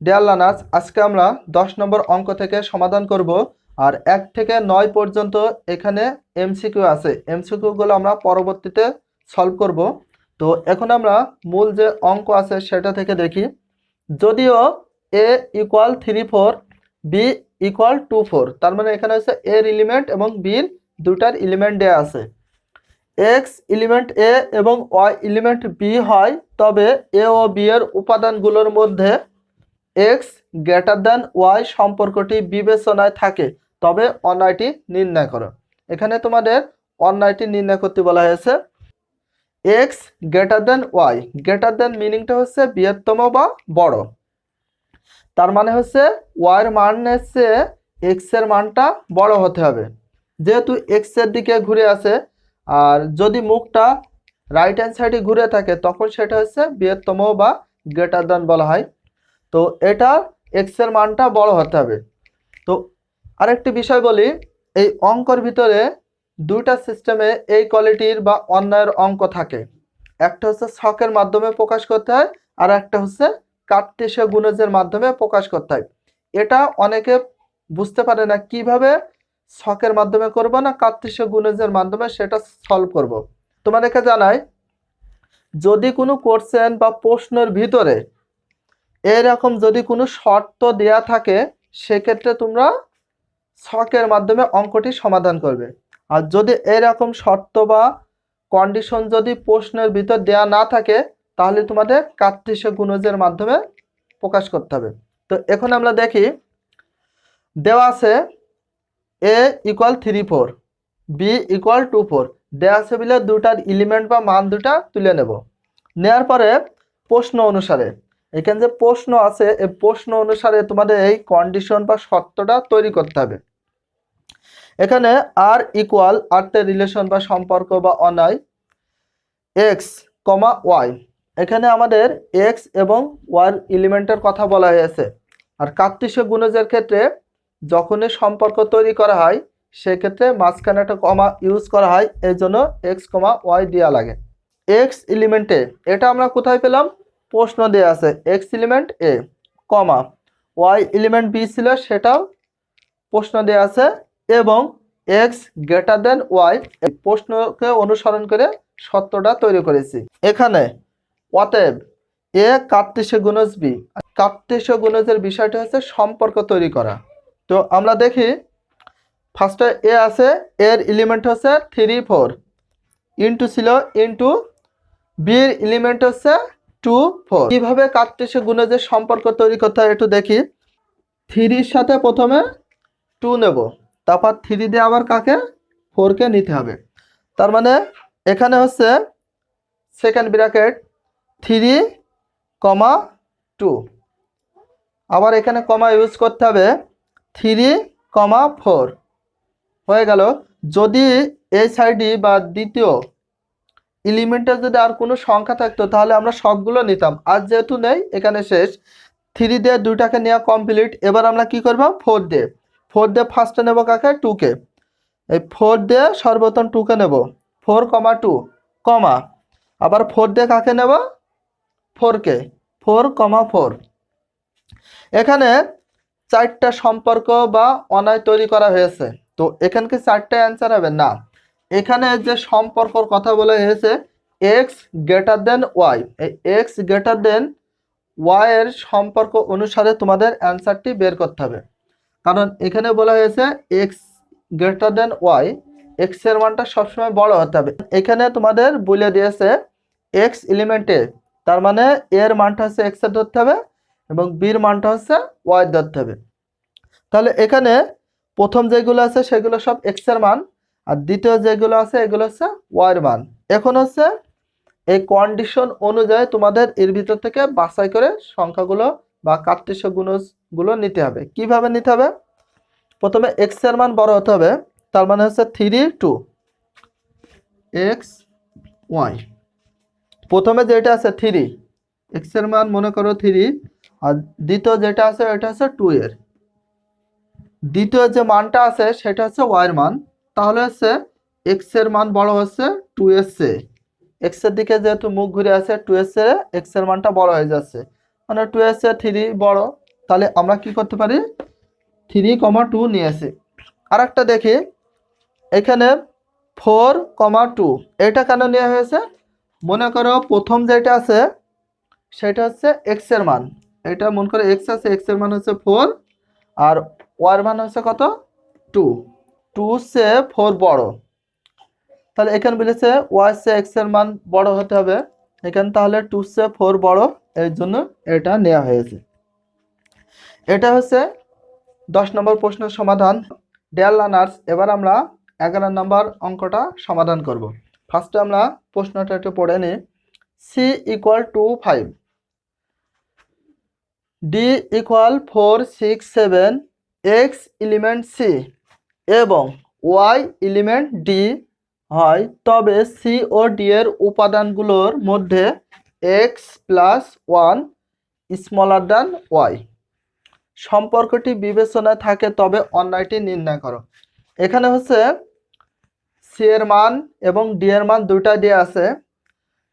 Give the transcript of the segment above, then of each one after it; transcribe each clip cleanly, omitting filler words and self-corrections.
Dear learners, আজকে আমরা 10 নম্বর অঙ্ক থেকে সমাধান করব। আর 1 থেকে 9 পর্যন্ত এখানে এমসিকিউ আছে। এমসিকিউগুলো আমরা পরবর্তীতে সলভ করব। তো এখন আমরা মূল যে অঙ্ক আছে সেটা থেকে দেখি। যদিও a ইকুয়াল 3 4, b ইকুয়াল 2 4, তার মানে এখানে হচ্ছে এর এলিমেন্ট এবং বির দুটার এলিমেন্ট দেয়া আছে। x এলিমেন্ট a এবং y এলিমেন্ট b হয়, তবে a ও b এর উপাদানগুলোর মধ্যে x গ্রেটার দ্যান y সম্পর্কটি বিবেচনায় থাকে, তবে অন্যটি নির্ণয় করো। এখানে তোমাদের অন্যটি নির্ণয় করতে বলা হয়েছে। x greater than y, greater than মিনিংটা হচ্ছে বৃহত্তম বা বড়। তার মানে হচ্ছে y এর মানের চেয়ে x এর মানটা বড় হতে হবে। যেহেতু x এর দিকে ঘুরে আছে, আর যদি মুখটা রাইট হ্যান্ড সাইডে ঘুরে থাকে তখন সেটা হচ্ছে বৃহত্তম বা গ্রেটার দ্যান বলা হয়। তো এটা x এর মানটা বড় হতে হবে। তো আরেকটি বিষয় বলি, এই অঙ্কর ভিতরে দুইটা সিস্টেমে এই কোয়ালিটির বা অন্যায়ের অঙ্ক থাকে। একটা হচ্ছে ছকের মাধ্যমে প্রকাশ করতে হয়, আর একটা হচ্ছে কার্টেসীয় গুণজের মাধ্যমে প্রকাশ করতে হয়। এটা অনেকে বুঝতে পারে না কিভাবে ছকের মাধ্যমে করব না কার্টেসীয় গুণজের মাধ্যমে সেটা সলভ করব। তোমাদেরকে জানাই, যদি কোনো কোশ্চেন বা প্রশ্নের ভিতরে এরকম যদি কোনো শর্ত দেয়া থাকে, সেক্ষেত্রে তোমরা ছকের মাধ্যমে অঙ্কটি সমাধান করবে। আর যদি এরকম শর্ত বা কন্ডিশন যদি প্রশ্নের ভিতর দেয়া না থাকে, তাহলে তোমাদের কার্টেসীয় গুণজের মাধ্যমে প্রকাশ করতে হবে। তো এখন আমরা দেখি, দেওয়া আছে a ইকুয়াল 3 4, b ইকুয়াল 2 4। দেওয়া আছে বলে দুটার এলিমেন্ট বা মান দুটা তুলে নেব। নেওয়ার পরে প্রশ্ন অনুসারে, এখানে যে প্রশ্ন আছে এই প্রশ্ন অনুসারে তোমাদের এই কন্ডিশন বা শর্তটা তৈরি করতে হবে। এখানে আর ইকুয়াল আর্টের রিলেশন বা সম্পর্ক বা অন্যায় এক্স কমা ওয়াই, এখানে আমাদের এক্স এবং ওয়াই এলিমেন্টের কথা বলা হয়েছে। আর কার্টেসীয় গুণজের ক্ষেত্রে যখনই সম্পর্ক তৈরি করা হয় সেক্ষেত্রে মাঝখানে একটা কমা ইউজ করা হয়, এই জন্য এক্স কমা ওয়াই দেওয়া লাগে। এক্স এলিমেন্টে এটা আমরা কোথায় পেলাম? প্রশ্ন দেওয়া আছে x element A comma y element B ছিল, সেটাও প্রশ্ন দেওয়া আছে, এবং এক্স গ্রেটার দেন ওয়াই প্রশ্নকে অনুসরণ করে সত্যটা তৈরি করেছি। এখানে অতএব এ কার্টেসীয় গুণজ বি, কার্টেসীয় গুণজের বিষয়টা হচ্ছে সম্পর্ক তৈরি করা। তো আমরা দেখি, ফার্স্টে এ আছে, এর এলিমেন্ট হচ্ছে 3 4, ইন্টু ছিল ইন্টু বির এলিমেন্ট হচ্ছে 2 4। কিভাবে কার্টেসীয় গুণজের সম্পর্ক তৈরি করতে হয় একটু দেখি। 3-র সাথে প্রথমে 2 নেব, তারপর 3 দিয়ে আবার কাকে 4কে নিতে হবে। তার মানে এখানে হচ্ছে সেকেন্ড ব্র্যাকেট 3 কমা 2, আবার এখানে কমা ইউজ করতে হবে 3 কমা 4 হয়ে গেল। যদি এই সাইডে বা দ্বিতীয় এলিমেন্টের যদি আর কোনো সংখ্যা থাকতো তাহলে আমরা সবগুলো নিতাম, আর যেহেতু নেই এখানে শেষ। 3 দিয়ে দুইটাকে নেওয়া কমপ্লিট। এবার আমরা কি করব? 4 দিয়ে ফার্স্টে নেব কাকে? 2কে। এই 4 দিয়ে সর্বপ্রথম 2কে নেব, 4 কমা 2 কমা, আবার 4 দিয়ে কাকে নেব? 4কে, 4 কমা 4। এখানে 4টা সম্পর্ক বা অনয় তৈরি করা হয়েছে। তো এখানে কি 4টা অ্যান্সার হবে? না, এখানে যে সম্পর্কর কথা বলা হয়েছে এক্স গ্রেটার দেন ওয়াই, এই এক্স গ্রেটার দেন ওয়াই এর সম্পর্ক অনুসারে তোমাদের অ্যান্সারটি বের করতে হবে। কারণ এখানে বলা হয়েছে X greater than Y, X এর মানটা সবসময় বড় হতে হবে। এখানে তোমাদের বলে দিয়েছে এক্স এলিমেন্টে, তার মানে এর মানটা হচ্ছে এক্স এর ধরতে হবে এবং বির মানটা হচ্ছে ওয়াই ধরতে হবে। তাহলে এখানে প্রথম যেগুলো আছে সেগুলো সব এক্স এর মান, আর দ্বিতীয় যেগুলো আছে এগুলো হচ্ছে ওয়াই এর মান। এখন হচ্ছে এই কন্ডিশন অনুযায়ী তোমাদের এর ভিতর থেকে বাছাই করে সংখ্যাগুলো বা কার্টেসীয় গুণজগুলো নিতে হবে। কিভাবে নিতে হবে? প্রথমে এক্স এর মান বড় হতে হবে, তার মানে হচ্ছে 3 2 এক্স ওয়াই। প্রথমে যেটা আছে 3, এক্স এর মান মনে করো 3, আর দ্বিতীয় যেটা আছে এটা হচ্ছে 2 এর, দ্বিতীয় যে মানটা আছে সেটা হচ্ছে ওয়াই এর মান। তাহলে হচ্ছে এক্স এর মান বড় হচ্ছে 2 এর চেয়ে, এক্স এর দিকে যেহেতু মুখ ঘুরে আছে 2 এর চেয়ে এক্স এর মানটা বড় হয়ে যাচ্ছে, মানে 2 এর চেয়ে 3 বড়, তাহলে আমরা কি করতে পারি 3,2 নিয়ে আসি। আর একটা দেখি এখানে 4,2 এটা কেন নেওয়া হয়েছে? মনে করো প্রথম যেটা আছে সেটা হচ্ছে এক্স এর মান, এটা মনে করো এক্স আছে, এক্স এর মান হচ্ছে 4 আর ওয়ার মান হচ্ছে কত 2, 2 সে 4 বড়, তাহলে এখানে বলেছে ওয়াই সে এক্স এর মান বড় হতে হবে, এখানে তাহলে 2 সে 4 বড়, এর জন্য এটা নেওয়া হয়েছে। এটা হচ্ছে 10 নম্বর প্রশ্নের সমাধান। ডিয়ার লার্নার্স, এবার আমরা 11 নম্বর অঙ্কটা সমাধান করব। ফার্স্টে আমরা প্রশ্নটা একটু পড়ে নিই। C equal to 5, D equal 4, 6, 7, X element C এবং ওয়াই এলিমেন্ট ডি হয়, তবে সি ও ডি এর উপাদানগুলোর মধ্যে X plus 1 smaller than Y সম্পর্কটি বিবেচনায় থাকে, তবে অন্যটি নির্ণয় করো। এখানে হচ্ছে সি এর মান এবং ডি এর মান দুইটা দিয়ে আছে।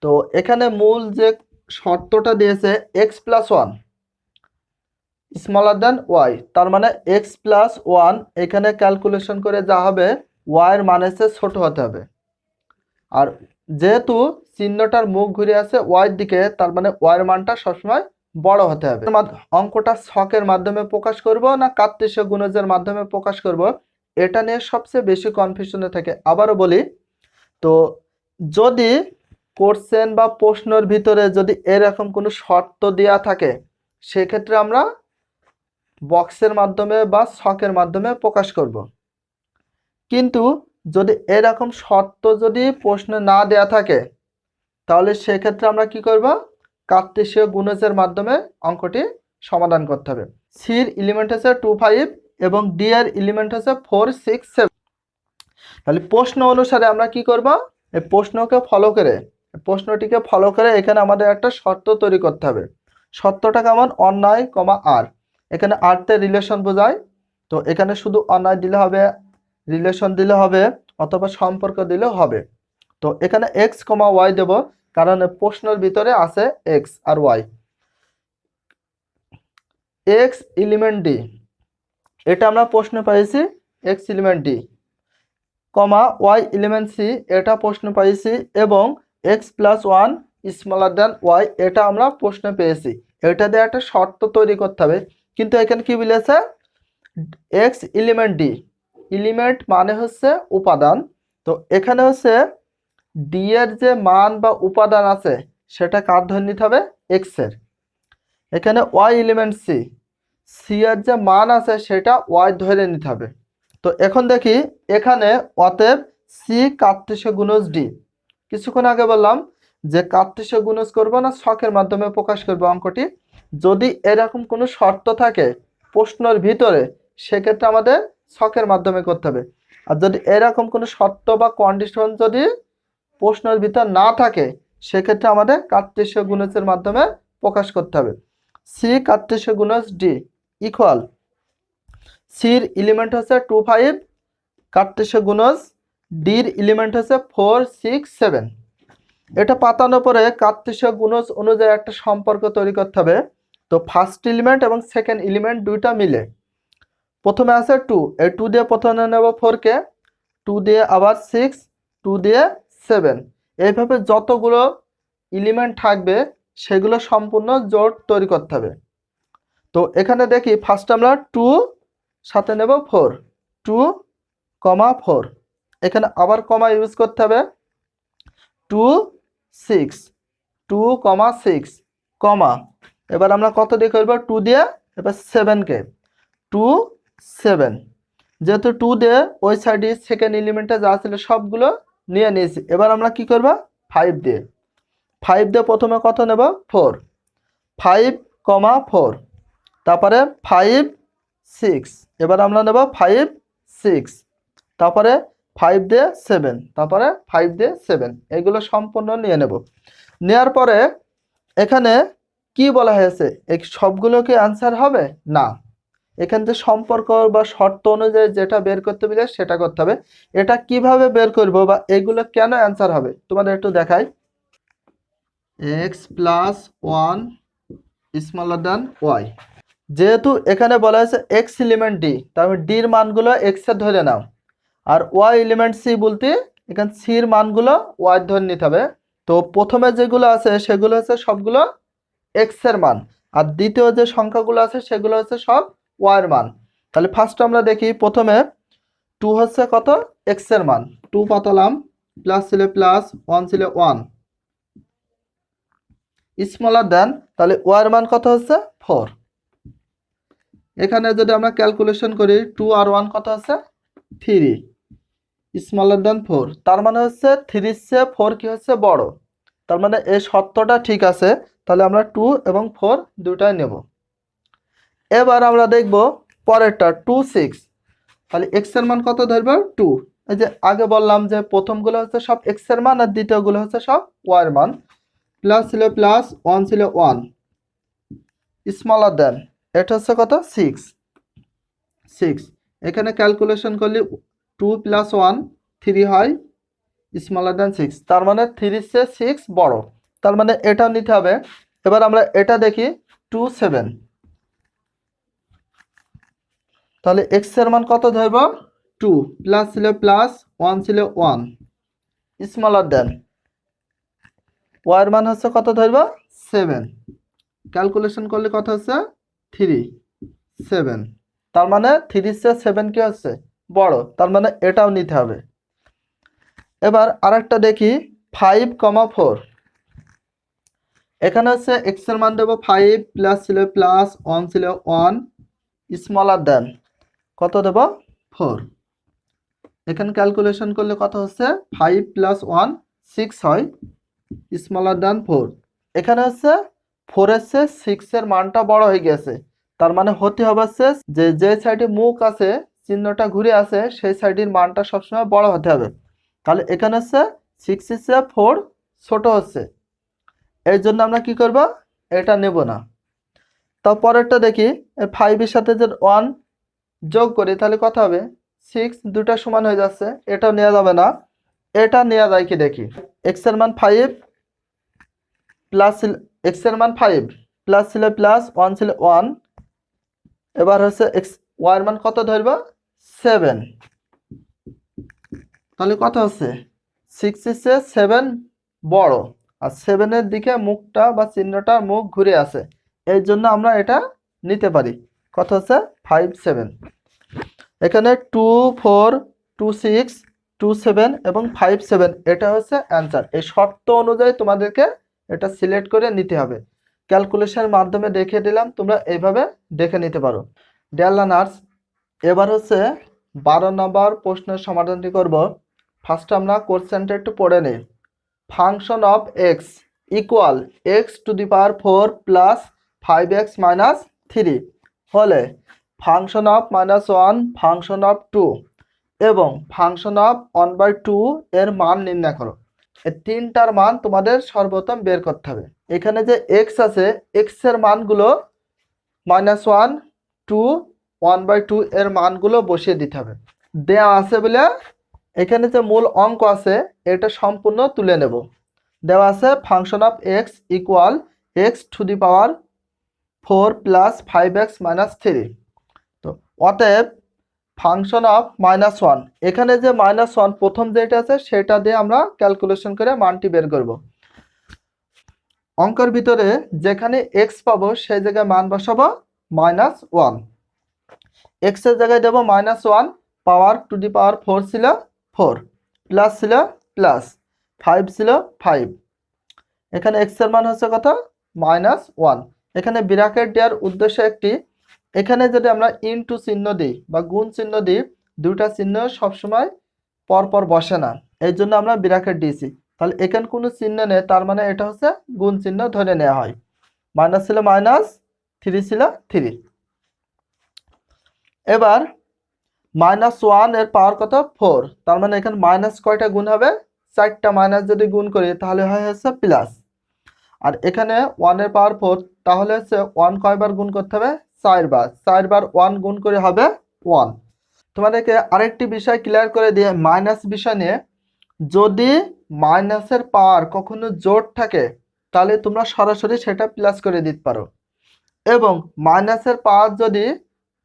তো এখানে মূল যে শর্তটা দিয়েছে x plus 1 smaller than y, তার মানে এক্স প্লাস 1 এখানে ক্যালকুলেশন করে যা হবে ওয়াই এর মানের চেয়ে ছোট হতে হবে। আর যেহেতু চিহ্নটার মুখ ঘুরে আছে ওয়াই দিকে, তার মানে ওয়াই এর মানটা সবসময় বড় হতে হবে। অঙ্কটা ছকের মাধ্যমে প্রকাশ করব না কার্তেশীয় গুণজের মাধ্যমে প্রকাশ করব, এটা নিয়ে সবচেয়ে বেশি কনফিউশনে থাকে। আবারও বলি, তো যদি কোশ্চেন বা প্রশ্নের ভিতরে যদি এরকম কোনো শর্ত দেওয়া থাকে, সেক্ষেত্রে আমরা বক্সের মাধ্যমে বা ছকের মাধ্যমে প্রকাশ করব। কিন্তু যদি এরকম শর্ত যদি প্রশ্নে না দেয়া থাকে, তাহলে সেক্ষেত্রে আমরা কি করব, কার্তেশীয় গুণজের মাধ্যমে অঙ্কটি সমাধান করতে হবে। সির এলিমেন্ট হচ্ছে 2, 5 এবং ডি এর এলিমেন্ট হচ্ছে 4, 6, 7। তাহলে প্রশ্ন অনুসারে আমরা কি করব, এই প্রশ্নটিকে ফলো করে এখানে আমাদের একটা শর্ত তৈরি করতে হবে। শর্তটা কেমন, অন্যায় কমা আর, এখানে আরতে রিলেশন বোঝায়, তো এখানে শুধু অন্যায় দিলে হবে, রিলেশন দিলে হবে, অথবা সম্পর্ক দিলেও হবে। তো এখানে এক্স কমা ওয়াই দেব, কারণ প্রশ্নের ভিতরে আছে এক্স আর ওয়াই। এক্স এলিমেন্ট ডি, এটা আমরা প্রশ্ন পাইছি x element D, comma y element C, এটা প্রশ্ন পাইছি, এবং x plus 1 smaller than y, এটা আমরা প্রশ্ন পেয়েছি। এটা দিয়ে একটা শর্ত তৈরি করতে হবে। কিন্তু এখানে কি বলেছে, এক্স এলিমেন্ট ডি, এলিমেন্ট মানে হচ্ছে উপাদান, তো এখানে হচ্ছে ডি এর যে মান বা উপাদান আছে সেটা কার ধরে নিতে হবে, এক্স এর। এখানে ওয়াই এলিমেন্ট সি, সি এর যে মান আছে সেটা ওয়াই ধরে নিতে হবে। তো এখন দেখি এখানে অতএব সি কার্তেশীয় গুণজ ডি, কিছুক্ষণ আগে বললাম যে কার্তেশীয় গুণজ করব না ছকের মাধ্যমে প্রকাশ করব অঙ্কটি। যদি এরকম কোনো শর্ত থাকে প্রশ্নের ভিতরে, সেক্ষেত্রে আমাদের ছকের মাধ্যমে করতে হবে। আর যদি এরকম কোনো শর্ত বা কন্ডিশন যদি প্রশ্নের ভিতর না থাকে, সেক্ষেত্রে আমাদের কার্তেশীয় গুণজের মাধ্যমে প্রকাশ করতে হবে। সি কার্তেশীয় গুণজ ডি ইকুয়াল, সির এলিমেন্ট হচ্ছে 2, 5, কার্তেশীয় গুণজ ডির এলিমেন্ট হচ্ছে 4, 6, 7। এটা পাতানোর পরে কার্তেশীয় গুণজ অনুযায়ী একটা সম্পর্ক তৈরি করতে হবে। তো ফার্স্ট এলিমেন্ট এবং সেকেন্ড এলিমেন্ট দুইটা মিলে, প্রথমে আছে 2, এই 2 দিয়ে প্রথমে নেব 4 কে, 2 দিয়ে আবার 6, 2 দিয়ে 7, এইভাবে যতগুলো এলিমেন্ট থাকবে সেগুলো সম্পূর্ণ জোড় তৈরি করতে হবে। তো এখানে দেখি ফার্স্ট আমরা 2 সাথে নেব 4, 2, 4, এখানে আবার কমা ইউজ করতে হবে, 2, 6, 2, 6, কমা, এবার আমরা কত দিয়ে করব, 2 দিয়ে, এবার 7কে, 2, 7, যেহেতু 2 দিয়ে ওই সাইডে সেকেন্ড এলিমেন্টে যা ছিল সবগুলো নিয়ে নিয়েছি। এবার আমরা কি করব, 5 দিয়ে, 5 দিয়ে প্রথমে কত নেব 4, 5, 4, তারপরে 5, 6, এবার আমরা নেব 5, 6, তারপরে 5 দিয়ে 7, তারপরে 5 দিয়ে 7, এগুলো সম্পূর্ণ নিয়ে নেব। নেওয়ার পরে এখানে কি বলা হয়েছে, এই সবগুলো কি অ্যান্সার হবে না, এখান থেকে সম্পর্ক বা শর্ত অনুযায়ী যেটা বের করতে বলে সেটা করতে হবে। এটা কিভাবে বের করব বা এগুলো কেন অ্যান্সার হবে তোমাদের একটু দেখাই। X plus 1 smaller than y, যেহেতু এখানে বলা হয়েছে এক্স এলিমেন্ট ডি, তার মানে ডির মানগুলো এক্স এর ধরে নাও, আর ওয়াই এলিমেন্ট সি বলতে এখানে সির মানগুলো ওয়াই ধরে নিতে হবে। তো প্রথমে যেগুলো আছে সেগুলো হচ্ছে সবগুলো এক্স এর মান, আর দ্বিতীয় যে সংখ্যাগুলো আছে সেগুলো হচ্ছে সব ওয়াই এর মান। তাহলে ফার্স্ট আমরা দেখি, প্রথমে 2 হচ্ছে কত, এক্স এর মান, 2 পাতালাম, প্লাস ছিল প্লাস, 1 ছিল 1, স্মলার দেন, তাহলে ওয়াই এর মান কত হচ্ছে 4। এখানে যদি আমরা ক্যালকুলেশন করি 2 আর 1 কত আছে 3, স্মলার দেন 4, তার মানে হচ্ছে 3 চেয়ে 4 কি হচ্ছে বড়। তার মানে এই শর্তটা ঠিক আছে, তাহলে আমরা 2 এবং 4 দুটাই নেব। এবার আমরা দেখব পরেরটা 2 6, তাহলে এক্স এর মান কত ধরবো 2। এই যে আগে বললাম যে প্রথমগুলো হচ্ছে সব এক্স এর মান আর দ্বিতীয়গুলো হচ্ছে সব ওয়াই এর মান। প্লাস ছিল প্লাস, 1 ছিল 1, স্মলার দেন, এটা হচ্ছে কত 6। এখানে ক্যালকুলেশন করলে 2 প্লাস 1 3 হয়, স্মলার দেন 6, তার মানে 3 চেয়ে 6 বড়, তার মানে এটা নিতে হবে। এবার আমরা এটা দেখি 2 7, তাহলে এক্স এর মান কত ধরব 2, প্লাস ছিল প্লাস, 1 ছিল 1, স্মলার দেন, ওয়াই এর মান হচ্ছে কত ধরব 7, ক্যালকুলেশন করলে কত হচ্ছে 3 7, তার মানে 3 চেয়ে 7 কি হচ্ছে বড়, তার মানে এটাও নিতে হবে। এবার আরেকটা দেখি 5,4, এখানে হচ্ছে এক্স এর মান দেবো 5, প্লাস ছিল প্লাস, 1 ছিল 1, স্মলার দেন কত দেব 4। এখানে ক্যালকুলেশন করলে কত হচ্ছে 5 প্লাস 1 6 হয়, স্মলার দেন 4। এখানে হচ্ছে 4 এর চেয়ে 6 এর মানটা বড় হয়ে গেছে, তার মানে হতে হবে হচ্ছে যে সাইডে মুখ আছে চিহ্নটা ঘুরে আছে সেই সাইডের মানটা সবসময় বড় হতে হবে। তাহলে এখানে হচ্ছে 6 এর চেয়ে 4 ছোট হচ্ছে, এর জন্য আমরা কি করব এটা নেব না। তারপরেরটা দেখি 5 এর সাথে যে 1 যোগ করি তাহলে কত হবে 6, দুটা সমান হয়ে যাচ্ছে, এটা নেওয়া যাবে না, এটা নেওয়া যায় কি দেখি। এক্স এর মান 5 প্লাস, এক্স এর মান 5 প্লাস ছিল প্লাস, 1 ছিল 1, এবার হচ্ছে এক্স ওয়াই এর মান কত ধরব 7, তাহলে কত হচ্ছে 6 এর চেয়ে 7 বড়, আর 7 এর দিকে মুখটা বা চিহ্নটা মুখ ঘুরে আছে, এই জন্য আমরা এটা নিতে পারি। কত হচ্ছে 5 7, এখানে 2 4 2 6 2 7 এবং 5 7, এটা হচ্ছে অ্যান্সার। এই শর্ত অনুযায়ী তোমাদেরকে এটা সিলেক্ট করে নিতে হবে। ক্যালকুলেশনের মাধ্যমে দেখিয়ে দিলাম, তোমরা এইভাবে দেখে নিতে পারো। ডিয়ার লার্নার্স, এবার হচ্ছে 12 নম্বর প্রশ্নের সমাধানটি করব। ফার্স্ট আমরা কোশ্চেনটা একটু পড়ে নিই। Function of x equal x to the power 4 plus 5x minus 3 হলে ফাংশন অফ -1, ফাংশন অফ 2 এবং ফাংশন অফ 1/2 এর মান নির্ণয় করো। এই তিনটার মান তোমাদের সর্বপ্রথম বের করতে হবে। এখানে যে এক্স আছে, এক্স এর মানগুলো -1 2 1/2 এর মানগুলো বসিয়ে দিতে হবে। দেওয়া আছে বলে এখানে যে মূল অঙ্ক আছে এটা সম্পূর্ণ তুলে নেব। দেওয়া আছে function of x equal x to the power 4 plus 5x minus 3। তো অতএব ফাংশন অফ -1, এখানে যে -1 প্রথম যেটা আছে সেটা দিয়ে আমরা ক্যালকুলেশন করে মানটি বের করব। অঙ্কের ভিতরে যেখানে x পাবো সেই জায়গায় মান বসাবো -1, x এর জায়গায় দেবো -1, পাওয়ার টু দি পাওয়ার 4 ছিল 4, প্লাস ছিল প্লাস, 5 ছিল 5, এখানে x এর মান হচ্ছে কত -1। এখানে ব্র্যাকেট দেওয়ার উদ্দেশ্য একটি, এখানে যদি আমরা ইনটু চিহ্ন দিই বা গুণ চিহ্ন দিই, দুটা চিহ্ন সবসময় পরপর বসে না, এই জন্য আমরা ব্র্যাকেট দিয়েছি। তাহলে এখানে কোনো চিহ্ন নেই, তার মানে এটা হচ্ছে গুণ চিহ্ন ধরে নেওয়া হয়। মাইনাস ছিল মাইনাস, 3 ছিল 3। এবার -1 এর পাওয়ার কত 4, তার মানে এখানে মাইনাস কয়টা গুণ হবে 4টা, মাইনাস যদি গুণ করি তাহলে হয় হচ্ছে প্লাস। আর এখানে 1 এর পাওয়ার 4, তাহলে হচ্ছে 1 কয়বার গুণ করতে হবে 4 বার, 4 বার 1 গুণ করে হবে 1। তোমাদেরকে আরেকটি বিষয় ক্লিয়ার করে দিয়ে মাইনাস বিষয় নিয়ে, যদি মাইনাসের পাওয়ার কখনো জোড় থাকে তাহলে তোমরা সরাসরি সেটা প্লাস করে দিতে পারো। এবং মাইনাসের পাওয়ার যদি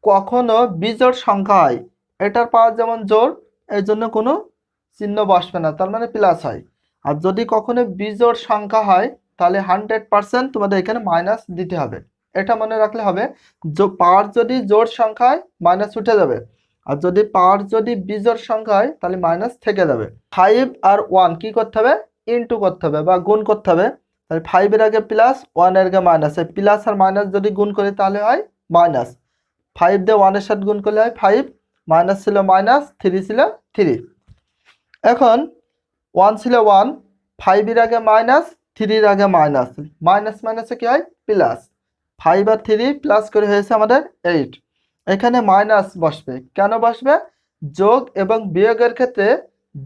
কখনো বিজোড় সংখ্যা হয়, এটার পাওয়ার যেমন জোড়, এই জন্য কোনো চিহ্ন বসবে না, তার মানে প্লাস হয়। আর যদি কখনো বিজোড় সংখ্যা হয় তাহলে 100% তোমাদের এখানে মাইনাস দিতে হবে। এটা মনে রাখলে হবে, পাওয়ার যদি জোড় সংখ্যা হয় মাইনাস উঠে যাবে, আর যদি পাওয়ার যদি বিজোড় সংখ্যা হয় তাহলে মাইনাস থেকে যাবে। 5 আর 1 কি করতে হবে, ইনটু করতে হবে বা গুণ করতে হবে। তাহলে 5 এর আগে প্লাস, 1 এর আগে মাইনাস, এই প্লাস আর মাইনাস যদি গুণ করি তাহলে হয় মাইনাস। 5 দিয়ে 1 এর সাথে গুণ করলে হয় 5, মাইনাস ছিল মাইনাস, 3 ছিল 3। এখন 1 ছিল 1, 5 এর আগে মাইনাস, 3 এর আগে মাইনাস, মাইনাস মাইনাসে কি হয় প্লাস। 5 আর 3 প্লাস করে হয়েছে আমাদের 8। এখানে মাইনাস বসবে, কেন বসবে, যোগ এবং বিয়োগের ক্ষেত্রে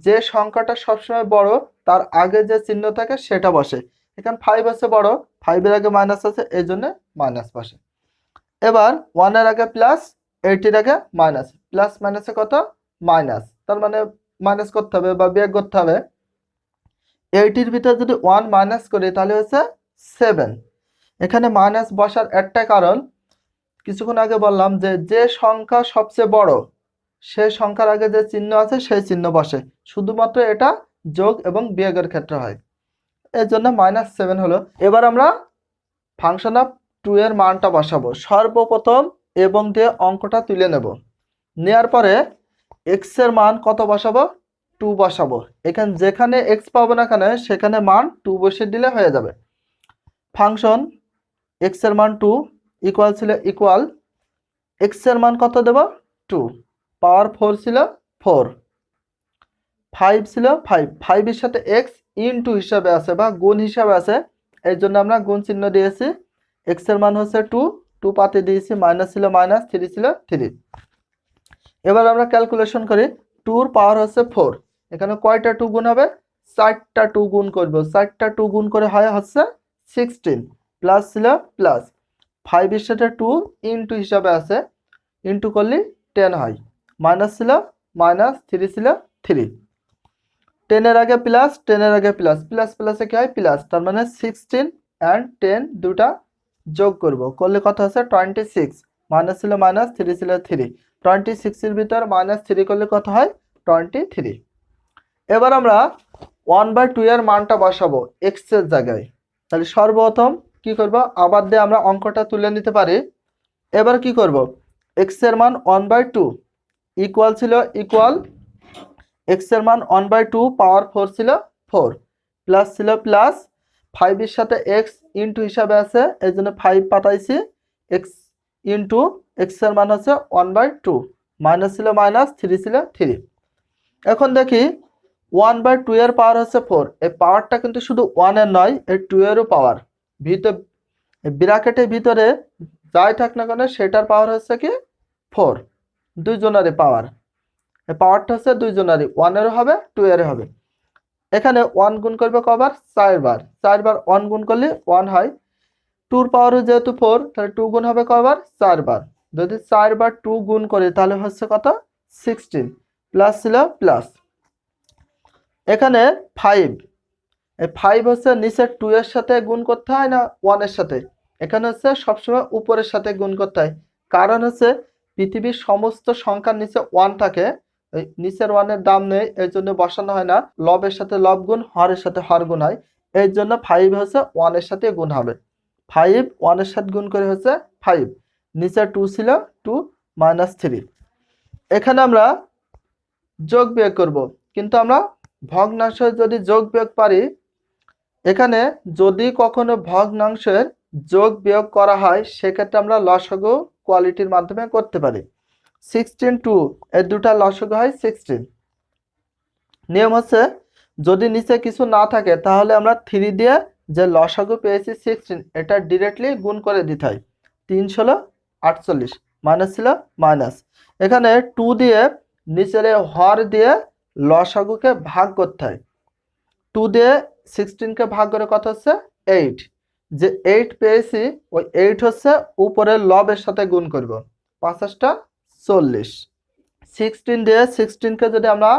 যে সংখ্যাটা সবসময় বড় তার আগে যে চিহ্ন থাকে সেটা বসে। এখানে 5 আছে বড়, 5 এর আগে মাইনাস আছে, এই জন্য মাইনাস বসে। এবার 1 এর আগে প্লাস, 8 এর আগে মাইনাস, প্লাস মাইনাসে কত মাইনাস, তার মানে মাইনাস করতে হবে বা বিয়োগ করতে হবে। 8 এর ভিতরে যদি 1 মাইনাস করি তাহলে হচ্ছে 7। এখানে মাইনাস বসার একটা কারণ, কিছুক্ষণ আগে বললাম যে যে সংখ্যা সবচেয়ে বড় সেই সংখ্যার আগে যে চিহ্ন আছে সেই চিহ্ন বসে, শুধুমাত্র এটা যোগ এবং বিয়োগের ক্ষেত্রে হয়, এর জন্য -7 হলো। এবার আমরা ফাংশন অফ 2 এর মানটা বসাবো। সর্বপ্রথম এবং দিয়ে অঙ্কটা তুলে নেব, নেওয়ার পরে x এর মান কত বসাবো, 2 বসাবো। এখানে যেখানে x পাবো না কেন সেখানে মান 2 বসিয়ে দিলে হয়ে যাবে। ফাংশন x এর মান 2 ইকুয়াল ছিল ইকুয়াল, x এর মান কত দেব 2, পাওয়ার 4 ছিল 4, 5 ছিল 5, 5 এর সাথে x ইনটু হিসাবে আছে বা গুণ হিসাবে আছে, এই জন্য আমরা গুণ চিহ্ন দিয়েছি। x এর মান হচ্ছে 2, 2 পাতে দিয়েছি, মাইনাস ছিল মাইনাস, 3 ছিল 3। এবার আমরা ক্যালকুলেশন করি, 2 এর পাওয়ার হচ্ছে 4, এখানে কয়টা 2 গুণ হবে, 4টা 2 গুণ করব, 4টা 2 গুণ করে হয় হচ্ছে 16, প্লাস ছিল প্লাস, 5 এর সাথে 2 ইনটু হিসাবে আছে, ইনটু করলে 10 হয়, মাইনাস ছিল মাইনাস, 3 ছিল 3। 10 এর আগে প্লাস, 10 এর আগে প্লাস, প্লাস প্লাসে কি হয় প্লাস, তার মানে 16 এন্ড 10 দুটা যোগ করব, করলে কত আছে 26, মাইনাস ছিল মাইনাস, 3 ছিল 3, 26 এর ভিতর -3 করলে কত হয় 23। এবার আমরা 1/2 এর মানটা বসাবো x এর জায়গায়। তাহলে সর্বপ্রথম কি করব, আবার দিয়ে আমরা অঙ্কটা তুলে নিতে পারি। এবার কি করব, x এর মান 1/2 ইকুয়াল ছিল ইকুয়াল, x এর মান 1/2, পাওয়ার 4 ছিল 4, প্লাস ছিল প্লাস, 5 এর সাথে x ইনটু হিসাবে আছে এই জন্য 5 পাঠাইছি, x ইনটু x এর মান হচ্ছে 1/2, মাইনাস ছিল মাইনাস, 3 ছিল 3। এখন দেখি 1/2 এর পাওয়ার হচ্ছে 4, এই পাওয়ারটা কিন্তু শুধু 1 এর নয়, এই 2 এরও পাওয়ার, ভিতর ব্র্যাকেটের ভিতরে যাই থাক না কেন সেটার পাওয়ার হচ্ছে কি 4, দুইজনেরই পাওয়ার, এই পাওয়ারটা হচ্ছে দুইজনেরই, 1 এরও হবে 2 এরও হবে। এখানে 1 গুণ করবে কবার 4 বার, 4 বার 1 গুণ করলে 1 হয়, 2 এর পাওয়ার যেহেতু 4 তাহলে 2 গুণ হবে কবার 4 বার, যদি 4 বার 2 গুণ করি তাহলে হচ্ছে কত 16, প্লাস ছিল প্লাস। এখানে 5, এই 5 হচ্ছে নিচের 2 এর সাথে গুণ করতে হয় না 1 এর সাথে, এখানে হচ্ছে সবসময় উপরের সাথে গুণ করতে হয়, কারণ হচ্ছে পৃথিবীর সমস্ত সংখ্যার নিচে 1 থাকে, এই নিচের 1 এর দাম নেই এই জন্য বসানো হয় না, লবের সাথে লব গুণ, হরের সাথে হর গুণ হয়, এই জন্য 5 হচ্ছে 1 এর সাথে গুণ হবে, 5 1 এর সাথে গুণ করে হচ্ছে 5, নিচে 2 ছিল 2 -3। এখানে আমরা যোগ বিয়োগ করব, কিন্তু আমরা ভগ্নাংশ যদি যোগ বিয়োগ পারি, এখানে যদি কখনো ভগ্নাংশের যোগ বিয়োগ করা হয় সেক্ষেত্রে আমরা লসাগু কোয়ালিটির মাধ্যমে করতে পারি। 16 2 এর দুটা লসাগু হয় 16। নিয়ম হচ্ছে যদি নিচে কিছু না থাকে তাহলে আমরা 3 দিয়ে যে লসাগু পেয়েছি 16 এটা ডিরেক্টলি গুণ করে দিতে হয়, 3 ষোলো 48, মাইনাস ছিল মাইনাস, এখানে 2 দিয়ে নিচের হর দিয়ে লসাগুকে ভাগ করতে হয়, 2 দিয়ে 16 কে ভাগ করে কত হচ্ছে 8, যে 8 পেয়েছি ওই 8 হচ্ছে উপরের লবের সাথে গুণ করব, ৫টা 40, 16 দিয়ে 16 কে যদি আমরা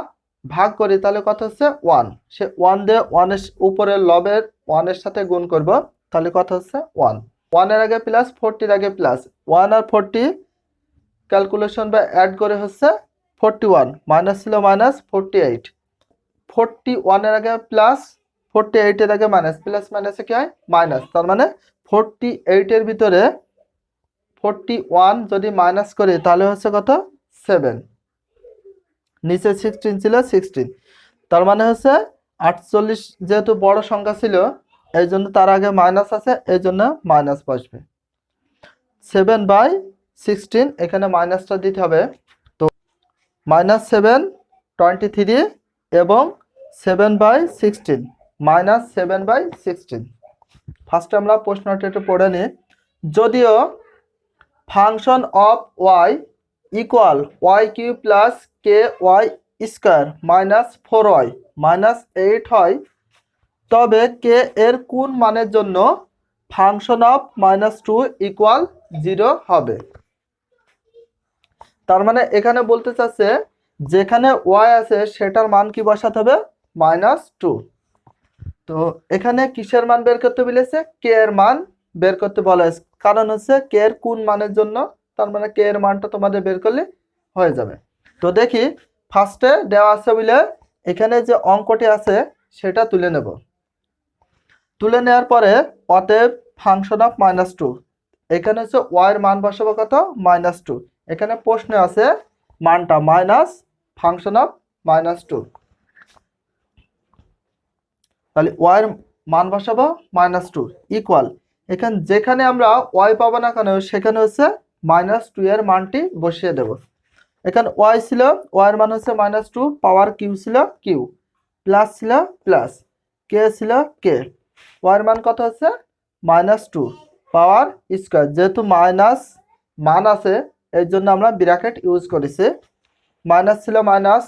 ভাগ করি তাহলে কত হচ্ছে 1, সে 1 দিয়ে 1 এর উপরের লবের 1 এর সাথে গুণ করব, তাহলে কত হচ্ছে 1, ওয়ানের আগে প্লাস, 40-র আগে প্লাস, 1 আর 40 ক্যালকুলেশন বা অ্যাড করে হচ্ছে 41, মাইনাস ছিল মাইনাস 48, 41-এর আগে প্লাস, 48-এর আগে মাইনাস, প্লাস মাইনাসে কি হয় মাইনাস, তার মানে 48-এর ভিতরে 41 যদি মাইনাস করি তাহলে হচ্ছে কত 7, নিচে 16 ছিল 16, তার মানে হচ্ছে 48 যেহেতু বড় সংখ্যা ছিল এই জন্য তার আগে মাইনাস আছে, এই জন্য মাইনাস বসবে। 7/16 এখানে মাইনাসটা দিতে হবে, তো -7 23 এবং 7/16 -7/16। ফার্স্টে আমরা প্রশ্নটা একটু পড়ে নিই। যদিও function of y equal y cube plus k y square -4y -8 হয়, তবে কে এর কোন মানের জন্য ফাংশন অফ -2 ইকুয়াল 0 হবে। তার মানে এখানে বলতে চাচ্ছে যেখানে ওয়াই আছে সেটার মান কি বসাতে হবে -2। তো এখানে কিসের মান বের করতে বলেছে, কে এর মান বের করতে বলা হয়েছে, কারণ হচ্ছে কে এর কোন মানের জন্য, তার মানে কে এর মানটা তোমাদের বের করলে হয়ে যাবে। তো দেখি ফার্স্টে দেওয়া আছে বলে এখানে যে অঙ্কটি আছে সেটা তুলে নেব। তুলে নেওয়ার পরে অতএব ফাংশন অফ -2, এখানে হচ্ছে ওয়াই এর মান বসাবো কত -2, এখানে প্রশ্নে আছে মানটা মাইনাস ফাংশন অফ -2, তাহলে ওয়াই এর মান বসাবো -2 ইকুয়াল, এখানে যেখানে আমরা ওয়াই পাবো না কেন সেখানে হচ্ছে -2 এর মানটি বসিয়ে দেব। এখানে ওয়াই ছিল, ওয়াই এর মান হচ্ছে -2, পাওয়ার কিউ ছিল কিউ, প্লাস ছিল প্লাস, কে ছিল কে, ওয়াই এর মান কত হচ্ছে -2 পাওয়ার স্কোয়ার, যেহেতু মাইনাস মান আছে এই জন্য আমরা ব্র্যাকেট ইউজ করেছি। মাইনাস ছিল মাইনাস,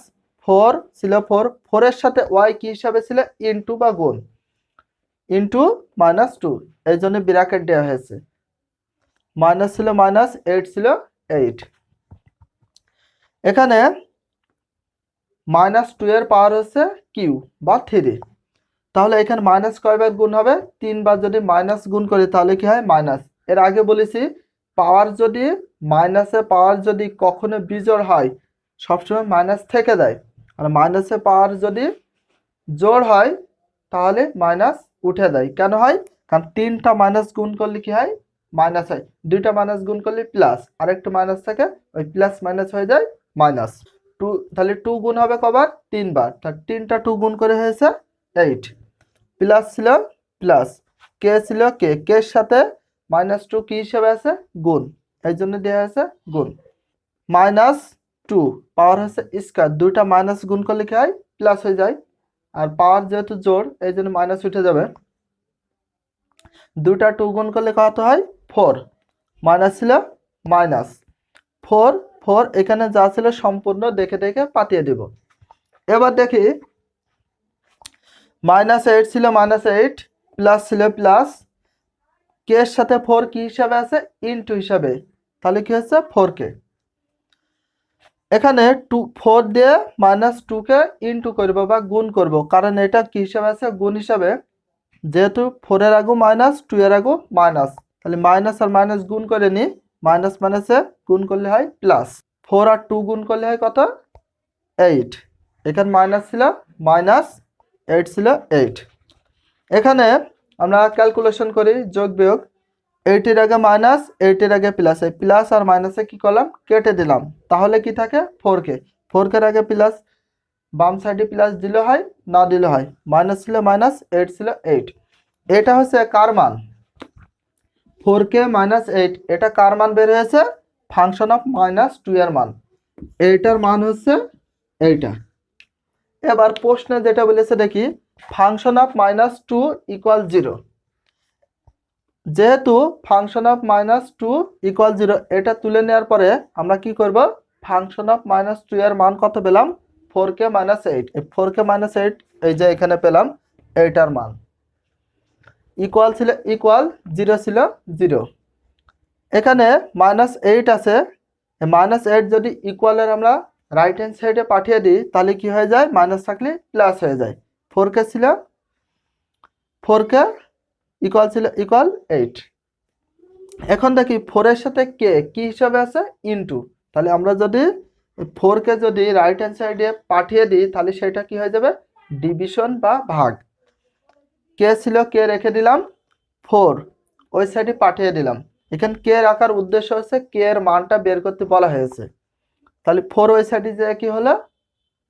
4 ছিল 4, 4 এর সাথে ওয়াই কি হিসাবে ছিল ইনটু বা গুণ, ইনটু -2 এই জন্য ব্র্যাকেট দেওয়া হয়েছে। মাইনাস ছিল মাইনাস, 8 ছিল 8, এখানে -2 এর পাওয়ার হচ্ছে কিউ বা 3, তাহলে এখানে মাইনাস কয়বার গুণ হবে 3 বার, যদি মাইনাস গুণ করি তাহলে কি হয় মাইনাস। এর আগে বলেছি পাওয়ার যদি মাইনাসে পাওয়ার যদি কখনো বিজোড় হয় সবসময় মাইনাস থেকে যায়, আর মাইনাসে পাওয়ার যদি জোড় হয় তাহলে মাইনাস উঠে যায়। কেন হয়, কারণ 3টা মাইনাস গুণ করলে কি হয় মাইনাস হয়, 2টা মাইনাস গুণ করলে প্লাস, আর একটু মাইনাস থাকে ওই প্লাস মাইনাস হয়ে যায় মাইনাস 2, তাহলে 2 গুণ হবে কবার 3 বার, তাহলে 3টা 2 গুণ করে হয়েছে 8, প্লাস ছিল প্লাস, কে ছিল কে, কে এর সাথে -2 কি হিসেবে আছে গুণ, এই জন্য দেওয়া আছে গুণ, -2 পাওয়ার হচ্ছে স্কয়ার, 2টা মাইনাস গুণ করলে কি হয় প্লাস হয়ে যায়, আর পাওয়ার যেহেতু জোড় এই জন্য মাইনাস উঠে যাবে, 2টা 2 গুণ করলে কত হয় 4, মাইনাস ছিল মাইনাস 4, 4 এখানে যা ছিল সম্পূর্ণ দেখে দেখে পাঠিয়ে দেব। এবার দেখি -8 ছিল -8, প্লাস ছিল প্লাস, কে এর সাথে 4 কি হিসাবে আছে ইনটু হিসাবে, তাহলে কি হচ্ছে 4k, এখানে 4 দিয়ে -2 কে ইনটু করব বা গুণ করব, কারণ এটা কি হিসাবে আছে গুণ হিসাবে, যেহেতু 4 এর আগু মাইনাস 2 এর আগু মাইনাস, তাহলে মাইনাস আর মাইনাস গুণ করে নি, মাইনাস মাইনাসে গুণ করলে হয় প্লাস, 4 আর 2 গুণ করলে হয় কত 8, এখানে মাইনাস ছিল মাইনাস, 8 ছিল 8, এখানে আমরা ক্যালকুলেশন করি যোগ বিয়োগ, 8 এর আগে মাইনাস 8 এর আগে প্লাস, এই প্লাস আর মাইনাসে কি করলাম কেটে দিলাম, তাহলে কি থাকে 4k, 4k এর আগে প্লাস, বাম সাইডে প্লাস দিলে হয় না দিলে হয়, মাইনাস ছিল মাইনাস, 8 ছিল 8, এটা হচ্ছে কার মান 4k -8, এটা কার মান বের হয়েছে ফাংশন অফ -2 এর মান, এইটার মান হচ্ছে এইটা। এবার প্রশ্নে যেটা বলেছে দেখি ফাংশন অফ -2 ইকুয়াল 0, যেহেতু ফাংশন অফ -2 ইকুয়াল 0 এটা তুলে নেওয়ার পরে আমরা কি করব, ফাংশন অফ -2 এর মান কত পেলাম 4k -8, এই 4k -8 এই যে এখানে পেলাম এইটার মান, ইকুয়াল ছিল ইকুয়াল, 0 ছিল 0, এখানে -8 আছে, -8 যদি ইকুয়ালের আমরা রাইট হ্যান্ড সাইডে পাঠিয়ে দিই তাহলে কি হয়ে যায় মাইনাস থাকলে প্লাস হয়ে যায়, 4k ছিল 4k ইকুয়াল ছিল ইকুয়াল 8, এখন দেখি 4 এর সাথে কে কি হিসাবে আছে ইনটু, তাহলে আমরা যদি 4 কে যদি রাইট হ্যান্ড সাইডে পাঠিয়ে দিই তাহলে সেটা কি হয়ে যাবে ডিভিশন বা ভাগ। কে ছিল কে রেখে দিলাম, 4 ওই সাইডে পাঠিয়ে দিলাম। এখানে কে রাখার উদ্দেশ্য হচ্ছে কে এর মানটা বের করতে বলা হয়েছে। তাহলে 4 ওই সাইডে যে কি হলো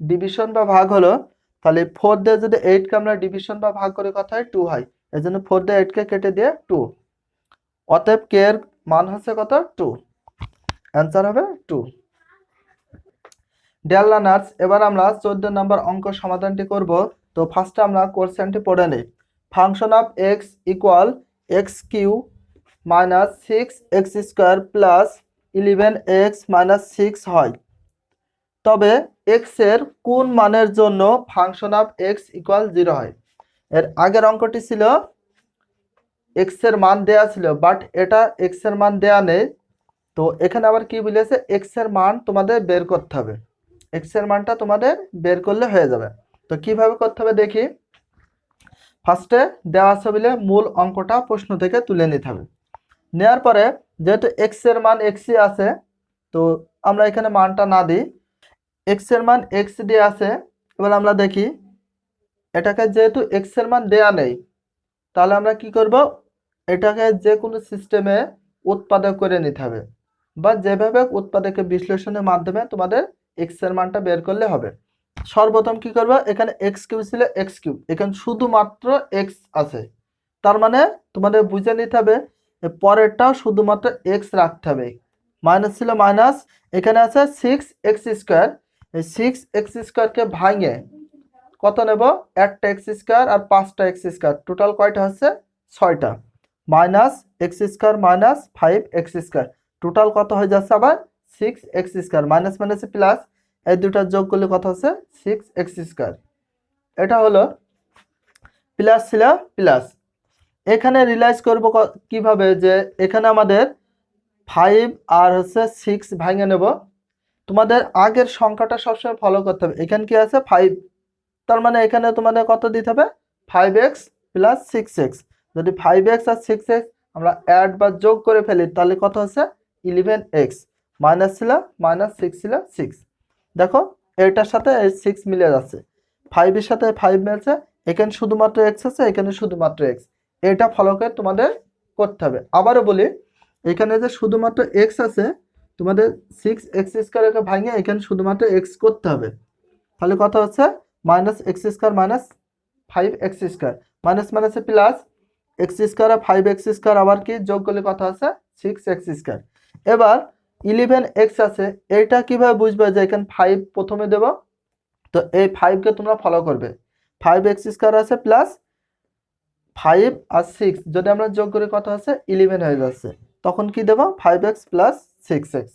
ডিভিশন বা ভাগ হলো। তাহলে 4 দিয়ে যদি 8 কে আমরা ডিভিশন বা ভাগ করে কথা হয় 2 হয়, এই জন্য 4 দিয়ে 8 কে কেটে দিয়ে 2। অতএব কে এর মান হচ্ছে কত 2, অ্যান্সার হবে 2। ডিয়ার লার্নার্স, এবার আমরা 14 নম্বর অঙ্ক সমাধানটি করব। তো ফার্স্টে আমরা কোশ্চেনটি পড়ে নিই। Function of x equal x cube minus 6x² plus 11x minus 6 হয়, তবে এক্স এর কোন মানের জন্য ফাংশন অফ এক্স ইকুয়াল 0 হয়। এর আগের অঙ্কটি ছিল এক্স এর মান দেয়া ছিল, বাট এটা এক্স এর মান দেয়া নেই। তো এখানে আবার কি বলেছে এক্স এর মান তোমাদের বের করতে হবে, এক্স এর মানটা তোমাদের বের করলে হয়ে যাবে। তো কিভাবে করতে হবে দেখি। ফার্স্টে দেওয়া আছে বলে মূল অঙ্কটা প্রশ্ন থেকে তুলে নিতে হবে। নেওয়ার পরে যেহেতু এক্স এর মান এক্সই আছে, তো আমরা এখানে মানটা না দিই, এক্স এর মান এক্স দিয়ে আছে। এবার আমরা দেখি এটাকে যেহেতু এক্স এর মান দেয়া নেই, তাহলে আমরা কি করব এটাকে যে কোনো সিস্টেমে উৎপাদক করে নিতে হবে, বা যেভাবে উৎপাদকের বিশ্লেষণের মাধ্যমে তোমাদের এক্স এর মানটা বের করলে হবে। সর্বপ্রথম কি করবো, এখানে এক্স কিউব ছিল এক্স কিউব, এখানে শুধুমাত্র এক্স আছে, তার মানে তোমাদের বুঝে নিতে হবে পরেরটাও শুধুমাত্র এক্স রাখতে হবে। মাইনাস ছিল মাইনাস, এখানে আছে 6x², এই 6x² ভাঙে কত নেব একটা x² আর 5টা x², টোটাল কয়টা হচ্ছে 6টা, minus x² minus 5x², total কত হয়ে যাচ্ছে আবার 6x², মাইনাস মাইনাসে প্লাস, এই দুটা যোগ করলে কত হচ্ছে 6x²। এটা হলো প্লাস ছিল প্লাস। এখানে রিয়েলাইজ করব কিভাবে, যে এখানে আমাদের 5 আর হচ্ছে 6 ভাঙে নেব। তোমাদের আগের সংখ্যাটা সবসময় ফলো করতে হবে। এখানে কি আছে 5, তার মানে এখানে তোমাদের কত দিতে হবে 5x প্লাস 6x। যদি 5x আর 6x আমরা অ্যাড বা যোগ করে ফেলি তাহলে কত হচ্ছে 11x, মাইনাস ছিল মাইনাস 6 ছিল 6। দেখো এটার সাথে এই 6 মিলে যাচ্ছে, 5 এর সাথে 5 মিলছে, এখানে শুধুমাত্র x আছে, এখানে শুধুমাত্র x, এটা ফলো করে তোমাদের করতে হবে। আবারও বলি এখানে যে শুধুমাত্র x আছে, তোমাদের 6x² ভাঙে এখানে শুধুমাত্র x করতে হবে। তাহলে কত হচ্ছে minus x² minus 5x², minus মাইনাসে প্লাস x² আর 5x² আবার কি যোগ করলে কত আছে 6x²। এবার 11x আছে, এইটা কিভাবে বুঝবে যে এখানে 5 প্রথমে দেব। তো এই 5 কে তোমরা ফলো করবে, 5x² আছে প্লাস 5 আর 6 যদি আমরা যোগ করি কত আছে 11 হয়ে যাচ্ছে, তখন কি দেব 5x প্লাস 6x।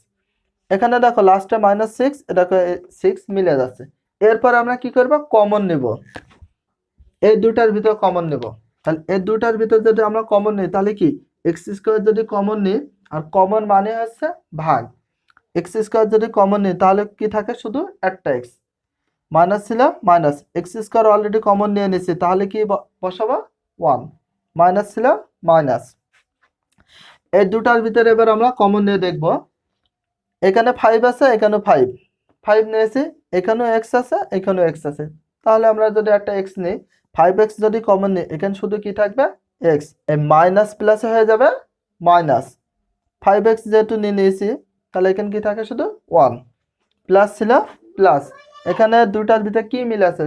এখানে দেখো লাস্টে মাইনাস 6, এটাকে 6 মিলে যাচ্ছে। এরপর আমরা কি করব কমন নেব, এই দুটার ভিতর কমন নেব। তাহলে এই দুটার ভিতর যদি আমরা কমন নিই তাহলে কি x² যদি কমন নিই, আর কমন মানে হচ্ছে ভাগ, x² যদি কমন নিই তাহলে কি থাকে শুধু একটা x, মাইনাস ছিল মাইনাস, x² অলরেডি কমন নিয়ে নিছি, তাহলে কি বসাবো 1, মাইনাস ছিল মাইনাস। এই দুটার ভিতরে এবার আমরা কমন নিয়ে দেখব। এখানে 5 আছে, এখানে 5 নিয়েছি, এখানেও x আছে, এখানেও x আছে, তাহলে আমরা যদি একটা x নিই 5x যদি কমন নিই এখানে শুধু কি থাকবে x, এই মাইনাস প্লাস হয়ে যাবে মাইনাস, 5x যেহেতু নিয়ে নিয়েছি তাহলে এখানে কি থাকে শুধু 1, প্লাস ছিল প্লাস, এখানে দুটার ভিতরে কি মিল আছে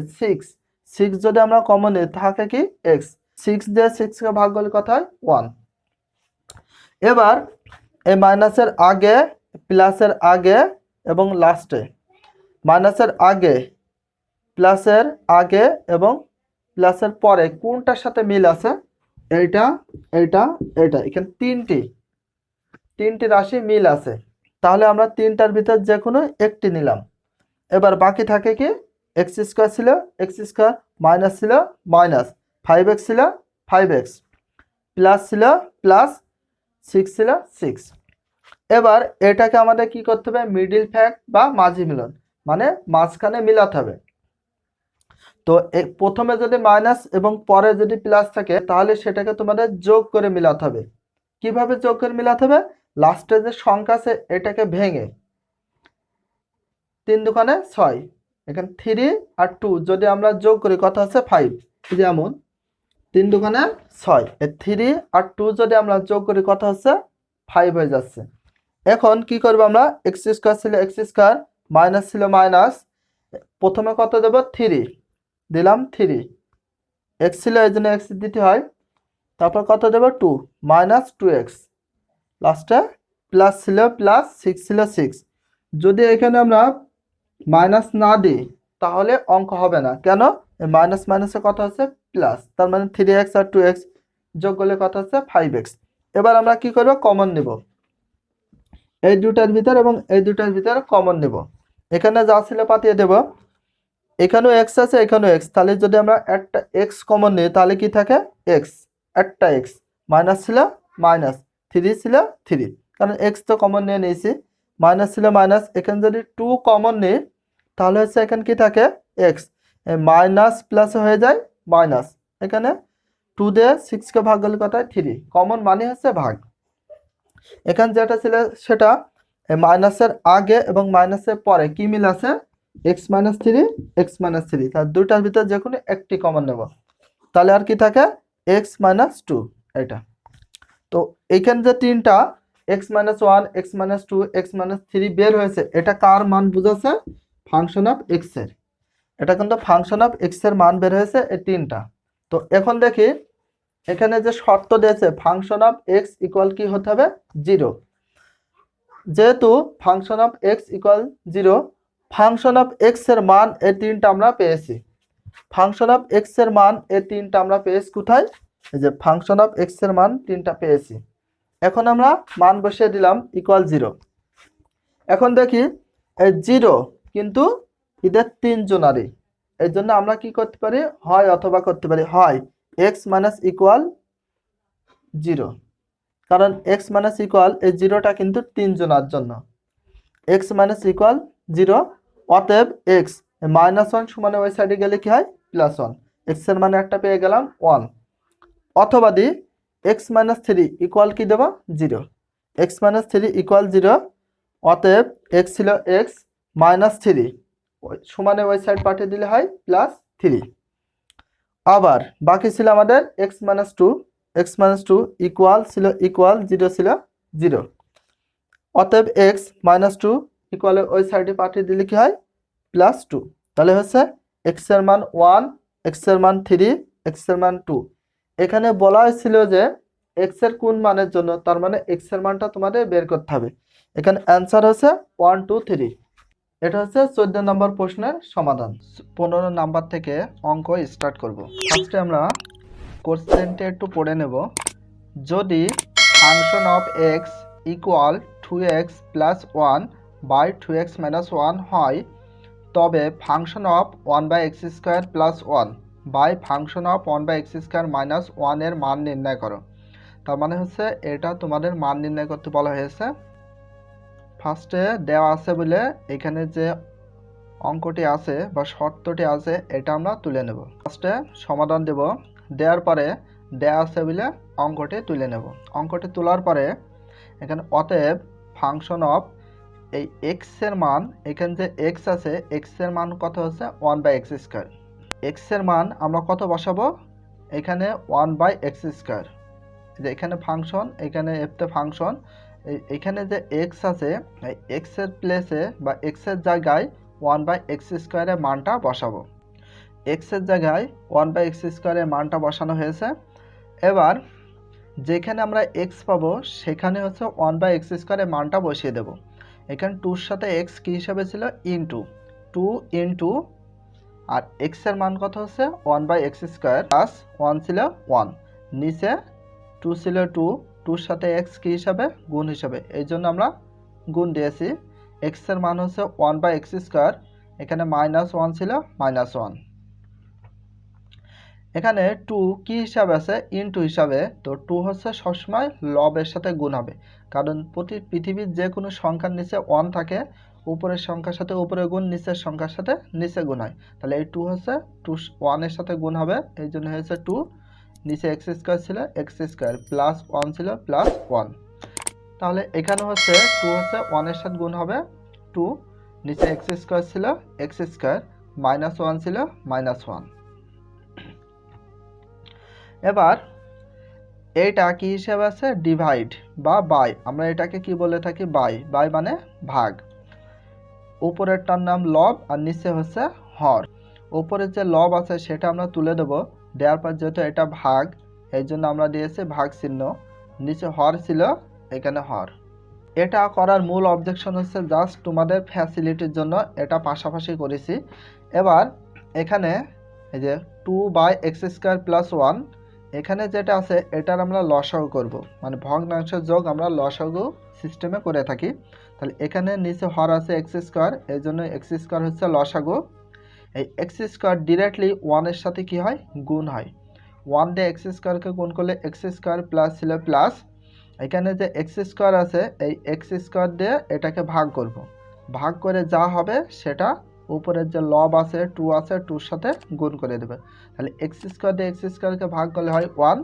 6 যদি আমরা কমন নিই থাকে কি x, 6 দিয়ে 6 কে ভাগ করলে কত হয় 1। এবার এই মাইনাসের আগে প্লাসের আগে এবং লাস্টে, মাইনাসের আগে প্লাসের আগে এবং প্লাসের পরে কোনটার সাথে মিল আছে, এইটা এইটা এইটা, এখানে তিনটি রাশি মিল আছে, তাহলে আমরা তিনটার ভিতর যে কোনো একটি নিলাম। এবার বাকি থাকে কি x² ছিল x², মাইনাস ছিল মাইনাস, 5x ছিল 5x, প্লাস ছিল প্লাস, 6 ছিল 6। এবার এটাকে আমাদের কি করতে হবে মিডিল ফ্যাক্ট বা মাঝি মিলন, মানে মাঝখানে মিলাতে হবে। তো প্রথমে যদি মাইনাস এবং পরে যদি প্লাস থাকে তাহলে সেটাকে তোমাদের যোগ করে মিলাতে হবে, কিভাবে যোগ করে মিলাতে হবে? লাস্টে যে সংখ্যা আছে এটাকে ভেঙে 3 দুগুণে 6, এখানে 3 আর 2 যদি আমরা যোগ করি কত হচ্ছে 5। যেমন 3 দুগুণে 6, এই 3 আর 2 যদি আমরা যোগ করি কত হচ্ছে 5 হয়ে যাচ্ছে। এখন কি করব আমরা? এক্স স্কোয়ার ছিল এক্স স্কোয়ার, মাইনাস ছিল মাইনাস, প্রথমে কত দেব 3 দিলাম, 3 এক্স ছিল এই জন্য এক্স দিতে হয়, তারপর কত দেব 2 মাইনাস 2x, লাস্টে প্লাস ছিল প্লাস 6 ছিল 6। যদি এখানে আমরা মাইনাস না দিই তাহলে অঙ্ক হবে না। কেন? মাইনাস মাইনাসে কত হচ্ছে প্লাস, তার মানে 3x আর 2x যোগ করলে কত হচ্ছে 5x। এবার আমরা কি করব? কমন নেব, এই দুটার ভিতর এবং এই দুটার ভিতর কমন নেব। এখানে যা ছিল পাঠিয়ে দেব, এখানেও x আছে এখানেও x, তাহলে যদি আমরা একটা x কমন নিই তাহলে কি থাকে x, একটা x, মাইনাস ছিল মাইনাস, 3 ছিল 3, কারণ x তো কমন নিয়ে নিয়েছি, মাইনাস ছিল মাইনাস, এখানে যদি 2 কমন নিই তাহলে হচ্ছে এখানে কি থাকে x, মাইনাস প্লাস হয়ে যায় মাইনাস, এখানে 2 দিয়ে 6 কে ভাগ করলে কত হয় 3, কমন মানে হচ্ছে ভাগ। এখানে যেটা ছিল সেটা মাইনাসের আগে এবং মাইনাসের পরে কি মিল আছে, x minus three, x minus three, তার দুটার ভিতর যে কোনো একটি কমন নেব, তাহলে আর কি থাকে এক্স মাইনাস টু। এটা তো এইখানে যে তিনটা x minus one, x minus two, x minus three বের হয়েছে, এটা কার মান বুঝাচ্ছে? ফাংশন অফ এক্স এর। এটা কিন্তু ফাংশন অফ এক্স এর মান বের হয়েছে এই তিনটা। তো এখন দেখি এখানে যে শর্ত দিয়েছে ফাংশন অফ এক্স ইকুয়াল কি হতে হবে 0, যেহেতু function of x equal 0, function of x এর মান এই তিনটা আমরা পেয়েছি। ফাংশন অফ এক্স এর মান এই তিনটা আমরা পেয়েছি কোথায়? এই যে ফাংশন অফ এক্স এর মান তিনটা পেয়েছি। এখন আমরা মান বসিয়ে দিলাম ইকুয়াল 0। এখন দেখি এই 0 কিন্তু এদের তিনজনারই, এই জন্য আমরা কি করতে পারি, হয় অথবা করতে পারি, হয় এক্স মাইনাস ইকুয়াল 0, কারণ এক্স মাইনাস ইকুয়াল এই 0টা কিন্তু তিনজনের জন্য, এক্স মাইনাস ইকুয়াল 0, অতএব এক্স -1 সমানে ওই সাইডে গেলে কি হয় +1, এক্স এর মানে একটা পেয়ে গেলাম 1। অথবা দি এক্স মাইনাস থ্রি ইকুয়াল কি দেবো 0, এক্স মাইনাস থ্রি ইকুয়াল 0, অতএব এক্স ছিল এক্স মাইনাস থ্রি সমানে ওই সাইড পাঠিয়ে দিলে হয় +3। আবার বাকি ছিল আমাদের x minus two, x minus two equal ছিল ইকুয়াল 0 ছিল 0, অতএব এক্স মাইনাস টু ইকুয়ালে ওই সাইডে পাঠিয়ে দিলে কি হয় +2। তাহলে হচ্ছে এক্স এর মান 1, এক্স এর মান 3, এক্স এর মান 2। এখানে বলা হয়েছিল যে এক্স এর কোন মানের জন্য, তার মানে এক্স এর মানটা তোমাদের বের করতে হবে। এখানে অ্যান্সার হচ্ছে 1 2 3। এটা হচ্ছে 14 নম্বর প্রশ্নের সমাধান। 15 নাম্বার থেকে অঙ্ক স্টার্ট করব। ফার্স্টে আমরা কোশ্চেনটা একটু পড়ে নেব। যদি function of x equal 2x plus 1 by 2x minus 1 হয়, তবে function of 1 by x square plus 1 by function of 1 by x square minus 1 এর মান নির্ণয় করো। তার মানে হচ্ছে এটা তোমাদের মান নির্ণয় করতে বলা হয়েছে। ফার্স্টে দেওয়া আছে বলে এখানে যে অঙ্কটি আছে বা শর্তটি আছে এটা আমরা তুলে নেব। ফার্স্টে সমাধান দেব, দেওয়ার পরে দেওয়া আছে বলে অঙ্কটি তুলে নেব। অঙ্কটি তোলার পরে এখানে অতএব ফাংশন অফ এই এক্স এর মান, এখানে যে এক্স আছে এক্স এর মান কত হচ্ছে 1 বাই এক্স স্কোয়ার। এক্স এর মান আমরা কত বসাবো, এখানে 1 বাই এক্স স্কোয়ার, যে এখানে ফাংশন, এখানে এফতে ফাংশন, এখানে যে এক্স আছে এক্স এর প্লেসে বা এক্স এর জায়গায় 1 বাই এক্স স্কোয়ারের মানটা বসাবো। এক্স এর জায়গায় 1 বাই এক্স স্কোয়ারের মানটা বসানো হয়েছে। এবার যেখানে আমরা এক্স পাবো সেখানে হচ্ছে 1 বাই এক্স স্কোয়ারের মানটা বসিয়ে দেব। এখানে 2 এর সাথে এক্স কী হিসাবে ছিল ইনটু 2 ইনটু, আর এক্স এর মান কত হচ্ছে 1 বাই এক্স স্কোয়ার প্লাস 1 ছিল 1, নিচে 2 ছিল 2, 2 এর সাথে এক্স কী হিসাবে গুণ হিসাবে, এই জন্য আমরা গুণ দিয়েছি। এক্স এর মান হচ্ছে 1 বাই এক্স স্কোয়ার, এখানে -1 ছিল -1, এখানে 2 কি হিসাবে আছে ইনটু হিসাবে, তো 2 হচ্ছে সবসময় লবের সাথে গুণ হবে, কারণ পৃথিবীর যে কোনো সংখ্যার নিচে 1 থাকে, উপরের সংখ্যার সাথে উপরে গুণ, নিচের সংখ্যার সাথে নিচে গুণ হয়, তাহলে এই 2 হচ্ছে 1 এর সাথে গুণ হবে, এই জন্য হয়েছে 2 নিচে এক্স স্কোয়ার ছিল এক্স স্কোয়ার প্লাস ওয়ান ছিল প্লাস ওয়ান। তাহলে এখানে হচ্ছে টু হচ্ছে ওয়ানের সাথে গুণ হবে টু, নিচে এক্স স্কোয়ার ছিল এক্স স্কোয়ার মাইনাস ওয়ান ছিল মাইনাস ওয়ান। এবার এইটা কি হিসেবে আছে ডিভাইড বা বাই, আমরা এটাকে কি বলে থাকি বাই, বাই মানে ভাগ। উপরেরটার নাম লব আর নিচে হচ্ছে হর। উপরের যে লব আছে সেটা আমরা তুলে দেব, দেওয়ার পর যেহেতু এটা ভাগ এই জন্য আমরা দিয়েছি ভাগ চিহ্ন, নিচে হর ছিল এখানে হর। এটা করার মূল অবজেকশন হচ্ছে জাস্ট তোমাদের ফ্যাসিলিটির জন্য এটা পাশাপাশি করেছি। এবার এখানে এই যে two by x square plus one, এখানে যেটা আছে এটার আমরা লসাগু করব, মানে ভগ্নাংশের যোগ আমরা লসাগু সিস্টেমে করে থাকি। তাহলে এখানে নিচে হর আছে এক্স স্কোয়ার, এই জন্য এক্স স্কোয়ার হচ্ছে লসাগু। এই এক্স স্কোয়ার ডিরেক্টলি ওয়ানের সাথে কি হয় গুণ হয়, ওয়ান দিয়ে এক্স স্কোয়ারকে গুণ করলে এক্স স্কোয়ার প্লাস ছিল প্লাস, এখানে যে এক্স স্কোয়ার আছে এই এক্স স্কোয়ার দিয়ে এটাকে ভাগ করব, ভাগ করে যা হবে সেটা উপরের যে লব আছে টু আছে টুর সাথে গুণ করে দেবে। তাহলে এক্স স্কোয়ার দিয়ে এক্স স্কোয়ারকে ভাগ করলে হয় ওয়ান,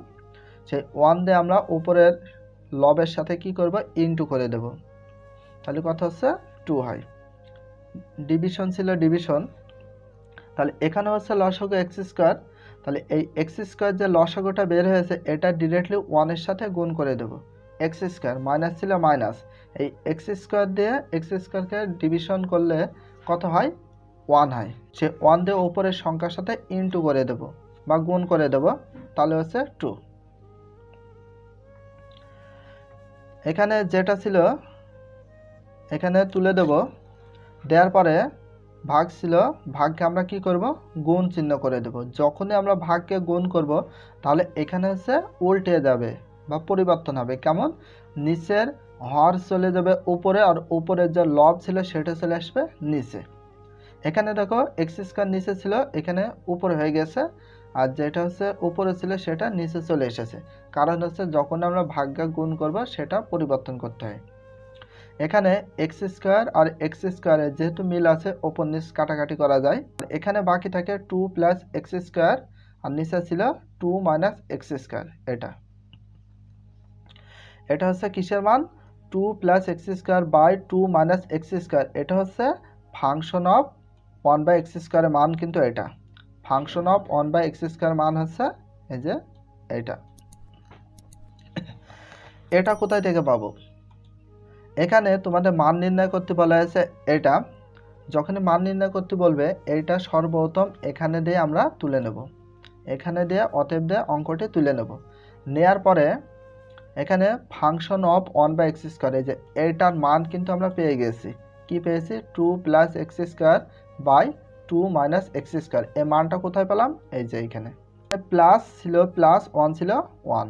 সেই ওয়ান দিয়ে আমরা উপরের লবের সাথে কি করব ইনটু করে দেব, তাহলে কথা হচ্ছে টু হয়। ডিভিশন ছিল ডিভিশন, তাহলে এখানে হচ্ছে লসাগু এক্স স্কোয়ার, তাহলে এই এক্স স্কোয়ার যে লসাগুটা বের হয়েছে এটা ডিরেক্টলি ওয়ানের সাথে গুণ করে দেব, এক্স স্কোয়ার মাইনাস ছিল মাইনাস, এই এক্স স্কোয়ার দিয়ে এক্স স্কোয়ারকে ডিভিশন করলে কত হয় ওয়ান হয়, সে ওয়ান দিয়ে উপরের সংখ্যার সাথে ইনটু করে দেব বা গুণ করে দেব, তাহলে হচ্ছে টু। এখানে যেটা ছিল এখানে তুলে দেব, দেওয়ার পরে ভাগ ছিল, ভাগকে আমরা কি করব গুণ চিহ্ন করে দেব। যখনই আমরা ভাগকে গুণ করব তাহলে এখানে হচ্ছে উল্টে যাবে বা পরিবর্তন হবে, কেমন নিচের হর চলে যাবে উপরে আর উপরের যে লব ছিল সেটা চলে আসবে নিচে। এখানে দেখো এক্স স্কোয়ার নিচে ছিল এখানে উপরে হয়ে গেছে, আর যেটা হচ্ছে উপরে ছিল সেটা নিচে চলে এসেছে, কারণ হচ্ছে যখন আমরা ভাগকে গুণ করব সেটা পরিবর্তন করতে হয়। এখানে এক্স স্কোয়ার আর এক্স স্কোয়ারের যেহেতু মিল আছে ওপর নিচ কাটাকাটি করা যায়, এখানে বাকি থাকে টু প্লাস এক্স স্কোয়ার আর নিচে ছিল টু মাইনাস এক্স স্কোয়ার। এটা হচ্ছে কিসের মান two plus x square by two minus x square, এটা হচ্ছে function of one by x স্কোয়ারের মান, কিন্তু এটা function of one by x square মান হচ্ছে এই যে এটা কোথায় থেকে পাবো, এখানে তোমাদের মান নির্ণয় করতে বলা হয়েছে। এটা যখনই মান নির্ণয় করতে বলবে এইটা সর্বপ্রথম এখানে দিয়ে আমরা তুলে নেব, এখানে দিয়ে অতএব দিয়ে অঙ্কটি তুলে নেব, নেয়ার পরে এখানে function of one by x square, এই যে এইটার মান কিন্তু আমরা পেয়ে গেছি, কি পেয়েছি two plus x square by two minus x square, এই মানটা কোথায় পেলাম এই যে এইখানে, প্লাস ছিল প্লাস ওয়ান ছিল ওয়ান।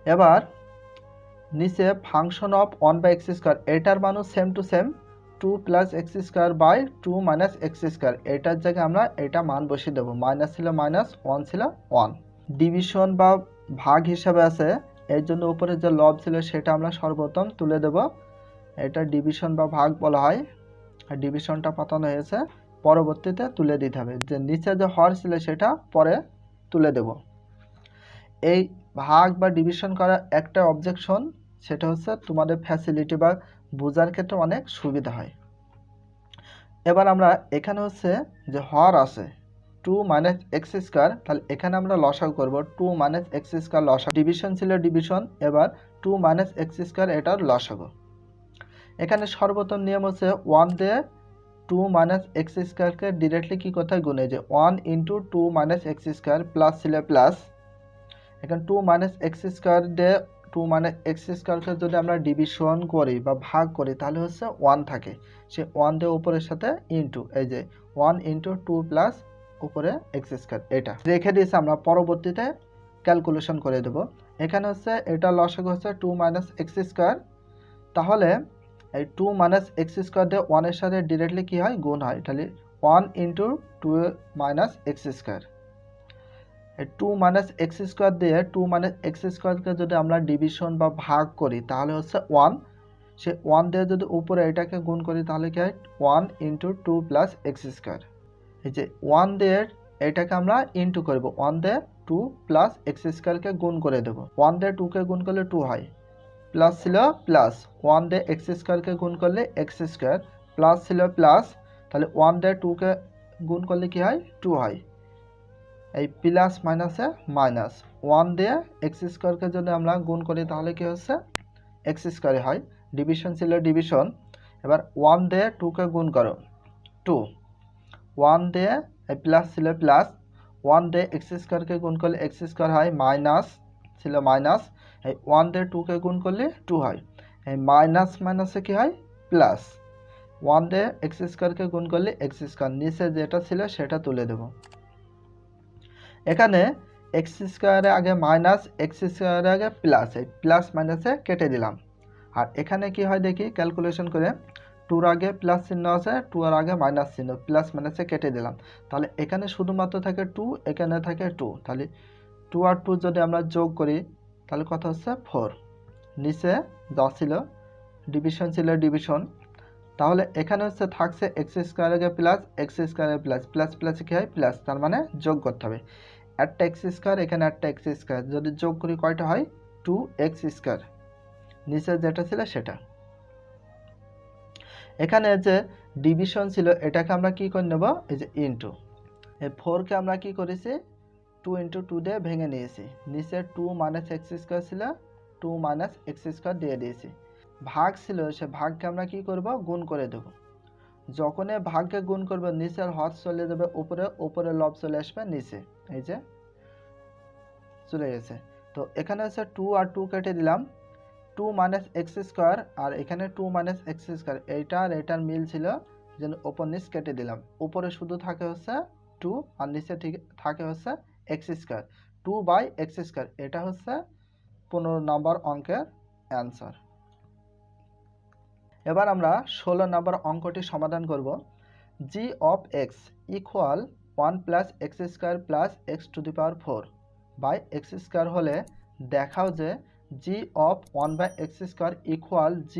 এবার নিচে function of one by x square, এটার মানও same to same to plus x square by two minus x square, এটার জায়গায় আমরা এটা মান বসিয়ে দেবো, মাইনাস ছিল মাইনাস ওয়ান ছিল ওয়ান। ডিভিশন বা ভাগ হিসাবে আছে এর জন্য উপরে যে লব ছিল সেটা আমরা সর্বপ্রথম তুলে দেব, এটা ডিভিশন বা ভাগ বলা হয়। আর ডিভিশনটা পাতানো হয়েছে, পরবর্তীতে তুলে দিতে হবে, যে নিচে যে হর ছিল সেটা পরে তুলে দেব। এই ভাগ বা ডিভিশন করা একটা অবজেকশন, সেটা হচ্ছে তোমাদের ফ্যাসিলিটি বা বোঝার ক্ষেত্রে অনেক সুবিধা হয়। এবার আমরা এখানে হচ্ছে যে হর আছে টু মাইনাস এক্স স্কোয়ার, তাহলে এখানে আমরা লসাগু করব টু মাইনাস এক্স স্কোয়ার লসাগু, ডিভিশন ছিল ডিভিশন, এবার টু মাইনাস এক্স স্কোয়ার এটার লসাগু। এখানে সর্বপ্রথম নিয়ম হচ্ছে ওয়ান দিয়ে টু মাইনাস এক্স স্কোয়ারকে ডিরেক্টলি কী কোথায় গুণে, যে one into two minus x square plus ছিল প্লাস, এখানে টু মাইনাস এক্স স্কোয়ার দিয়ে টু মাইনাস এক্স স্কোয়ারকে যদি আমরা ডিভিশন করি বা ভাগ করি তাহলে হচ্ছে ওয়ান থাকে, সে ওয়ান দিয়ে উপরের সাথে ইন্টু, এই যে ওয়ান ইন্টু টু প্লাস উপরে এক্স স্কোয়ার, এটা রেখে দিয়েছে, আমরা পরবর্তীতে ক্যালকুলেশন করে দেব। এখানে হচ্ছে এটা লসাগু হচ্ছে টু মাইনাস এক্স স্কোয়ার, তাহলে এই টু মাইনাস এক্স স্কোয়ার দিয়ে ওয়ানের সাথে ডিরেক্টলি কী হয় গুণ হয়, তাহলে one into two minus x square, two minus x square দিয়ে টু মাইনাস এক্স স্কোয়ারকে যদি আমরা ডিভিশন বা ভাগ করি তাহলে হচ্ছে ওয়ান, সে ওয়ান দিয়ে যদি উপরে এটাকে গুণ করি তাহলে কি হয় one into two plus x square, এই যে ওয়ান দিয়ে এটাকে আমরা ইন্টু করব, ওয়ান দিয়ে টু প্লাস এক্স স্কোয়ারকে গুণ করে দেবো। 1 দিয়ে 2কে গুণ করলে 2 হয়, প্লাস ছিল প্লাস 1 দিয়ে এক্স স্কোয়ারকে গুণ করলে এক্স স্কোয়ার, প্লাস ছিল প্লাস, তাহলে 1 দিয়ে 2কে গুণ করলে কি হয় 2 হয়। এই প্লাস মাইনাসে মাইনাস, 1 দিয়ে এক্স স্কোয়ারকে যদি আমরা গুণ করি তাহলে কি হচ্ছে এক্স স্কোয়ারে হয়। ডিভিশন ছিল ডিভিশন। এবার 1 দিয়ে 2কে গুণ করো 2, 1 দিয়ে প্লাস ছিল প্লাস, 1 দিয়ে এক্স স্কোয়ারকে গুণ করলে এক্স স্কোয়ার হয়, মাইনাস ছিল মাইনাস, এই 1 দিয়ে 2কে গুণ করলে 2 হয়, এই মাইনাস মাইনাসে কি হয় প্লাস, 1 দিয়ে এক্স স্কোয়ারকে গুণ করলে এক্স স্কোয়ার, নিচে যেটা ছিল সেটা তুলে দেব। এখানে এক্স স্কোয়ারের আগে মাইনাস, এক্স স্কোয়ারের আগে প্লাস, এই প্লাস মাইনাসে কেটে দিলাম। আর এখানে কি হয় দেখি ক্যালকুলেশন করে, 2-র আগে প্লাস চিহ্ন আছে, 2 এর আগে মাইনাস চিহ্ন, প্লাস মাইনাসে কেটে দিলাম। তাহলে এখানে শুধুমাত্র থাকে 2, এখানে থাকে 2, তাহলে 2 আর 2 যদি আমরা যোগ করি তাহলে কত হচ্ছে 4। নিচে যা ছিল ডিভিশন ছিল ডিভিশন, তাহলে এখানে হচ্ছে থাকছে এক্স স্কোয়ার আগে প্লাস, এক্স স্কোয়ারে প্লাস, প্লাস প্লাসে কী হয় প্লাস, তার মানে যোগ করতে হবে। একটা এক্স স্কোয়ার, এখানে একটা এক্স স্কোয়ার, যদি যোগ করি কয়টা হয় 2x স্কোয়ার, নিচে যেটা ছিল সেটা। এখানে যে ডিভিশন ছিল এটাকে আমরা কি করে নেব, এই যে ইন্টু, এই 4কে আমরা কি করেছি 2 × 2 দিয়ে ভেঙে নিয়েছি, নিচে 2 - x স্কোয়ার ছিল, 2 - x স্কোয়ার দিয়ে দিয়েছি। ভাগ ছিল, সে ভাগকে আমরা কি করব গুণ করে দেব। যখনই ভাগকে গুণ করব নিচের হর চলে যাবে উপরে, উপরে লব চলে আসবে নিচে, এই যে চলে গেছে। তো এখানে হচ্ছে 2 আর 2 কেটে দিলাম, 2 - x স্কোয়ার, আর এখানে 2 - x স্কোয়ার, এইটা আর এটার মিল ছিল, যেন ওপর নিচ কেটে দিলাম। উপরে শুধু থাকে হচ্ছে 2 আর নিচে ঠিক থাকে হচ্ছে x স্কোয়ার, 2/x স্কোয়ার। এটা হচ্ছে 15 নম্বর অঙ্কের অ্যান্সার। এবার আমরা 16 নম্বর অঙ্কটি সমাধান করব। g of x equal 1 + x square plus x⁴ by x square হলে দেখাও যে g of 1/x square equal g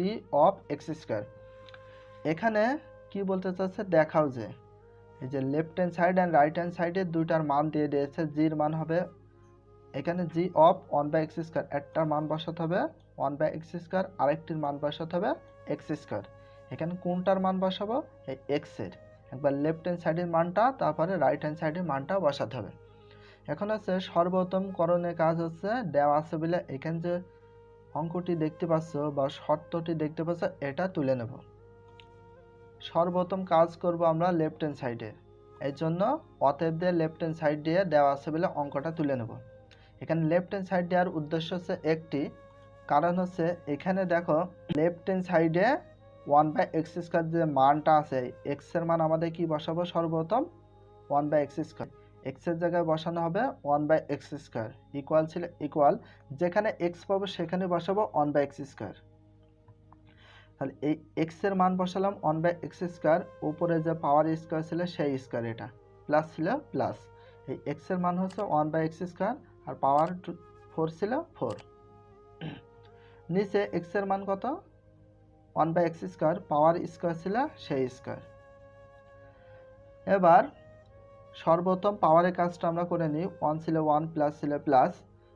of x square. এখানে কি বলতে চাচ্ছে, দেখাও যে এই যে left hand side and right hand সাইডে দুইটার মান দিয়ে দিয়েছে। জির মান হবে এখানে g of 1/x স্কোয়ার, একটার মান বসাতে হবে 1/x স্কোয়ার, আরেকটির মান বসাতে হবে x স্কোয়ার। এখানে কোনটার মান বসাবো, এই x এর। একবার লেফট হ্যান্ড সাইডের মানটা, তারপরে রাইট হ্যান্ড সাইডের মানটা বসাতে হবে। এখন হচ্ছে সর্বপ্রথম করণীয় কাজ হচ্ছে, দেওয়া আছে বলে এখানে যে অঙ্কটি দেখতে পাচ্ছ বা শর্তটি দেখতে পাচ্ছ এটা তুলে নেব। সর্বপ্রথম কাজ করব আমরা লেফট হ্যান্ড সাইডে, এই জন্য অতএব দিয়ে লেফট হ্যান্ড সাইড দিয়ে দেওয়া আছে বলে অঙ্কটা তুলে নেব। এখানে লেফট হ্যান্ড সাইড দেওয়ার উদ্দেশ্য হচ্ছে একটি, কারণ হচ্ছে এখানে দেখো লেফট হ্যান্ড সাইডে 1/x স্কোয়ার যে মানটা আছে, এক্স এর মান আমাদের কি বসাবো, সর্বপ্রথম 1/x স্কোয়ার, এক্স এর জায়গায় বসানো হবে 1/x স্কোয়ার, ইকুয়াল ছিল ইকুয়াল, যেখানে এক্স পাবো সেখানে বসাবো 1/x স্কোয়ার। তাহলে এই এক্স এর মান বসালাম 1/x স্কোয়ার, উপরে যে পাওয়ার স্কোয়ার ছিল সেই স্কোয়ার, এটা প্লাস ছিল প্লাস, এই এক্স এর মান হচ্ছে 1/x স্কোয়ার আর পাওয়ার 4 ছিল 4। নিচে এক্স এর মান কত 1/x স্কোয়ার, পাওয়ার স্কোয়ার ছিল সেই স্কোয়ার। এবার সর্বপ্রথম পাওয়ারের কাজটা আমরা করে নিই, 1 ছিল 1, প্লাস ছিল প্লাস,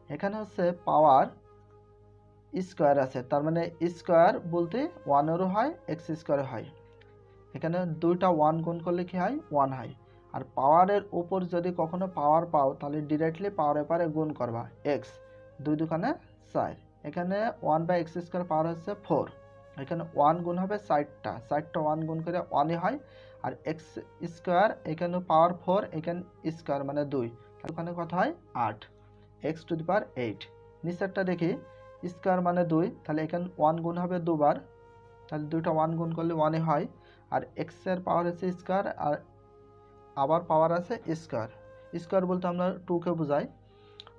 এখানে হচ্ছে পাওয়ার স্কোয়ার আছে, তার মানে স্কোয়ার বলতে 1-এরও হয় এক্স স্কোয়ারও হয়। এখানে দুইটা 1 গুণ করলে কি হয় 1 হয়। আর পাওয়ারের উপর যদি কখনো পাওয়ার পাও তাহলে ডিরেক্টলি পাওয়ারে পারে গুণ করবা, এক্স 2 দুখানে 4, এখানে 1/x স্কোয়ার পাওয়ার হচ্ছে 4, এখানে 1 গুণ হবে 4টা 1 গুণ করে 1ই হয়। আর এক্স স্কোয়ার এখানে পাওয়ার 4, এখানে স্কোয়ার মানে 2, ওখানে কত হয় 8, x⁴। নিচেরটা দেখি স্কোয়ার মানে 2, তাহলে এখানে 1 গুণ হবে 2 বার, তাহলে দুইটা 1 গুণ করলে 1ই হয়। আর এক্স এর পাওয়ার হচ্ছে স্কোয়ার, আর আবার পাওয়ার আছে স্কোয়ার, স্কোয়ার বলতে আমরা 2কে বোঝাই।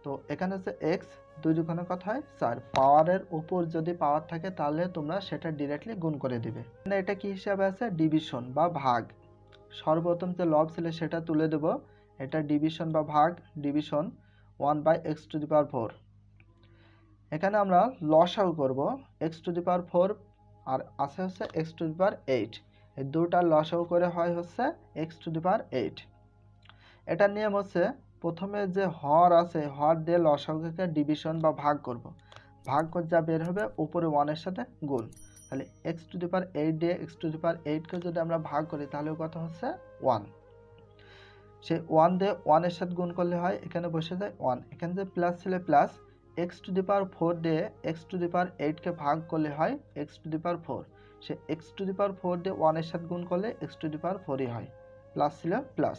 তো এখানে হচ্ছে এক্স, 2 দুখানে কত হয় 4, পাওয়ারের উপর যদি পাওয়ার থাকে তাহলে তোমরা সেটা ডিরেক্টলি গুণ করে দিবে। এটা কি হিসাবে আছে, ডিভিশন বা ভাগ। সর্বপ্রথম যে লব ছিল সেটা তুলে দেব, এটা ডিভিশন বা ভাগ, ডিভিশন 1/x⁴। এখানে আমরা লসাগু করব, x⁴ আর আছে হচ্ছে x⁴। এই দুটার লসাগু করে হয় হচ্ছে x⁴। এটার নিয়ম হচ্ছে প্রথমে যে হর আছে হর দিয়ে লসাগুকে ডিভিশন বা ভাগ করব। ভাগ করে যা বের হবে উপরে 1-এর সাথে গুণ। তাহলে x⁸ দিয়ে x⁸ যদি আমরা ভাগ করি তাহলে কত হচ্ছে 1। সেই 1 দিয়ে 1-এর সাথে গুণ করলে হয় এখানে বসে যায় 1। এখানে যে প্লাস ছিল প্লাস, x⁴ দিয়ে x⁸কে ভাগ করলে হয় x⁴। সে x⁴ দিয়ে 1-এর সাথে গুণ করলে x⁴ হয়, প্লাস ছিল প্লাস।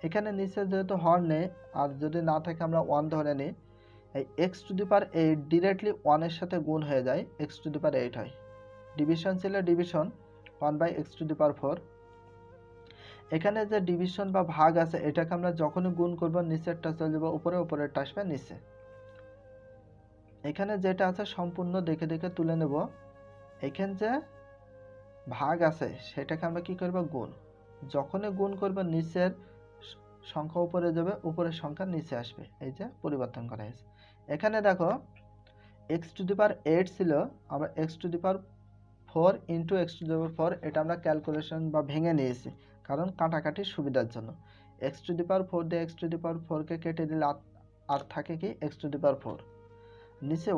এখানে নিচে যেহেতু হর নেই আর যদি না থাকে আমরা 1 ধরে নিই, এই x⁸ ডিরেক্টলি 1-এর সাথে গুণ হয়ে যায় x⁸ হয়। ডিভিশন ছিল ডিভিশন 1/x⁴। এখানে যে ডিভিশন বা ভাগ আছে এটাকে আমরা যখনই গুণ করব নিচেরটা চলে যাবে উপরে, উপরেরটা আসবে নিচে। এখানে যেটা আছে সম্পূর্ণ দেখে দেখে তুলে নেব। এখানে যে ভাগ আছে সেটাকে আমরা কি করব গুণ। যখনই গুণ করব নিচের সংখ্যা উপরে যাবে, উপরের সংখ্যা নিচে আসবে। এই যে পরিবর্তন করা হয়েছে। এখানে দেখো x⁸ ছিল, আমরা x⁴ ইন্টু x⁴ এটা আমরা ক্যালকুলেশন বা ভেঙে নিয়েছি কারণ কাটাকাটির সুবিধার জন্য। x⁴ দিয়ে x⁴কে কেটে দিলে আর থাকে কি x⁴। নিচে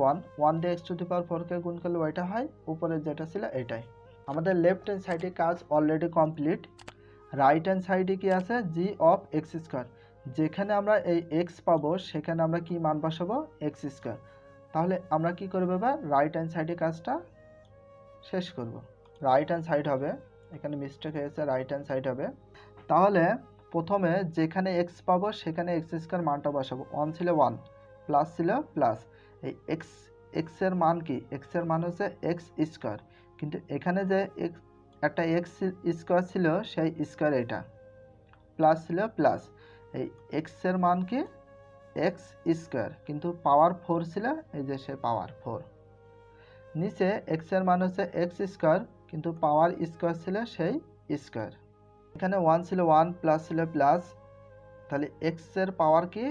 1 দিয়ে x⁴কে গুণ করলে ওইটা হয়, উপরে যেটা ছিল এটাই। আমাদের লেফট হ্যান্ড সাইডে কাজ অলরেডি কমপ্লিট। রাইট হ্যান্ড সাইডে কি আছে g(x²), যেখানে আমরা এই x পাবো সেখানে আমরা কি মান বসাবো x²। তাহলে আমরা কি করব এবার রাইট হ্যান্ড সাইডে কাজটা শেষ করব। রাইট হ্যান্ড সাইড হবে, এখানে মিস্টেক হয়েছে, রাইট হ্যান্ড সাইড হবে। তাহলে প্রথমে যেখানে x পাবো সেখানে x² মানটা বসাবো। 1 ছিল 1, প্লাস ছিল প্লাস। এই x এর মান কি, x এর মান হচ্ছে x², কিন্তু এখানে যে একটা x² ছিল সেই স্কোয়ার, এটা প্লাস ছিল প্লাস। এই x এর মান কি x², কিন্তু পাওয়ার 4 ছিল, এই যে সে পাওয়ার 4। নিচে x এর মান হচ্ছে x², কিন্তু পাওয়ার স্কোয়ার ছিল সেই স্কোয়ার। এখানে 1 ছিল 1, প্লাস ছিল প্লাস। তাহলে x এর পাওয়ার কি,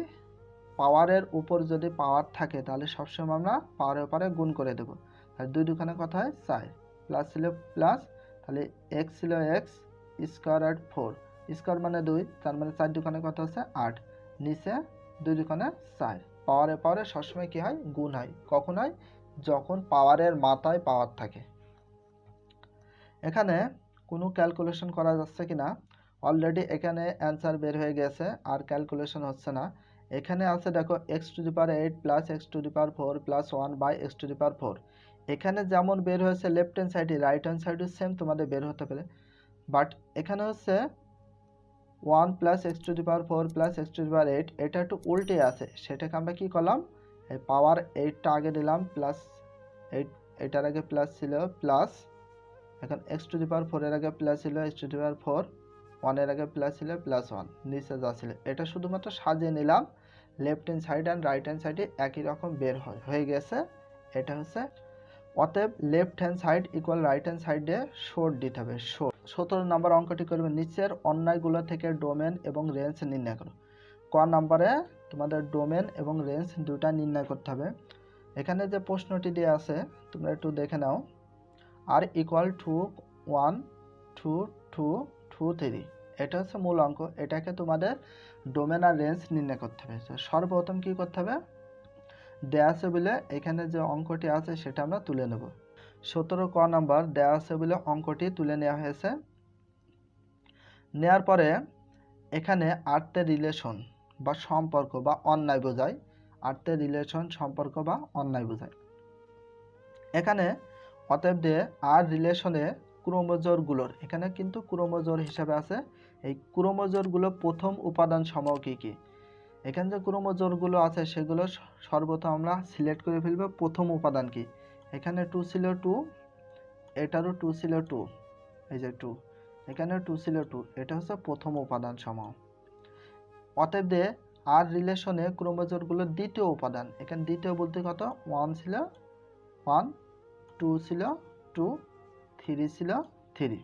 পাওয়ারের উপর যদি পাওয়ার থাকে তাহলে সবসময় আমরা পাওয়ারের উপরে গুণ করে দেবো। আর 2 দুখানে কথা হয় 4, প্লাস ছিল প্লাস। তাহলে x ছিল x² আর 4, স্কোয়ার মানে 2, তার মানে 4 দুখানে কথা হচ্ছে 8। নিচে 2 দুখানে 4। পাওয়ারে সবসময় কি হয় গুণ হয়। কখন হয়, যখন পাওয়ারের মাথায় পাওয়ার থাকে। এখানে কোনো ক্যালকুলেশন করা যাচ্ছে কিনা, অলরেডি এখানে অ্যান্সার বের হয়ে গেছে, আর ক্যালকুলেশন হচ্ছে না। এখানে আছে দেখো x⁸ plus x⁴ plus 1/x⁴। এখানে যেমন বের হয়েছে লেফট হ্যান্ড সাইডে, রাইট হ্যান্ড সাইডে সেম তোমাদের বের হতে পারে, বাট এখানে হচ্ছে 1 প্লাস x⁴ প্লাস x⁴, এটা একটু উল্টে আছে। সেটাকে আমরা কি করলাম, এই পাওয়ার 8টা আগে দিলাম, প্লাস 8, এটার আগে প্লাস ছিল প্লাস। এখন x⁴ এর আগে প্লাস ছিল x⁴, 1 এর আগে প্লাস ছিল প্লাস 1, নিচে যা ছিল এটা শুধুমাত্র সাজিয়ে নিলাম। Left hand side and right hand সাইডে একই রকম বের হয়ে গেছে। এটা হচ্ছে, অতএব left hand side equal right hand সাইডে শোর দিতে হবে। 17 নম্বর অঙ্কটি করবে, নিচের অন্যায়গুলো থেকে ডোমেন এবং রেঞ্জ নির্ণয় করো। ক নম্বরে তোমাদের ডোমেন এবং রেঞ্জ দুটা নির্ণয় করতে হবে। এখানে যে প্রশ্নটি দেওয়া আছে তোমরা একটু দেখে নাও। r = 1 2 2 2 3, এটা হচ্ছে মূল অঙ্ক। এটাকে তোমাদের ডোমেন আর রেঞ্জ নির্ণয় করতে হবে। সর্বপ্রথম কি করতে হবে, দেয়া আছে বলে এখানে যে অঙ্কটি আছে সেটা আমরা তুলে নেব। 17 ক নাম্বার দেয়া আছে বলে অঙ্কটি তুলে নেওয়া হয়েছে। নেওয়ার পরে এখানে আর্থের রিলেশন বা সম্পর্ক বা অন্যায় বোঝায়। আর্থের রিলেশন, সম্পর্ক বা অন্যায় বোঝায়। এখানে অতএব দিয়ে আর রিলেশনে ক্রোমোজোরগুলোর, এখানে কিন্তু ক্রোমোজোর হিসাবে আছে। এই ক্রোমোজোরগুলো প্রথম উপাদান সমূহ কী কী, এখানে যে ক্রোমোজোরগুলো আছে সেগুলো সর্বপ্রথম আমরা সিলেক্ট করে ফেলব প্রথম উপাদান কি। এখানে 2 ছিল 2, এটারও 2 ছিল 2, এই যে 2, এখানে 2 ছিল 2, এটা হচ্ছে প্রথম উপাদান সমূহ। অতএব দিয়ে আর রিলেশনে ক্রোমোজোরগুলোর দ্বিতীয় উপাদান, এখানে দ্বিতীয় বলতে কত, 1 ছিল 1, 2 ছিল 2, 3 ছিল 3।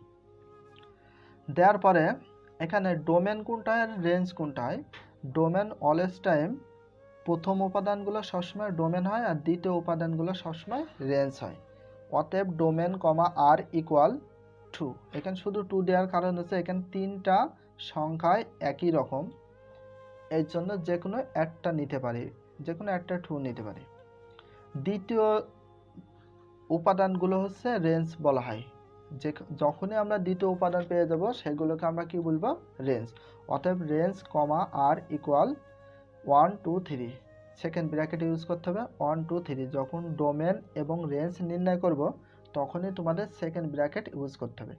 দেওয়ার পরে এখানে ডোমেন কোনটা আর রেঞ্জ কোনটা হয়। ডোমেন অলওয়েজ টাইম প্রথম উপাদানগুলো সবসময় ডোমেন হয় আর দ্বিতীয় উপাদানগুলো সবসময় রেঞ্জ হয়। অতএব ডোমেন r = 2। এখানে শুধু 2 দেওয়ার কারণ হচ্ছে এখানে তিনটা সংখ্যায় একই রকম, এই জন্য যে কোনো একটা নিতে পারি, যে কোনো একটা ট্রু নিতে পারি। দ্বিতীয় উপাদানগুলো হচ্ছে রেঞ্জ বলা হয়। যে যখনই আমরা দ্বিতীয় উপাদান পেয়ে যাব সেগুলোকে আমরা কি বলবো? রেঞ্জ। অতএব রেঞ্জ কমা আর ইকুয়াল 1 2 3, সেকেন্ড ব্র্যাকেট ইউজ করতে হবে 1 2 3। যখন ডোমেন এবং রেঞ্জ নির্ণয় করব তখনই তোমাদের সেকেন্ড ব্র্যাকেট ইউজ করতে হবে।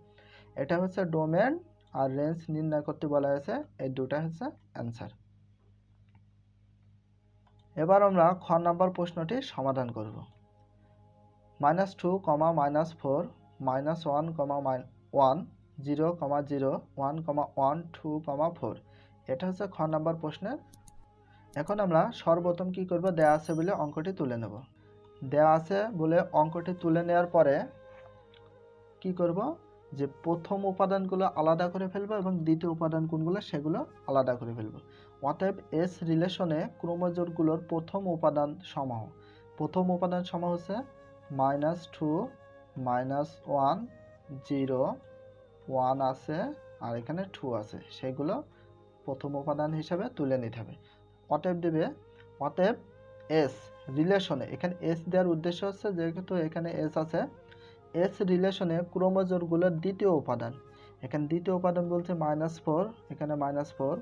এটা হচ্ছে ডোমেন আর রেঞ্জ নির্ণয় করতে বলা হয়েছে, এই দুটা হচ্ছে অ্যান্সার। এবার আমরা খ নাম্বার প্রশ্নটি সমাধান করব। -2, -4, -1, -1, 0, 0, 1, 1, 2, 4। এটা হচ্ছে খ নাম্বার প্রশ্নের। এখন আমরা সর্বপ্রথম কি করব? দেয়া আছে বলে অঙ্কটি তুলে নেব। দেয়া আছে বলে অঙ্কটি তুলে নেওয়ার পরে কি করব? যে প্রথম উপাদানগুলো আলাদা করে ফেলবো এবং দ্বিতীয় উপাদান কোনগুলো সেগুলো আলাদা করে ফেলবো। অতএব এস রিলেশনে ক্রোমোজোমগুলোর প্রথম উপাদান সমূহ, প্রথম উপাদান সমূহ হচ্ছে -2, -1, 0, 1 আছে আর এখানে 2 আছে, সেগুলো প্রথম উপাদান হিসাবে তুলে নিতে হবে। অতএব দেবে, অতএব এস রিলেশনে, এখানে এস দেওয়ার উদ্দেশ্য হচ্ছে যেহেতু এখানে এস আছে, এস রিলেশনে ক্রোমোজোমগুলোর দ্বিতীয় উপাদান, এখানে দ্বিতীয় উপাদান বলছে -4, এখানে -4,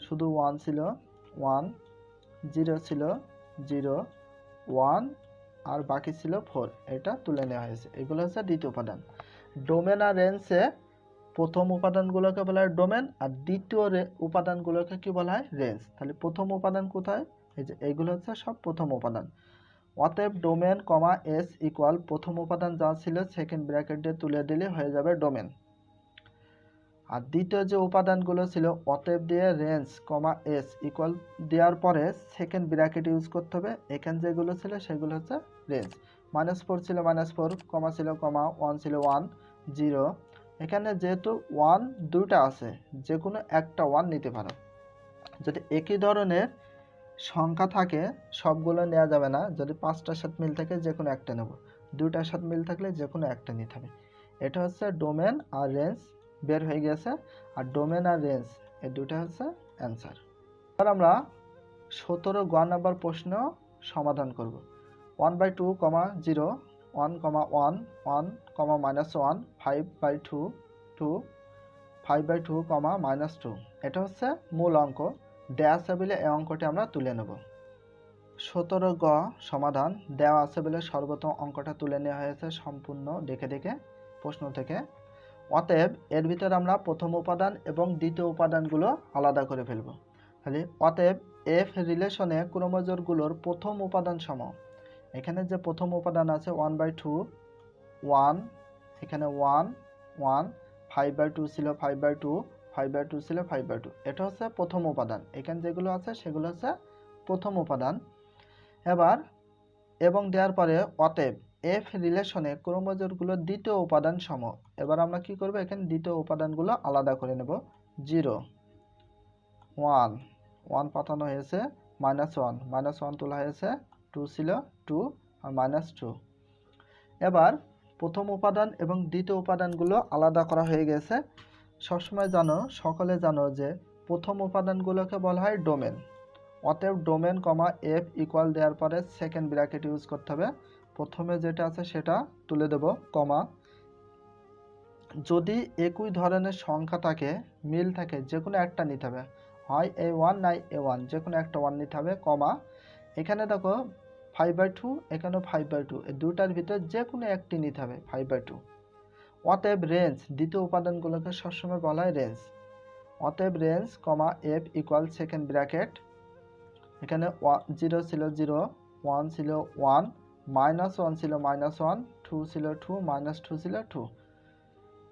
শুধু 1 ছিল 1, 0 ছিল 0, 1 আর বাকি ছিল 4, এটা তুলে নেওয়া হয়েছে। এগুলো হচ্ছে দ্বিতীয় উপাদান। ডোমেন আর রেঞ্জে প্রথম উপাদানগুলোকে বলা হয় ডোমেন আর দ্বিতীয় উপাদানগুলোকে কি বলা হয়? রেঞ্জ। তাহলে প্রথম উপাদান কোথায়? এই যে এইগুলো হচ্ছে সব প্রথম উপাদান। অতএব ডোমেন কমা এস ইকুয়াল প্রথম উপাদান যা ছিল সেকেন্ড ব্র্যাকেট দিয়ে তুলে দিলে হয়ে যাবে ডোমেন। আর দ্বিতীয় যে উপাদানগুলো ছিল অতএব দিয়ে রেঞ্জ কমা এস ইকুয়াল দেওয়ার পরে সেকেন্ড ব্র্যাকেট ইউজ করতে হবে। এখানে যেগুলো ছিল সেগুলো হচ্ছে রেঞ্জ। -4 ছিল -4, কমা ছিল কমা, 1 ছিল 1, 0। এখানে যেহেতু 1 দুইটা আছে, যে কোনো একটা 1 নিতে পারো। যদি একই ধরনের সংখ্যা থাকে সবগুলো নেওয়া যাবে না, যদি 5টার সাথে মিল থাকে যে কোনো একটা নেব, 2টার সাথে মিল থাকলে যে কোনো একটা নিতে হবে। এটা হচ্ছে ডোমেন আর রেঞ্জ বের হয়ে গেছে, আর ডোমেন আর রেঞ্জ এই দুটো হচ্ছে অ্যান্সার। এবার আমরা 17 গ নাম্বার প্রশ্ন সমাধান করব। 1/2, 0, 1, 1, 1, -1, 5/2, 2, 5/2, -2। এটা হচ্ছে মূল অঙ্ক। দেয়া আছে বলে এই অঙ্কটি আমরা তুলে নেব। 17 গ সমাধান। দেওয়া আছে বলে সর্বপ্রথম অঙ্কটা তুলে নেওয়া হয়েছে সম্পূর্ণ দেখে দেখে প্রশ্ন থেকে। অতএব এর ভিতরে আমরা প্রথম উপাদান এবং দ্বিতীয় উপাদানগুলো আলাদা করে ফেলব। তাহলে অতএব এফ রিলেশনে ক্রোমোজোমগুলোর প্রথম উপাদান সম, এখানে যে প্রথম উপাদান আছে 1/2, 1, এখানে 1, 1, 5/2 ছিল 5/2, 5/2 ছিল 5/2, এটা হচ্ছে প্রথম উপাদান। এখানে যেগুলো আছে সেগুলো হচ্ছে প্রথম উপাদান। এবার এবং দেওয়ার পরে অতএব এফ রিলেশনে ক্রোমোজোমগুলোর দ্বিতীয় উপাদান সম। এবার আমরা কি করব? এখানে দ্বিতীয় উপাদানগুলো আলাদা করে নেব। 0, 1, 1 পাঠানো হয়েছে, -1, -1 তোলা হয়েছে, 2 ছিল 2 আর -2। এবার প্রথম উপাদান এবং দ্বিতীয় উপাদানগুলো আলাদা করা হয়ে গেছে। সবসময় জানো, সকলে জানো যে প্রথম উপাদানগুলোকে বলা হয় ডোমেন। অতএব ডোমেন কমা এফ ইকুয়াল দেওয়ার পরে সেকেন্ড ব্র্যাকেট ইউজ করতে হবে। প্রথমে যেটা আছে সেটা তুলে দেব, কমা। যদি একই ধরনের সংখ্যা থাকে, মিল থাকে, যে কোনো একটা নিতে হবে, হয় A1 নাই A1, যে কোনো একটা 1 নিতে হবে, কমা। এখানে দেখো 5/2, এখানেও 5/2, এই দুটার ভিতরে যে কোনো একটি নিতে হবে 5/2। অতএব রেঞ্জ, দ্বিতীয় উপাদানগুলোকে সবসময় বলা হয় রেঞ্জ। অতএব রেঞ্জ কমা এফ ইকুয়াল সেকেন্ড ব্র্যাকেট, এখানে 0 ছিল 0, 1 ছিল 1, -1 ছিল -1, 2 ছিল 2, -2 ছিল 2।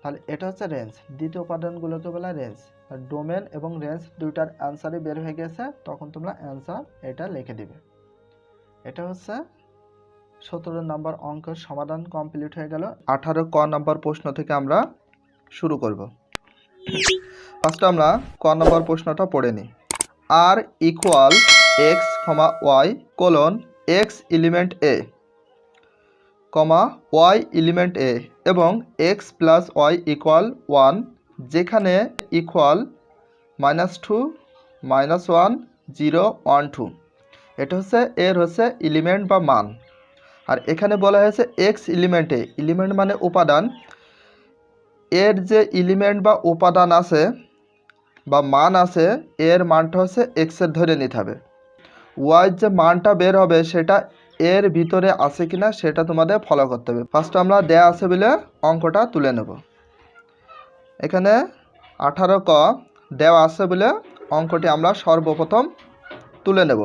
তাহলে এটা হচ্ছে রেঞ্জ। দ্বিতীয় উপাদানগুলোকে বলা রেঞ্জ। আর ডোমেন এবং রেঞ্জ দুইটার অ্যান্সারই বের হয়ে গেছে, তখন তোমরা অ্যান্সার এটা লিখে দিবে। এটা হচ্ছে 17 নম্বর অঙ্কের সমাধান কমপ্লিট হয়ে গেল। 18 ক নম্বর প্রশ্ন থেকে আমরা শুরু করব। ফার্স্ট আমরা ক নম্বর প্রশ্নটা পড়ে নিই। R equal x, y, x element A, y element A এবং এক্স প্লাস ওয়াই ইকুয়াল 1, যেখানে ইকুয়াল -2, -1 0 1 2, এটা হচ্ছে এর হচ্ছে এলিমেন্ট বা মান। আর এখানে বলা হয়েছে এক্স এলিমেন্টে, এলিমেন্ট মানে উপাদান, এর যে এলিমেন্ট বা উপাদান আছে বা মান আছে, এর মানটা হচ্ছে এক্সের ধরে নিতে হবে। ওয়াই যে মানটা বের হবে সেটা এর ভিতরে আছে কিনা সেটা তোমাদের ফলো করতে হবে। ফার্স্ট আমরা দেয়া আছে বলে অঙ্কটা তুলে নেব। এখানে 18 ক দেওয়া আছে বলে অঙ্কটি আমরা সর্বপ্রথম তুলে নেব।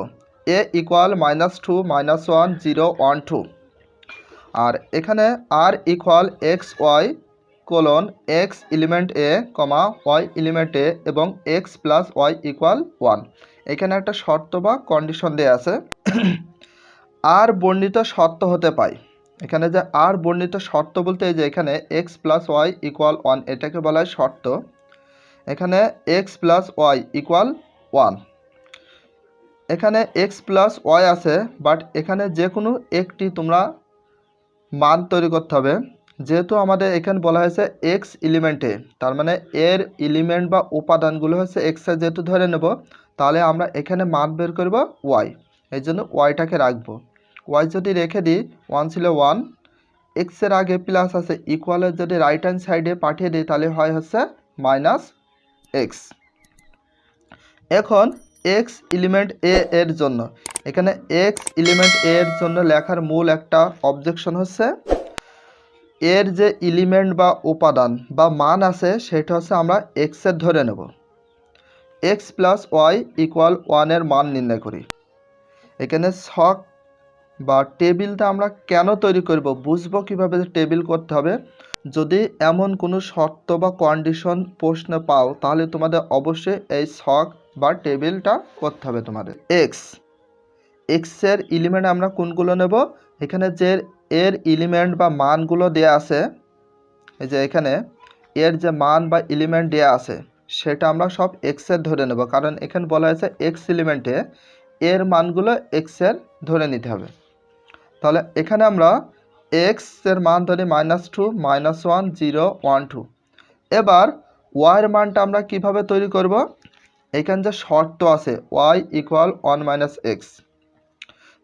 a ইকুয়াল -2 -1 0 1 2, আর এখানে r equal x y colon x element A comma y element A এবং এক্স প্লাস ওয়াই ইকুয়াল 1। এখানে একটা শর্ত বা কন্ডিশন দেওয়া আছে, আর বর্ণিত শর্ত হতে পায়। এখানে যে আর বর্ণিত শর্ত বলতে এই যে এখানে এক্স প্লাস ওয়াই ইকুয়াল 1, এটাকে বলা হয় শর্ত। এখানে এক্স প্লাস ওয়াই ইকুয়াল 1, এখানে এক্স প্লাস ওয়াই আছে, বাট এখানে যে কোনো একটি তোমরা মান তৈরি করতে হবে। যেহেতু আমাদের এখানে বলা হয়েছে এক্স এলিমেন্টে, তার মানে এর এলিমেন্ট বা উপাদানগুলো হচ্ছে এক্সে যেহেতু ধরে নেব, তাহলে আমরা এখানে মান বের করব ওয়াই, এই জন্য ওয়াইটাকে রাখবো। ওয়াই যদি রেখে দিই, 1 ছিল 1, এক্সের আগে প্লাস আছে, ইকুয়ালের যদি রাইট হ্যান্ড সাইডে পাঠিয়ে দিই তাহলে হয় হচ্ছে -x। এখন এক্স এলিমেন্ট এ এর জন্য, এখানে এক্স এলিমেন্ট এ এর জন্য লেখার মূল একটা অবজেকশন হচ্ছে এর যে এলিমেন্ট বা উপাদান বা মান আছে সেটা হচ্ছে আমরা এক্সের ধরে নেব। এক্স প্লাস ওয়াই ইকুয়াল 1 এর মান নির্ণয় করি। এখানে ছক বা টেবিলটা আমরা কেন তৈরি করব, বুঝবো কিভাবে টেবিল করতে হবে। যদি এমন কোনো শর্ত বা কন্ডিশন প্রশ্ন পাও তাহলে তোমাদের অবশ্যই এই ছক বা টেবিলটা করতে হবে তোমাদের। এক্সের এলিমেন্ট আমরা কোনগুলো নেব, এখানে যে এর এলিমেন্ট বা মানগুলো দেয়া আছে, এই যে এখানে এর যে মান বা এলিমেন্ট দেয়া আছে সেটা আমরা সব এক্সের ধরে নেব, কারণ এখানে বলা হয়েছে এক্স এলিমেন্টে এর মানগুলো এক্সের ধরে নিতে হবে। তাহলে এখানে আমরা এক্স এর মান ধরি -2 -1 0 1 2। এবার ওয়াই এর মানটা আমরা কিভাবে তৈরি করব, এখানে যে শর্ত আছে ওয়াই ইকুয়াল 1 - x,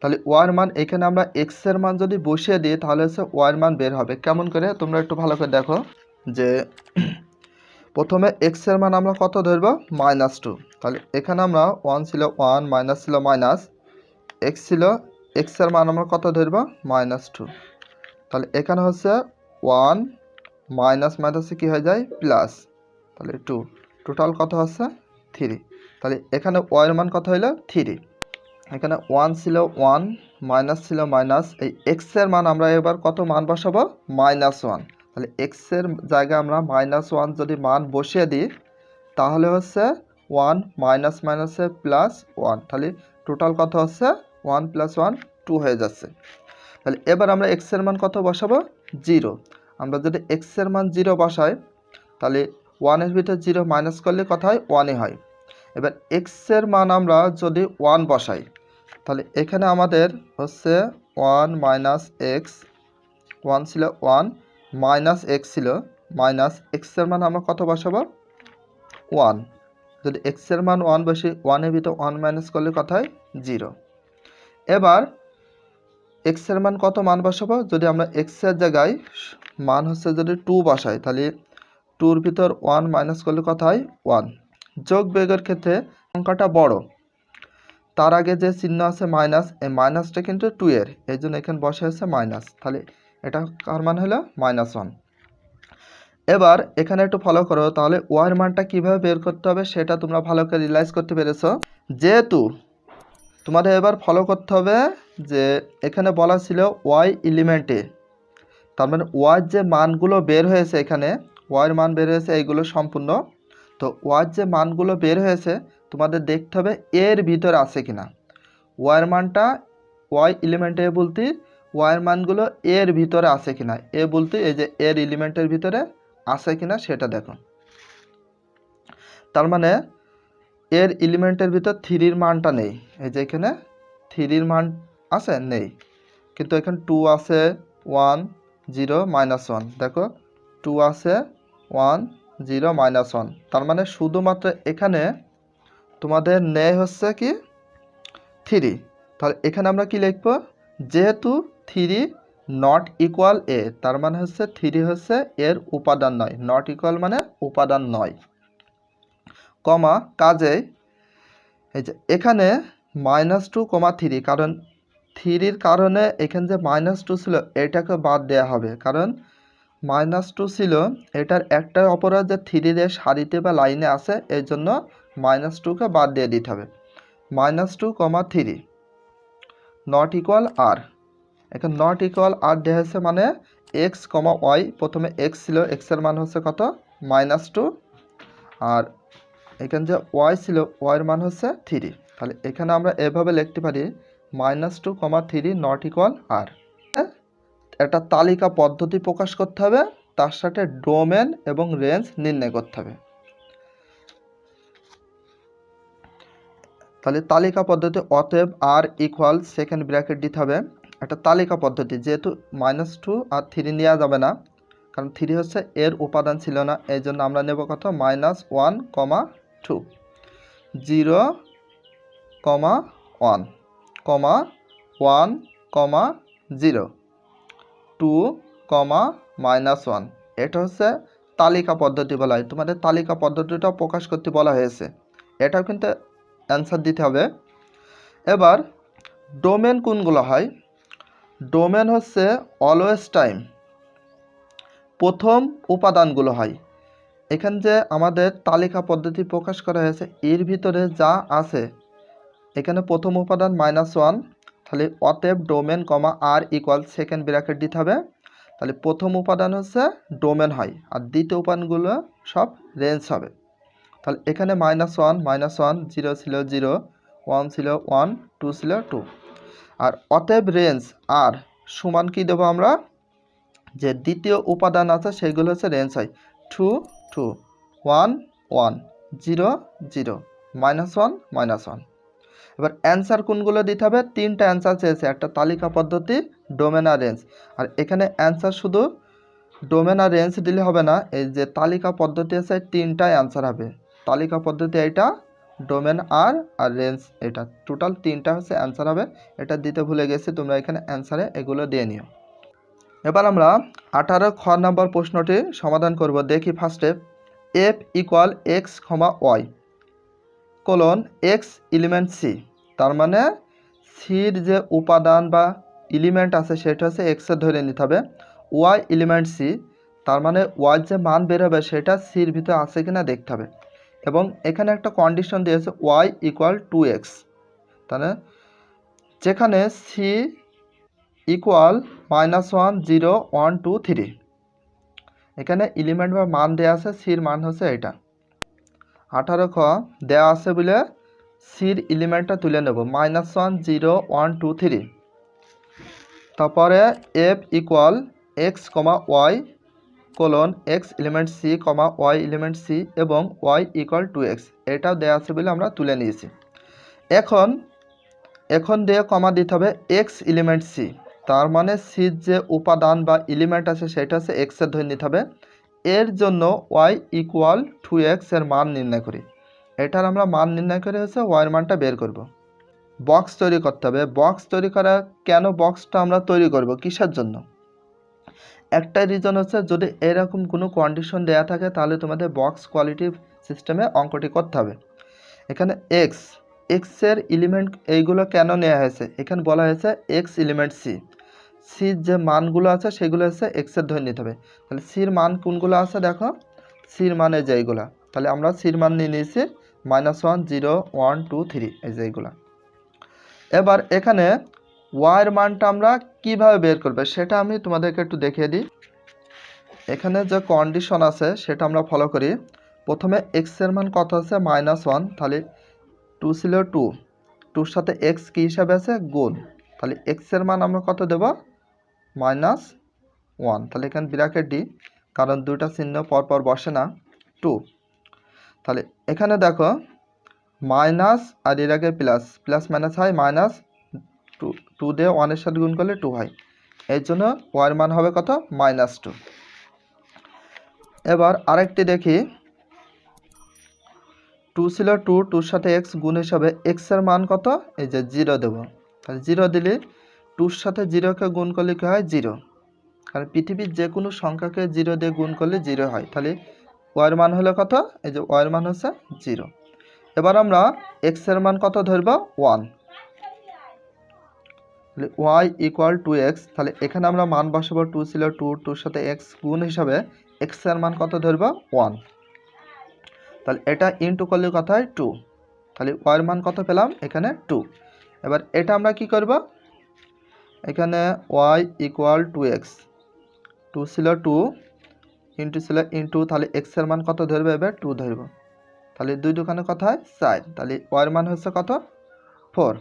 তাহলে ওয়াই এর মান এখানে আমরা এক্স এর মান যদি বসিয়ে দিই তাহলে হচ্ছে ওয়াই এর মান বের হবে। কেমন করে তোমরা একটু ভালো করে দেখো, যে প্রথমে এক্স এর মান আমরা কত ধরবো -2, তাহলে এখানে আমরা 1 ছিল 1 মাইনাস ছিল মাইনাস, এক্স ছিল, এক্স এর মান আমরা কত ধরবো -2, তাহলে এখানে হচ্ছে 1 মাইনাস মাইনাসে কী হয়ে যায় প্লাস, তাহলে 2, টোটাল কত হচ্ছে 3, তাহলে এখানে ওয়াই এর মান কত হইলো 3। এখানে 1 ছিল 1 মাইনাস ছিল মাইনাস, এই এক্স এর মান আমরা এবার কত মান বসাবো -1, তাহলে এক্স এর জায়গায় আমরা -1 যদি মান বসিয়ে দিই তাহলে হচ্ছে 1 মাইনাস মাইনাসে প্লাস 1, তাহলে টোটাল কত হচ্ছে 1 + 1 2 হয়ে যাচ্ছে। তাহলে এবার আমরা এক্স এর মান কত বসাবো 0, আমরা যদি এক্স এর মান 0 বসাই তাহলে 1 এর ভিতর 0 মাইনাস করলে কত হয় 1 হয়। এবার এক্স এর মান আমরা যদি 1 বসাই তাহলে এখানে আমাদের হচ্ছে 1 - x, 1 ছিল 1 মাইনাস x ছিল মাইনাস, এক্স এর মান আমরা কত বসাবো 1, যদি এক্স এর মান 1 বসি 1 এর ভিতর 1 মাইনাস করলে কত হয় 0। এবার এক্স এর মান কত মান বসাবো, যদি আমরা এক্স এর জায়গায় মান হচ্ছে যদি 2 বসাই তাহলে 2 এর ভিতর 1 মাইনাস করলে কত হয় 1। যোগ বিয়োগের ক্ষেত্রে সংখ্যাটা বড়, তার আগে যে চিহ্ন আছে মাইনাস, এই মাইনাসটা কিন্তু 2 এর, এই জন্য এখানে বসে আছে মাইনাস, তাহলে এটা কার মান হলো -1। এবার এখানে একটু ফলো করো, তাহলে ওয়াই এর মানটা কীভাবে বের করতে হবে সেটা তোমরা ভালো করে রিয়েলাইজ করতে পেরেছো। যেহেতু তোমাদের এবার ফলো করতে হবে যে এখানে বলা ছিল ওয়াই এলিমেন্টে, তার মানে ওয়াই যে মানগুলো বের হয়েছে, এখানে ওয়াইয়ের মান বের হয়েছে এইগুলো সম্পূর্ণ, তো ওয়াই যে মানগুলো বের হয়েছে তোমাদের দেখতে হবে এর ভিতরে আছে কিনা। ওয়াইয়ের মানটা ওয়াই এলিমেন্টে বলতে ওয়াইয়ের মানগুলো এর ভিতরে আছে কিনা, এ বলতে এই যে এর এলিমেন্টের ভিতরে আছে কিনা সেটা দেখো। তার মানে এর এলিমেন্টের ভিতর 3-র মানটা নেই, এই যে এখানে 3-র মান আছে নেই, কিন্তু এখানে 2 আছে 1 0 -1, দেখো 2 আছে 1 0 -1, তার মানে শুধুমাত্র এখানে তোমাদের নেয় হচ্ছে কি 3। তাহলে এখানে আমরা কি লিখব, যেহেতু 3 নট ইকুয়াল এ, তার মানে হচ্ছে 3 হচ্ছে এর উপাদান নয়, নট ইকুয়াল মানে উপাদান নয়, কমা কাজেই এই যে এখানে -2, 3, কারণ 3-র কারণে এখানে যে -2 ছিল এটাকে বাদ দেওয়া হবে, কারণ -2 ছিল, এটার একটাই অপরাধ যে 3 এর সারিতে বা লাইনে আছে, এই জন্য -2কে বাদ দিয়ে দিতে হবে। -2, 3 নট ইকুয়াল আর, এখানে নট ইকুয়াল আর দেওয়া হয়েছে মানে x, y, প্রথমে x ছিল, x এর মান হচ্ছে কত -2, আর এখানে যে y ছিল, y এর মান হচ্ছে 3। তাহলে এখানে আমরা এভাবে লিখতে পারি -2, 3 নট ইকুয়াল আর। একটা তালিকা পদ্ধতি প্রকাশ করতে হবে, তার সাথে ডোমেন এবং রেঞ্জ নির্ণয় করতে হবে। তাহলে তালিকা পদ্ধতি, অতএব আর ইকুয়াল সেকেন্ড ব্র্যাকেট দিতে হবে। একটা তালিকা পদ্ধতি, যেহেতু -2 আর 3 নেওয়া যাবে না, কারণ 3 হচ্ছে এর উপাদান ছিল না, এই জন্য আমরা নেব কত -1, 2, 0, 1, 1, 0, 2, -1। এটা হচ্ছে তালিকা পদ্ধতি বলা হয়। তোমাদের তালিকা পদ্ধতিটা প্রকাশ করতে বলা হয়েছে, এটাও কিন্তু অ্যান্সার দিতে হবে। এবার ডোমেন কোনগুলো হয়, ডোমেন হচ্ছে অলওয়েজ টাইম প্রথম উপাদানগুলো হয়। এখানে যে আমাদের তালিকা পদ্ধতি প্রকাশ করা হয়েছে, এর ভিতরে যা আছে, এখানে প্রথম উপাদান -1, তাহলে অতএব ডোমেন, আর ইকুয়াল সেকেন্ড ব্র্যাকেট দিতে হবে। তাহলে প্রথম উপাদান হচ্ছে ডোমেন হয়, আর দ্বিতীয় উপাদানগুলো সব রেঞ্জ হবে। তাহলে এখানে -1, 0 ছিল 0, 1 ছিল 1, 2 ছিল 2, আর অতএব রেঞ্জ আর সমান কি দেবো আমরা, যে দ্বিতীয় উপাদান আছে সেগুলো হচ্ছে রেঞ্জ হয় 2, 2, 1, 1, 0, 0, -1, -1। এবার অ্যান্সার কোনগুলো দিতে হবে, 3টা অ্যান্সার চেয়েছে, একটা তালিকা পদ্ধতি, ডোমেন আর রেঞ্জ। আর এখানে অ্যান্সার শুধু ডোমেন আর রেঞ্জ দিলে হবে না, এই যে তালিকা পদ্ধতি আছে 3টাই অ্যান্সার হবে। তালিকা পদ্ধতি এইটা, ডোমেন আর রেঞ্জ এটা, টোটাল 3টা হচ্ছে অ্যান্সার হবে। এটা দিতে ভুলে গেছি, তোমরা এখানে অ্যান্সারে এগুলো দিয়ে নিও। এবার আমরা 18 খ নম্বর প্রশ্নটি সমাধান করব। দেখি ফার্স্টে, f equal x, y colon x element C, তার মানে সির যে উপাদান বা এলিমেন্ট আছে সেটা হচ্ছে x এর ধরে নিতে হবে। y এলিমেন্ট সি, তার মানে y যে মান বেরোবে সেটা সির ভিতরে আছে কিনা দেখতে হবে। এবং এখানে একটা কন্ডিশন দিয়েছে y ইকুয়াল 2x, তাহলে যেখানে সি ইকুয়াল -1, 0, 1, 2, 3, এখানে এলিমেন্ট বা মান দেওয়া আছে, সির মান হচ্ছে এটা। 18 খ দেওয়া আছে বলে সির এলিমেন্টটা তুলে নেব, -1, 0, 1, 2, 3। তারপরে f equal x, y colon x element C, y element C এবং y ইকুয়াল 2x, এটাও দেওয়া আছে বলে আমরা তুলে নিয়েছি। এখন দিয়ে কমা দিতে হবে x এলিমেন্ট সি, তার মানে সির যে উপাদান বা এলিমেন্ট আছে সেটা হচ্ছে x এর ধরে নিতে হবে। এর জন্য y ইকুয়াল 2x এর মান নির্ণয় করি, এটার আমরা মান নির্ণয় করে হচ্ছে y এর মানটা বের করব। বক্স তৈরি করতে হবে। বক্স তৈরি করা, কেন বক্সটা আমরা তৈরি করব, কিসের জন্য? একটাই রিজন হচ্ছে, যদি এরকম কোনো কন্ডিশন দেয়া থাকে তাহলে তোমাদের বক্স কোয়ালিটি সিস্টেমে অঙ্কটি করতে হবে। এখানে x এর এলিমেন্ট এইগুলো কেন নেওয়া হয়েছে, এখানে বলা হয়েছে x এলিমেন্ট সি, সির যে মানগুলো আছে সেগুলো হচ্ছে x এর ধরে নিতে হবে। তাহলে সির মান কোনগুলো আছে দেখো, সির মানে যেইগুলা, তাহলে আমরা সির মান নিয়ে নিয়েছি -1, 0, 1, 2, 3, এই যে এইগুলা। এবার এখানে y এর মানটা আমরা কিভাবে বের করবে সেটা আমি তোমাদেরকে একটু দেখিয়ে দিই। এখানে যে কন্ডিশন আছে সেটা আমরা ফলো করি। প্রথমে x এর মান কত আছে -1, তাহলে 2 ছিল 2, 2-র সাথে x কি হিসাবে আছে গুণ, তাহলে x এর মান আমরা কত দেব -1, তাহলে এখানে ব্র্যাকেট দিই কারণ দুইটা চিহ্ন পরপর বসে না, 2। তাহলে এখানে দেখো মাইনাস আর এর আগে প্লাস, প্লাস মাইনাস হয় -2, 2 দিয়ে 1-এর সাথে গুণ করলে 2 হয়, এর জন্য y এর মান হবে কত -2। এবার আরেকটি দেখি, টু ছিল টু, টুর সাথে এক্স গুণ হিসাবে এক্সের মান কত, এই যে 0 দেবো। তাহলে 0 দিলে টুর সাথে 0কে গুণ করলে কী হয় 0, কারণ পৃথিবীর যে কোনো সংখ্যাকে 0 দিয়ে গুণ করলে 0 হয়। তাহলে ওয়াইয়ের মান হলো কত, এই যে ওয়াইয়ের মান হচ্ছে 0। এবার আমরা এক্সের মান কত ধরব 1, তাহলে ওয়াই ইকুয়াল টু এক্স। তাহলে এখানে আমরা মান বসাবো, টু ছিল টু, টুর সাথে এক্স গুণ হিসাবে এক্সের মান কত ধরব 1। তাহলে এটা ইনটু করলে কত হয় 2, তাহলে ওয়াইয়ের মান কত পেলাম এখানে 2। এবার এটা আমরা কি করব, এখানে y equal two x, two ছিল টু ইন্টু ছিল ইন্টু, তাহলে এক্সের মান কত ধরবে, এবার 2 ধরব। তাহলে 2 দোকানে কত হয় 4, তাহলে ওয়াইয়ের মান হচ্ছে কত 4।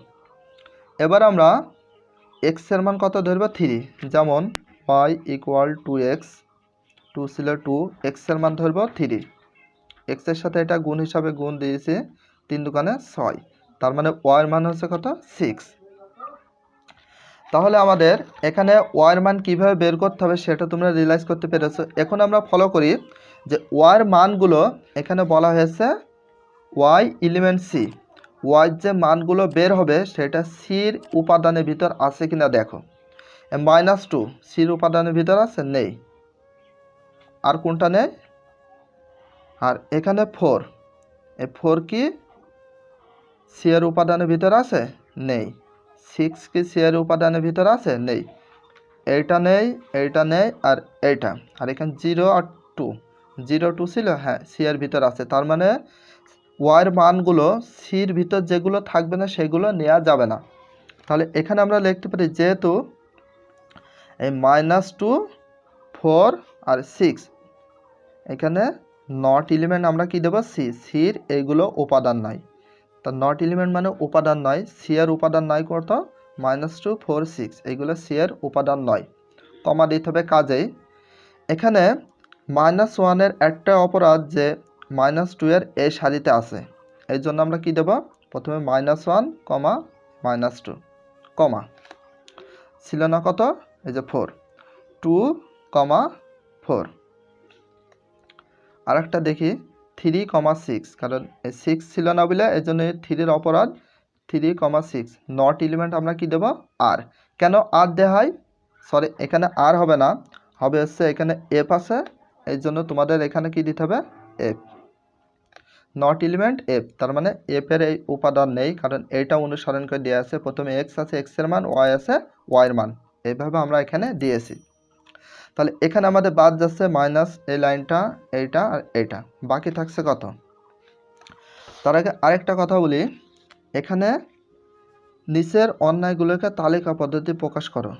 এবার আমরা এক্সের মান কত ধরব 3, যেমন y equal two x, two ছিল টু, এক্সের মান ধরব 3, এক্সের সাথে এটা গুণ হিসাবে গুণ দিয়েছে 3 দোকানে 6, তার মানে ওয়াইয়ের মান হচ্ছে কত 6। তাহলে আমাদের এখানে ওয়াইয়ের মান কীভাবে বের করতে হবে সেটা তোমরা রিয়েলাইজ করতে পেরেছো। এখন আমরা ফলো করি যে ওয়াইয়ের মানগুলো এখানে বলা হয়েছে ওয়াই এলিমেন্ট সি, ওয়াইয়ের যে মানগুলো বের হবে সেটা সির উপাদানের ভিতর আছে কিনা দেখো। -2 সির উপাদানের ভিতর আছে, নেই। আর কোনটা নেই, আর এখানে 4, এই 4 কি সি এর উপাদানের ভিতর আছে, নেই। 6 কি সি এর উপাদানের ভিতর আছে, নেই। এইটা নেই, এইটা নেই, আর এইটা, আর এখানে 0 আর 2, 0 2 ছিল, হ্যাঁ সি এর ভিতর আছে। তার মানে ওয়াইয়ের মানগুলো সির ভিতর যেগুলো থাকবে না সেগুলো নেওয়া যাবে না। তাহলে এখানে আমরা লিখতে পারি যেহেতু এই -2, 4 আর 6 এখানে নট এলিমেন্ট, আমরা কি দেবো সি, সির এইগুলো উপাদান নয়। তা নট এলিমেন্ট মানে উপাদান নয়, সি এর উপাদান নয় কত, -2, 4, 6 এইগুলো সি এর উপাদান নয়, কমা দিতে হবে। কাজেই এখানে -1-এর একটা অপরাধ যে -2 এর এই সারিতে আছে, এই জন্য আমরা কি দেব, প্রথমে -1, -2, কমা ছিল না কত, এই যে 4, 2, 4। আর একটা দেখি 3, 6, কারণ এই 6 ছিল না বলে এই জন্য 3-এর অপরাধ 3, 6, নট এলিমেন্ট আমরা কি দেব আর। কেন আর দেওয়া হয়, সরি এখানে আর হবে না, হবে হচ্ছে এখানে এফ আছে, এই জন্য তোমাদের এখানে কি দিতে হবে এফ, নট এলিমেন্ট এফ, তার মানে এফের এই উপাদান নেই, কারণ এইটা অনুসরণ করে দেওয়া আছে, প্রথমে এক্স আছে এক্সের মান, ওয়াই আছে ওয়াইয়ের মান, এইভাবে আমরা এখানে দিয়েছি। তাহলে এখানে আমাদের বাদ যাচ্ছে মাইনাস এই লাইনটা, এইটা আর এইটা, বাকি থাকছে কত। তার আগে আরেকটা কথা বলি, এখানে নিচের অন্যায়গুলোকে তালিকা পদ্ধতি প্রকাশ করো,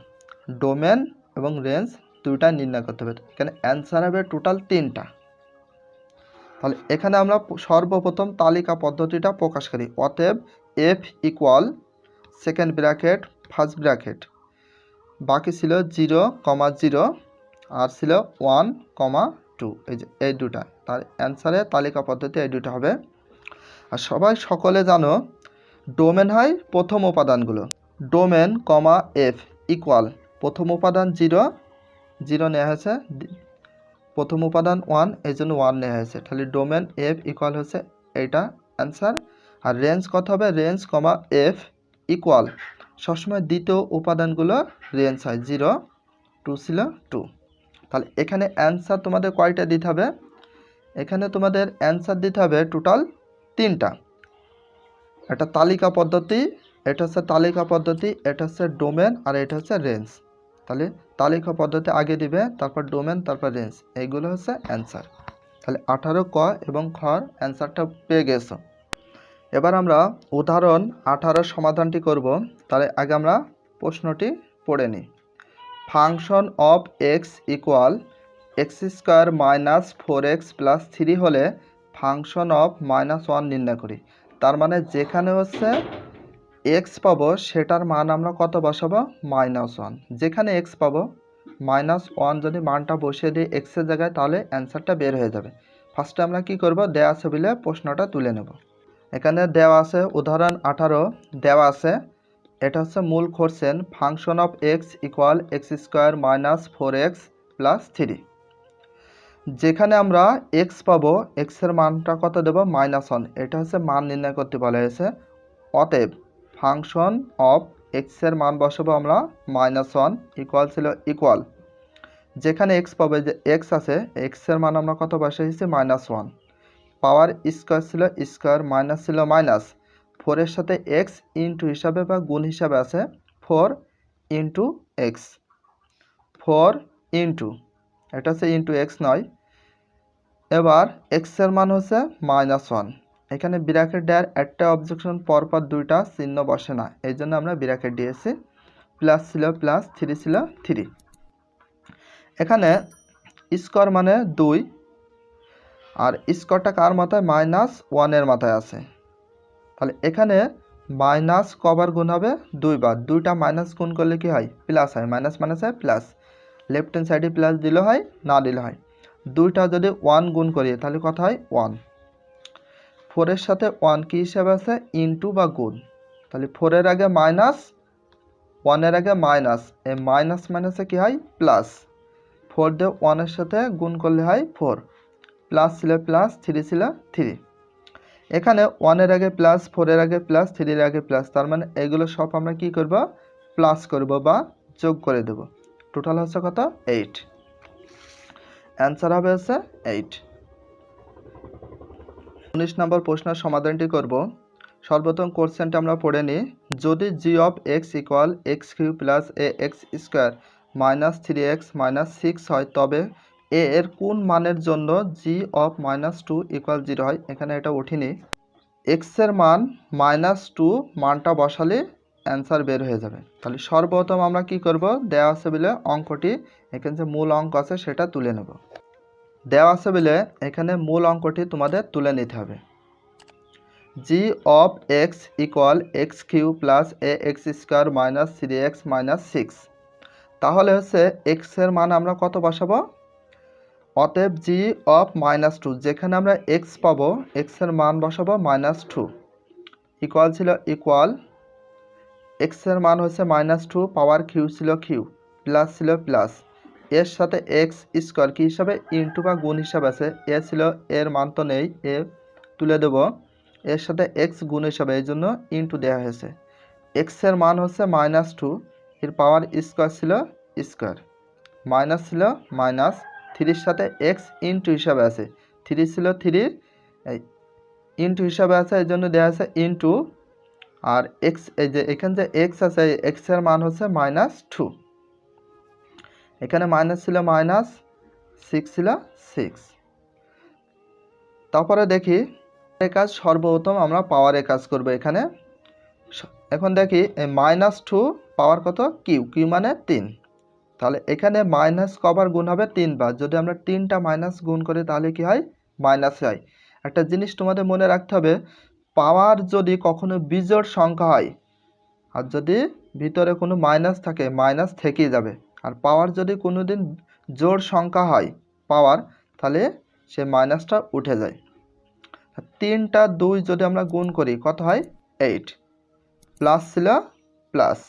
ডোমেন এবং রেঞ্জ দুইটা নির্ণয় করতে হবে। এখানে অ্যান্সার হবে টোটাল 3টা। তাহলে এখানে আমরা সর্বপ্রথম তালিকা পদ্ধতিটা প্রকাশ করি, অতএব F equal second bracket first bracket, বাকি ছিল 0, 0 আর ছিল 1, 2, এই যে এই দুটা, তার অ্যান্সারে তালিকা পদ্ধতি এই দুটো হবে। আর সবাই সকলে জানো ডোমেন হয় প্রথম উপাদানগুলো, ডোমেন এফ ইকুয়াল প্রথম উপাদান 0, 0 নেওয়া হয়েছে, প্রথম উপাদান 1, এই জন্য 1 নেওয়া হয়েছে। তাহলে ডোমেন এফ ইকুয়াল হচ্ছে এইটা অ্যান্সার। আর রেঞ্জ কত হবে, রেঞ্জ এফ ইকুয়াল সবসময় দ্বিতীয় উপাদানগুলো রেঞ্জ হয়, 0, 2 ছিল 2। তাহলে এখানে অ্যান্সার তোমাদের কয়টা দিতে হবে, এখানে তোমাদের অ্যান্সার দিতে হবে টোটাল 3টা। এটা তালিকা পদ্ধতি, এটা হচ্ছে তালিকা পদ্ধতি, এটা হচ্ছে ডোমেন, আর এটা হচ্ছে রেঞ্জ। তাহলে তালিকা পদ্ধতি আগে দিবে, তারপর ডোমেন, তারপর রেঞ্জ, এইগুলো হচ্ছে অ্যান্সার। তাহলে 18 ক এবং খর অ্যান্সারটা পেয়ে গেছো। এবার আমরা উদাহরণ 18 সমাধানটি করব। তাহলে আগে আমরা প্রশ্নটি পড়ে নিই। Function of x equal x² - 4x + 3 হলে ফাংশন অফ -1 নির্ণয় করি। তার মানে যেখানে হচ্ছে এক্স পাবো সেটার মান আমরা কত বসাবো, -1। যেখানে এক্স পাবো -1 যদি মানটা বসিয়ে দিই এক্সের জায়গায়, তাহলে অ্যান্সারটা বের হয়ে যাবে। ফার্স্টে আমরা কি করব, দেওয়া আছে বলে প্রশ্নটা তুলে নেব। এখানে দেওয়া আছে উদাহরণ 18 দেওয়া আছে, এটা হচ্ছে মূল question, function of x equal x² - 4x + 3। যেখানে আমরা এক্স পাবো, এক্সের মানটা কত দেব, -1। এটা হচ্ছে মান নির্ণয় করতে বলা হয়েছে। অতএব ফাংশন অফ এক্সের মান বসাবো আমরা -1 ইকুয়াল ছিল ইকুয়াল, যেখানে এক্স পাবে, যে এক্স আছে, এক্সের মান আমরা কত বসাইছি, -1। পাওয়ার স্কোয়ার ছিল স্কোয়ার, মাইনাস ছিল মাইনাস, 4-এর সাথে এক্স ইন্টু হিসাবে বা গুণ হিসাবে আছে 4 ইন্টু এক্স, 4 ইন্টু, এটা হচ্ছে ইন্টু এক্স নয়। এবার এক্সের মান হচ্ছে -1। এখানে ব্র্যাকেট দেওয়ার একটা অবজেকশন, পরপর দুইটা চিহ্ন বসে না, এই জন্য আমরা ব্র্যাকেট দিয়েছি। প্লাস ছিল প্লাস, 3 ছিল 3। এখানে স্কোয়ার মানে 2, আর স্কোয়ারটা কার মাথায়, -1-এর মাথায় আছে। তাহলে এখানে মাইনাস কবার গুণ হবে, 2 বার। 2টা মাইনাস গুণ করলে কি হয়, প্লাস হয়। মাইনাস মাইনাস হয় প্লাস, লেফট হ্যান্ড সাইডে প্লাস দিলে হয়, না দিলে হয়। 2টা যদি 1 গুণ করি তাহলে কত হয়, 1। 4-এর সাথে 1 কি হিসাবে আছে, ইনটু বা গুণ। তাহলে 4-এর আগে মাইনাস, 1-এর আগে মাইনাস, এই মাইনাস মাইনাসে কি হয়, প্লাস। 4 দিয়ে 1-এর সাথে গুণ করলে হয় 4, প্লাস ছিল প্লাস, 3 ছিল 3। এখানে 1-এর আগে প্লাস, 4-এর আগে প্লাস, 3-এর আগে প্লাস, তার মানে এগুলো সব আমরা কি করব, প্লাস করব বা যোগ করে দেব। টোটাল হচ্ছে কত, 8। অ্যান্সার হবে হচ্ছে 8। 19 নম্বর প্রশ্নের সমাধানটি করব। সর্বপ্রথম কোশ্চেনটা আমরা পড়ে নিই। যদি g of x equal x cube plus a x square minus 3x minus 6 হয়, তবে এ এর কোন মানের জন্য জি অফ -2 ইকুয়াল 0 হয়। এখানে এটা উঠিনি। এক্সের মান -2 মানটা বসালে অ্যান্সার বের হয়ে যাবে। তাহলে সর্বপ্রথম আমরা কি করব, দেওয়া আছে বলে অঙ্কটি, এখানে যে মূল অঙ্ক আছে সেটা তুলে নেব। দেওয়া আছে বলে এখানে মূল অঙ্কটি তোমাদের তুলে নিতে হবে। G of x equal x cube plus a x square minus 3x minus 6। তাহলে হচ্ছে এক্সের মান আমরা কত বসাবো, অতএব জি অফ -2, যেখানে আমরা এক্স পাবো, এক্সের মান বসাবো -2 ইকুয়াল ছিল ইকুয়াল, এক্সের মান হচ্ছে -2, পাওয়ার কিউ ছিল কিউ, প্লাস ছিল প্লাস, এর সাথে এক্স স্কোয়ার কী হিসাবে, ইন্টু বা গুণ হিসাবে আছে। এ ছিল, এর মান তো নেই, এ তুলে দেব, এর সাথে এক্স গুণ হিসাবে, এই জন্য ইন্টু দেওয়া হয়েছে। এক্সের মান হচ্ছে -2, এর পাওয়ার স্কোয়ার ছিল স্কোয়ার, মাইনাস ছিল মাইনাস, 3-র সাথে এক্স ইন্টু হিসাবে আছে, 3 ছিল 3, ইন্টু হিসাবে আছে, এই জন্য দেওয়া আছে ইন্টু, আর এক্স, এই যে এখানে যে এক্স আছে, এক্সের মান হচ্ছে -2, এখানে মাইনাস ছিল মাইনাস, 6 ছিল 6। তারপরে দেখি কাজ, সর্বপ্রথম আমরা পাওয়ারে কাজ করব এখানে। এখন দেখি -2 পাওয়ার কত, কিউ, কিউ মানে 3। তাহলে এখানে মাইনাস কবার গুণ হবে, 3 বার। যদি আমরা 3টা মাইনাস গুণ করি তাহলে কি হয়, মাইনাস হয়। একটা জিনিস তোমাদের মনে রাখতে হবে, পাওয়ার যদি কখনো বিজোড় সংখ্যা হয়, আর যদি ভিতরে কোনো মাইনাস থাকে, মাইনাস থেকেই যাবে। আর পাওয়ার যদি কোনো দিন জোড় সংখ্যা হয় পাওয়ার, তাহলে সে মাইনাসটা উঠে যায়। 3টা 2 যদি আমরা গুণ করি কত হয়, 8, প্লাস ছিল প্লাস,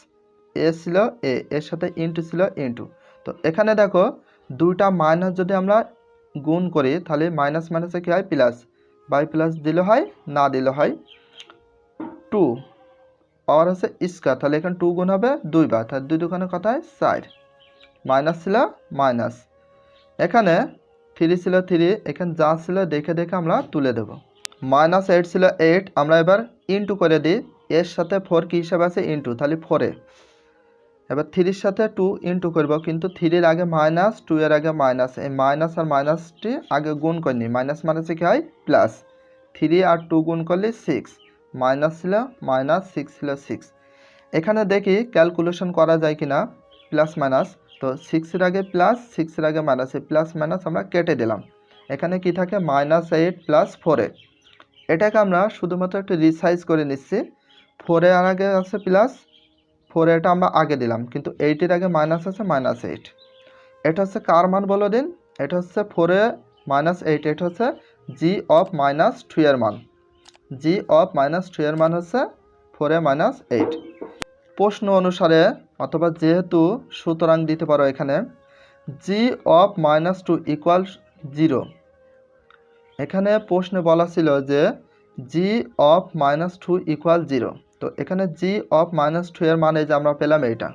এ ছিল এ, এর সাথে ইন্টু ছিল ইন্টু। তো এখানে দেখো 2টা মাইনাস যদি আমরা গুণ করি তাহলে মাইনাস মাইনাসে কী হয়, প্লাস, বাই প্লাস দিলে হয়, না দিলে হয় 2, পাওয়ার হচ্ছে স্কোয়ার, তাহলে এখানে 2 গুণ হবে 2 বার, তাহলে 2 দোকানে কত হয়, 4, মাইনাস ছিল মাইনাস, এখানে 3 ছিল 3, এখানে যা ছিল দেখে দেখে আমরা তুলে দেব। -8 ছিল 8, আমরা এবার ইন্টু করে দিই, এর সাথে 4 কী হিসাবে আছে, ইন্টু, তাহলে 4-এ। এবার 3-র সাথে 2 ইন্টু করব, কিন্তু 3-এর আগে মাইনাস, 2-এর আগে মাইনাস, এই মাইনাস আর মাইনাসটি আগে গুণ করিনি, মাইনাস মাইনাসে কী হয়, প্লাস, 3 আর 2 গুণ করলে 6, মাইনাস ছিল মাইনাস, 6 ছিল 6। এখানে দেখি ক্যালকুলেশন করা যায় কিনা, প্লাস মাইনাস। তো 6-এর আগে প্লাস, 6-এর আগে মাইনাস, এই প্লাস মাইনাস আমরা কেটে দিলাম। এখানে কি থাকে, -8 প্লাস 4-এ। এটাকে আমরা শুধুমাত্র একটু রিসাইজ করে নিচ্ছি। 4-এর আগে আছে প্লাস, 4 এটা আমরা আগে দিলাম, কিন্তু 8-এর আগে মাইনাস আছে, -8। এটা হচ্ছে কার মান বলে দিন, এটা হচ্ছে 4-এ -8, এটা হচ্ছে জি অফ -2 এর মান। জি অফ -2 এর মান হচ্ছে 4-এ -8। প্রশ্ন অনুসারে অথবা যেহেতু সুতরাং দিতে পারো, এখানে জি অফ -2 ইকুয়াল জিরো। এখানে প্রশ্নে বলা ছিল যে জি অফ -2 ইকুয়াল 0। তো এখানে জি অফ -2 এর মানে যে আমরা পেলাম এইটা,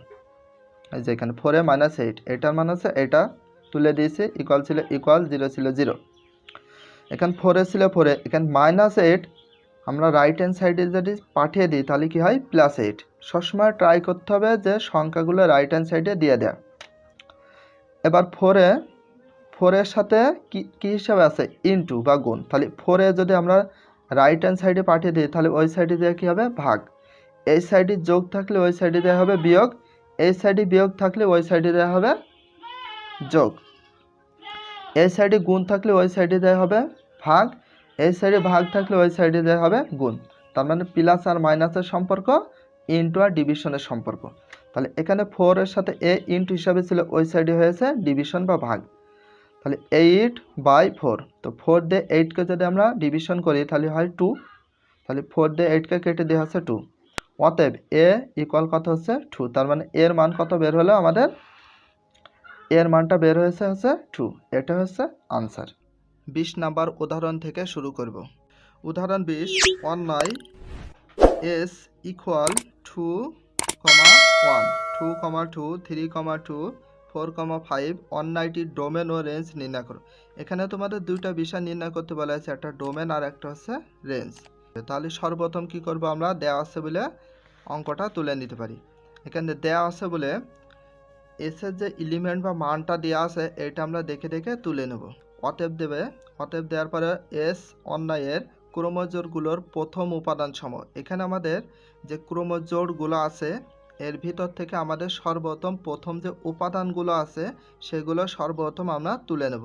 এই যে এখানে 4 -8, এটার মান হচ্ছে এটা তুলে দিয়েছি, ইকুয়াল ছিল ইকুয়াল, 0 ছিল 0। এখানে 4 ছিল 4, এখানে -8 আমরা রাইট হ্যান্ড সাইডে যদি পাঠিয়ে দিই তাহলে কি হয়, +8। সবসময় ট্রাই করতে হবে যে সংখ্যাগুলো রাইট হ্যান্ড সাইডে দিয়ে দেয়া। এবার 4-এর সাথে কি হিসাবে আছে, ইনটু বা গুণ। তাহলে 4-এ যদি আমরা রাইট হ্যান্ড সাইডে পাঠিয়ে দিই তাহলে ওই সাইডে দেওয়া কী হবে, ভাগ। এই সাইডে যোগ থাকলে ওই সাইডে দেওয়া হবে বিয়োগ, এই সাইডে বিয়োগ থাকলে ওই সাইডে দেওয়া হবে যোগ, এই সাইডে গুণ থাকলে ওই সাইডে দেওয়া হবে ভাগ, এই সাইডে ভাগ থাকলে ওই সাইডে দেওয়া হবে গুণ। তার মানে প্লাস আর মাইনাসের সম্পর্ক, ইনটু আর ডিভিশনের সম্পর্ক। তাহলে এখানে 4-এর সাথে এ ইনটু হিসাবে ছিল, ওই সাইডে হয়েছে ডিভিশন বা ভাগ। তাহলে 8/4। তো 4 দিয়ে 8কে যদি আমরা ডিভিশন করি তাহলে হয় 2। তাহলে 4 দিয়ে 8কে কেটে দেওয়া হচ্ছে 2। অতএব এ ইকুয়াল কত হচ্ছে 2। তার মানে এর মান কত বের হলো আমাদের, এর মানটা বের হয়েছে হচ্ছে 2। এটা হচ্ছে আনসার। 20 নাম্বার উদাহরণ থেকে শুরু করব। উদাহরণ 20, অন্যায় s ইকুয়াল 2,1, 2,2, 3,2, 4,5 অন্যায়টির ডোমেন ও রেঞ্জ নির্ণয় করো। এখানে তোমাদের দুইটা বিষয় নির্ণয় করতে বলা হয়েছে, একটা ডোমেন আর একটা হচ্ছে রেঞ্জ। তাহলে সর্বপ্রথম কি করব, আমরা দেওয়া আছে বলে অঙ্কটা তুলে নিতে পারি। এখানে দেওয়া আছে বলে এসের যে এলিমেন্ট বা মানটা দেওয়া আছে এটা আমরা দেখে দেখে তুলে নেব। অতএব দেওয়ার পরে এস অন্যায়ের ক্রোমোজোরগুলোর প্রথম উপাদান সম। এখানে আমাদের যে ক্রোমোজোরগুলো আছে এর ভিতর থেকে আমাদের সর্বপ্রথম প্রথম যে উপাদানগুলো আছে সেগুলো সর্বপ্রথম আমরা তুলে নেব।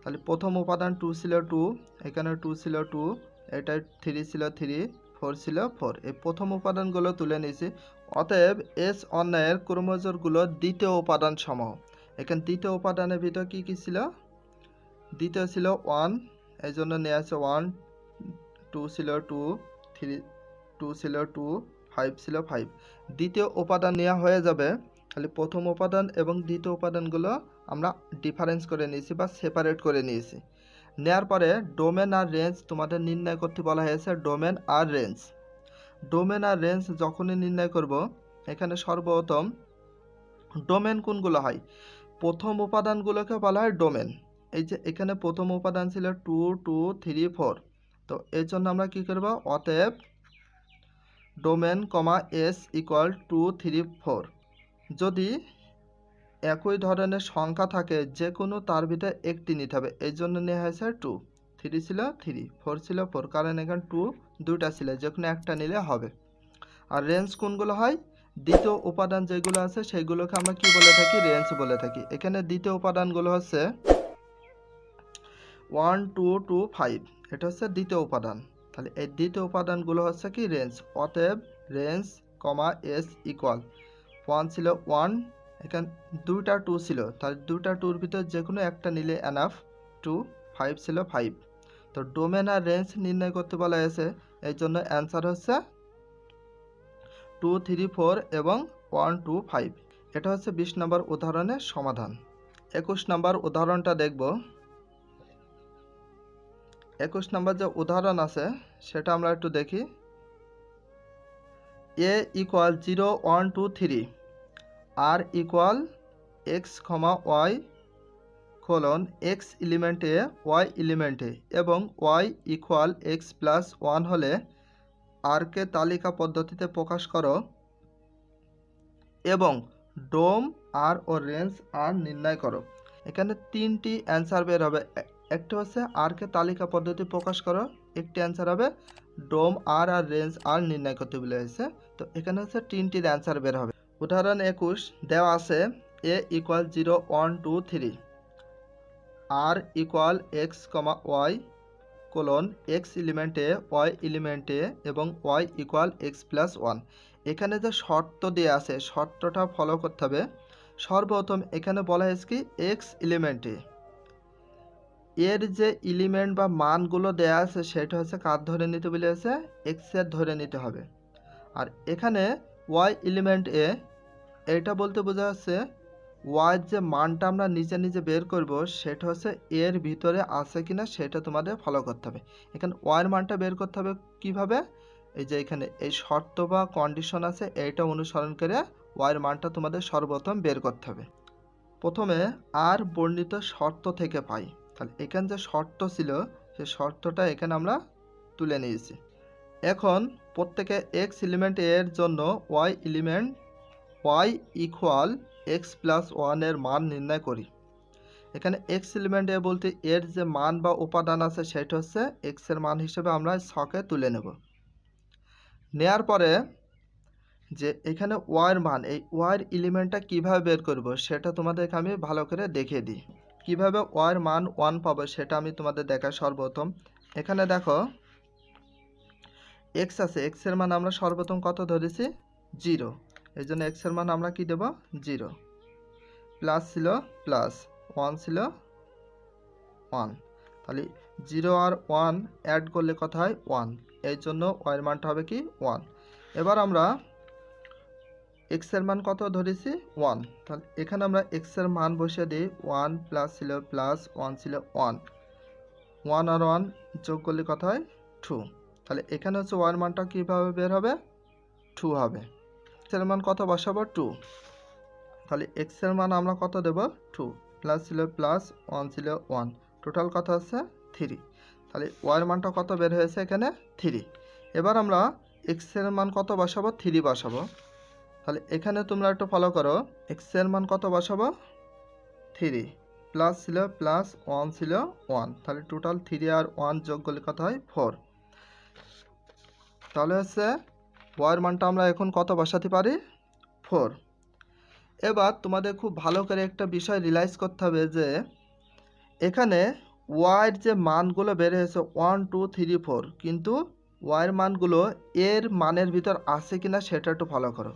তাহলে প্রথম উপাদান 2 ছিল 2, এখানে 2 ছিল 2, এটা 3 ছিল 3, 4 ছিল 4। এই প্রথম উপাদানগুলো তুলে নিয়েছি। অতএব এস অন্যায়ের ক্রোমোজোরগুলো দ্বিতীয় উপাদান সম। এখানে দ্বিতীয় উপাদানের ভিতর কি কি ছিল, দ্বিতীয় ছিল 1, এই জন্য নেওয়া আছে 1, 2 ছিল 2, 3, 2 ছিল 2, 5 ছিল 5। দ্বিতীয় উপাদান নেওয়া হয়ে যাবে। তাহলে প্রথম উপাদান এবং দ্বিতীয় উপাদানগুলো আমরা ডিফারেন্স করে নিয়েছি বা সেপারেট করে নিয়েছি। নেওয়ার পরে ডোমেন আর রেঞ্জ তোমাদের নির্ণয় করতে বলা হয়েছে, ডোমেন আর রেঞ্জ। ডোমেন আর রেঞ্জ যখনই নির্ণয় করব, এখানে সর্বপ্রথম ডোমেন কোনগুলো হয়, প্রথম উপাদানগুলোকে বলা হয় ডোমেন। এই যে এখানে প্রথম উপাদান ছিল 2, 2, 3, 4। তো এর জন্য আমরা কি করব, অতএব ডোমেন এস ইকুয়াল 2, 3, 4। যদি একই ধরনের সংখ্যা থাকে যে কোনো তার ভিতরে একটি নিতে হবে, এই জন্য নেওয়া হয়েছে 2। 3 ছিল 3, 4 ছিল 4, কারণ এখানে 2 দুইটা ছিল, যে কোনো একটা নিলে হবে। আর রেঞ্জ কোনগুলো হয়, দ্বিতীয় উপাদান যেগুলো আছে সেইগুলোকে আমরা কি বলে থাকি, রেঞ্জ বলে থাকি। এখানে দ্বিতীয় উপাদানগুলো হচ্ছে 1, 2, 2, 5, এটা হচ্ছে দ্বিতীয় উপাদান। তাহলে এই দ্বিতীয় উপাদানগুলো হচ্ছে কি, রেঞ্জ। অতএব রেঞ্জ এস ইকুয়াল 1 ছিল 1, এখানে দুইটা 2 ছিল, তাহলে দুইটা 2-র ভিতর যে কোনো একটা নিলে এনাফ, 2, 5 ছিল 5। তো ডোমেন আর রেঞ্জ নির্ণয় করতে বলা হয়েছে, এই জন্য অ্যান্সার হচ্ছে 2, 3, 4 এবং 1, 2, 5। এটা হচ্ছে 20 নম্বর উদাহরণের সমাধান। 21 নম্বর উদাহরণটা দেখব। 21 নম্বর যে উদাহরণ আছে সেটা আমরা একটু দেখি। a equal 0, 1, 2, 3, R equal x, y colon x এলিমেন্টে y এলিমেন্টে এবং y ইকুয়াল x প্লাস 1 হলে আরকে তালিকা পদ্ধতিতে প্রকাশ করো এবং ডোম আর ও রেঞ্জ আর নির্ণয় করো। এখানে তিনটি অ্যান্সার বের হবে। একটি হচ্ছে আরকে তালিকা পদ্ধতি প্রকাশ করো, একটি অ্যান্সার হবে ডোম আর আর রেঞ্জ আর নির্ণয় করতে বলা হয়েছে। তো এখানে হচ্ছে তিনটির অ্যান্সার বের হবে। উদাহরণ 21 দেওয়া আছে a equal 0, 1, 2, 3, R equal x, y colon x এলিমেন্টে y এলিমেন্টে এবং y ইকুয়াল x প্লাস 1। এখানে যে শর্ত দেওয়া আছে শর্তটা ফলো করতে হবে। সর্বপ্রথম এখানে বলা হয়েছে কি, x এলিমেন্টে এর যে এলিমেন্ট বা মানগুলো দেওয়া আছে সেটা হচ্ছে কার ধরে নিতে বলেছে, x এর ধরে নিতে হবে। আর এখানে y এলিমেন্ট এটা বলতে বোঝা যাচ্ছে ওয়াই যে মানটা আমরা নিজে নিজে বের করব সেটা হচ্ছে এর ভিতরে আছে কিনা সেটা তোমাদের ফলো করতে হবে। এখানে ওয়াইয়ের মানটা বের করতে হবে কিভাবে, এই যে এখানে এই শর্ত বা কন্ডিশন আছে এইটা অনুসরণ করে ওয়াইয়ের মানটা তোমাদের সর্বপ্রথম বের করতে হবে। প্রথমে আর বর্ণিত শর্ত থেকে পাই, তাহলে এখানে যে শর্ত ছিল সেই শর্তটা এখানে আমরা তুলে নিয়েছি। এখন প্রত্যেকে এক্স এলিমেন্ট এর জন্য y element y equal x plus ওয়ানের মান নির্ণয় করি। এখানে এক্স এলিমেন্ট এ বলতে এর যে মান বা উপাদান আছে সেটা হচ্ছে এক্সের মান হিসেবে আমরা ছকে তুলে নেব। নেয়ার পরে যে এখানে ওয়াইয়ের মান, এই ওয়াইয়ের এলিমেন্টটা কিভাবে বের করব সেটা তোমাদেরকে আমি ভালো করে দেখিয়ে দিই। কিভাবে ওয়াইয়ের মান 1 পাবো সেটা আমি তোমাদের দেখাই। সর্বপ্রথম এখানে দেখো এক্স আছে, এক্সের মান আমরা সর্বপ্রথম কত ধরেছি 0, এই জন্য এক্সের মান আমরা কি দেব 0, প্লাস ছিল প্লাস, 1 ছিল 1, তাহলে 0 আর 1 অ্যাড করলে কত হয় 1, এই জন্য ওয়াইয়ের মানটা হবে কি 1। এবার আমরা এক্সের মান কত ধরেছি 1, তাহলে এখানে আমরা এক্সের মান বসিয়ে দিই 1 প্লাস ছিল প্লাস 1 ছিল 1, 1 আর 1 যোগ করলে কত হয় 2, তাহলে এখানে হচ্ছে ওয়াইয়ের মানটা কীভাবে বের হবে 2 হবে। এক্সের মান কত বসাবো 2, তাহলে এক্সের মান আমরা কত দেব 2, প্লাস ছিল প্লাস 1 ছিল 1, টোটাল কত আছে 3, তাহলে ওয়াইয়ের মানটা কত বের হয়েছে এখানে 3। এবার আমরা এক্সের মান কত বসাবো 3 বসাবো, তাহলে এখানে তোমরা একটু ফলো করো, এক্সের মান কত বসাবো 3, প্লাস ছিল প্লাস 1 ছিল 1, তাহলে টোটাল 3 আর 1 যোগ করলে কত হয় 4, তাহলে হচ্ছে ওয়াইয়ের মানটা আমরা এখন কত বসাতে পারি 4। এবার তোমাদের খুব ভালো করে একটা বিষয় রিয়ালাইজ করতে হবে যে এখানে ওয়াইয়ের যে মানগুলো বের হয়েছে 1 2 3 4, কিন্তু ওয়াইয়ের মানগুলো এর মানের ভিতর আছে কিনা সেটা একটু ফলো করো।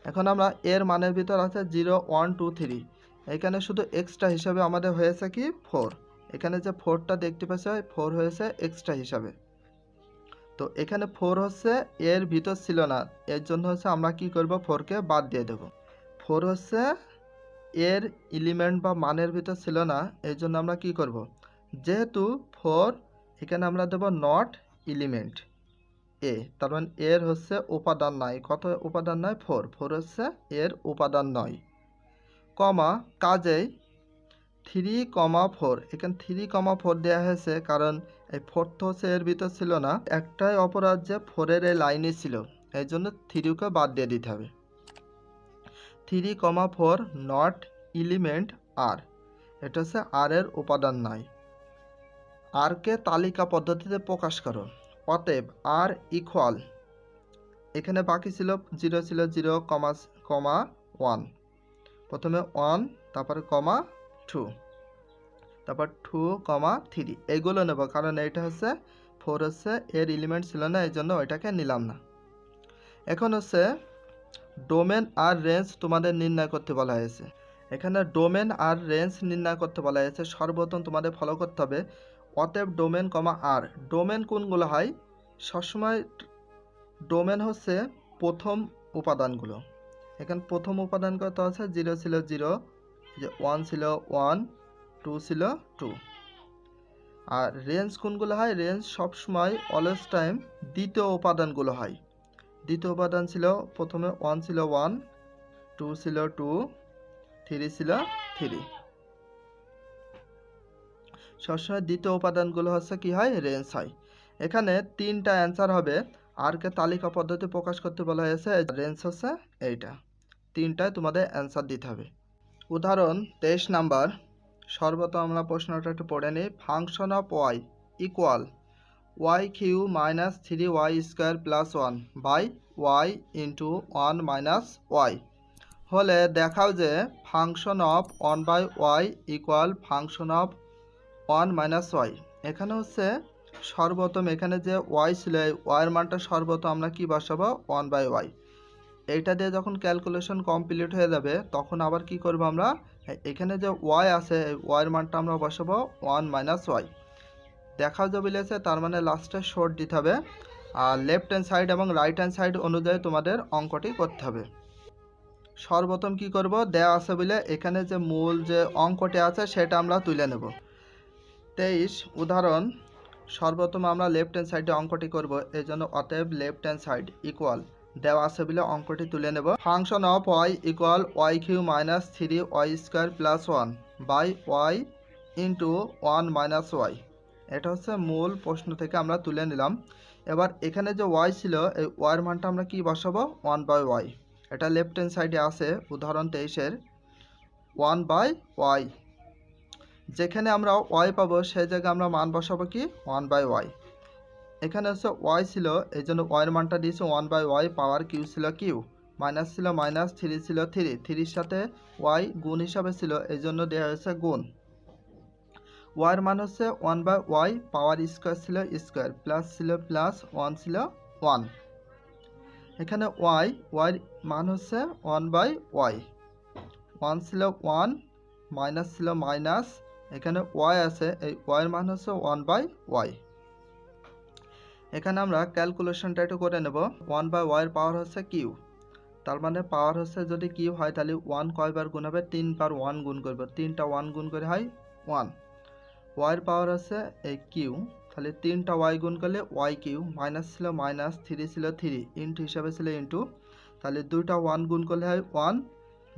এখন আমরা এর মানের ভিতর আছে 0 1 2 3, এখানে শুধু এক্সট্রা হিসাবে আমাদের হয়েছে কি 4, এখানে যে 4টা দেখতে পাচ্ছ 4 হয়েছে এক্সট্রা হিসাবে। তো এখানে 4 হচ্ছে এর ভিতর ছিল না, এর জন্য হচ্ছে আমরা কি করব 4কে বাদ দিয়ে দেব। 4 হচ্ছে এর এলিমেন্ট বা মানের ভিতর ছিল না, এই জন্য আমরা কি করব, যেহেতু 4 এখানে আমরা দেব নট এলিমেন্ট এ, তার মানে এর হচ্ছে উপাদান নয়। কত উপাদান নয় 4, 4 হচ্ছে এর উপাদান নয়, কমা কাজেই 3,4, এখানে 3,4 দেওয়া হয়েছে কারণ এই 4 তো হচ্ছে এর ভিতর ছিল না, একটাই অপরাধ যে 4-এর এই লাইনে ছিল, এই জন্য 3কে বাদ দিয়ে দিতে হবে। 3,4 নট এলিমেন্ট আর, এটা হচ্ছে আর এর উপাদান নয়। আরকে তালিকা পদ্ধতিতে প্রকাশ করো, অতএব আর ইকুয়াল, এখানে বাকি ছিল 0 ছিল 0 কমা 1, প্রথমে 1 তারপরে কমা 2, তারপর 2 কমা 3, এইগুলো নেব কারণ এইটা হচ্ছে 4 হচ্ছে এর এলিমেন্ট ছিল না, এই জন্য ওইটাকে নিলাম না। এখন হচ্ছে ডোমেন আর রেঞ্জ তোমাদের নির্ণয় করতে বলা হয়েছে। এখানে ডোমেন আর রেঞ্জ নির্ণয় করতে বলা হয়েছে। সর্বপ্রথম তোমাদের ফলো করতে হবে অতএব ডোমেন কমা আর। ডোমেন কোনগুলো হয়, সবসময় ডোমেন হচ্ছে প্রথম উপাদানগুলো। এখানে প্রথম উপাদান কত আছে 0 ছিল 0, যে 1 ছিল 1, 2 ছিল 2। আর রেঞ্জ কোনগুলো হয়, রেঞ্জ সবসময় অলওয়েজ টাইম দ্বিতীয় উপাদানগুলো হয়। দ্বিতীয় উপাদান ছিল প্রথমে 1 ছিল 1, 2 ছিল 2, 3 ছিল 3। সবসময় দ্বিতীয় উপাদানগুলো হচ্ছে কি হয় রেঞ্জ হয়। এখানে 3টা অ্যান্সার হবে। আরকে তালিকা পদ্ধতি প্রকাশ করতে বলা হয়েছে, রেঞ্জ হচ্ছে এইটা। 3টায় তোমাদের অ্যান্সার দিতে হবে। উদাহরণ 23 নাম্বার, সর্বপ্রথম আমরা প্রশ্নটা একটু পড়ে নিই। Function of y equal y cube minus 3y square plus 1 by y into 1 minus y হলে দেখাও যে function of 1 by y equal function of 1 minus y. এখানে হচ্ছে সর্বপ্রথম এখানে যে ওয়াই ছিল এই ওয়াইয়ের মানটা সর্বপ্রথম আমরা কি বসাবো 1 বাই ওয়াই। এইটা দিয়ে যখন ক্যালকুলেশন কমপ্লিট হয়ে যাবে তখন আবার কি করব আমরা, এখানে যে ওয়াই আছে এই ওয়াইয়ের মানটা আমরা বসাবো 1 মাইনাস ওয়াই। দেখা যাবে তার মানে লাস্টে শর্ট দিতে হবে, আর লেফট হ্যান্ড সাইড এবং রাইট হ্যান্ড সাইড অনুযায়ী তোমাদের অঙ্কটি করতে হবে। সর্বপ্রথম কি করব, দেওয়া আছে বলে এখানে যে মূল যে অঙ্কটি আছে সেটা আমরা তুলে নেব। 23 উদাহরণ, সর্বপ্রথম আমরা লেফট হ্যান্ড সাইডে অঙ্কটি করব, এই জন্য অতএব লেফট হ্যান্ড সাইড ইকুয়াল দেওয়া আছে বলে অঙ্কটি তুলে নেব। Function of y equal y cube minus 3y square plus 1 by y into 1 minus y. এটা হচ্ছে মূল প্রশ্ন থেকে আমরা তুলে নিলাম। এবার এখানে যে ওয়াই ছিল, এই ওয়াইয়ের মানটা আমরা কি বসাবো, 1 বাই ওয়াই। এটা লেফট হ্যান্ড সাইডে আছে উদাহরণ 23-এর 1 বাই ওয়াই। যেখানে আমরা ওয়াই পাবো সেই জায়গায় আমরা মান বসাবো কি, 1 বাই ওয়াই। এখানে হচ্ছে ওয়াই ছিল, এই জন্য ওয়াইয়ের মানটা দিয়েছে 1 বাই ওয়াই, পাওয়ার কিউ ছিল কিউ, মাইনাস ছিল মাইনাস, 3 ছিল 3, 3-র সাথে ওয়াই গুণ হিসাবে ছিল, এই জন্য দেওয়া হয়েছে গুণ। ওয়াইয়ের মান হচ্ছে 1 বাই ওয়াই, পাওয়ার স্কোয়ার ছিল স্কোয়ার, প্লাস ছিল প্লাস, 1 ছিল 1। এখানে ওয়াইয়ের মান হচ্ছে 1 বাই ওয়াই, 1 ছিল 1, মাইনাস ছিল মাইনাস, এখানে ওয়াই আছে, এই ওয়াইয়ের মান হচ্ছে 1 বাই ওয়াই। এখানে আমরা ক্যালকুলেশনটা একটু করে নেব। 1 বাই ওয়াইয়ের পাওয়ার হচ্ছে কিউ, তার মানে পাওয়ার হচ্ছে যদি কিউ হয় তাহলে 1 কয়বার গুণ হবে, 3 বার 1 গুণ করবে, 3টা 1 গুণ করে হয় 1। ওয়াইয়ের পাওয়ার হচ্ছে এই কিউ, তাহলে 3টা ওয়াই গুণ করলে ওয়াই কিউ, মাইনাস ছিল মাইনাস, 3 ছিল 3, ইন্টু হিসাবে ছিল ইন্টু, তাহলে 2টা 1 গুণ করলে হয় 1।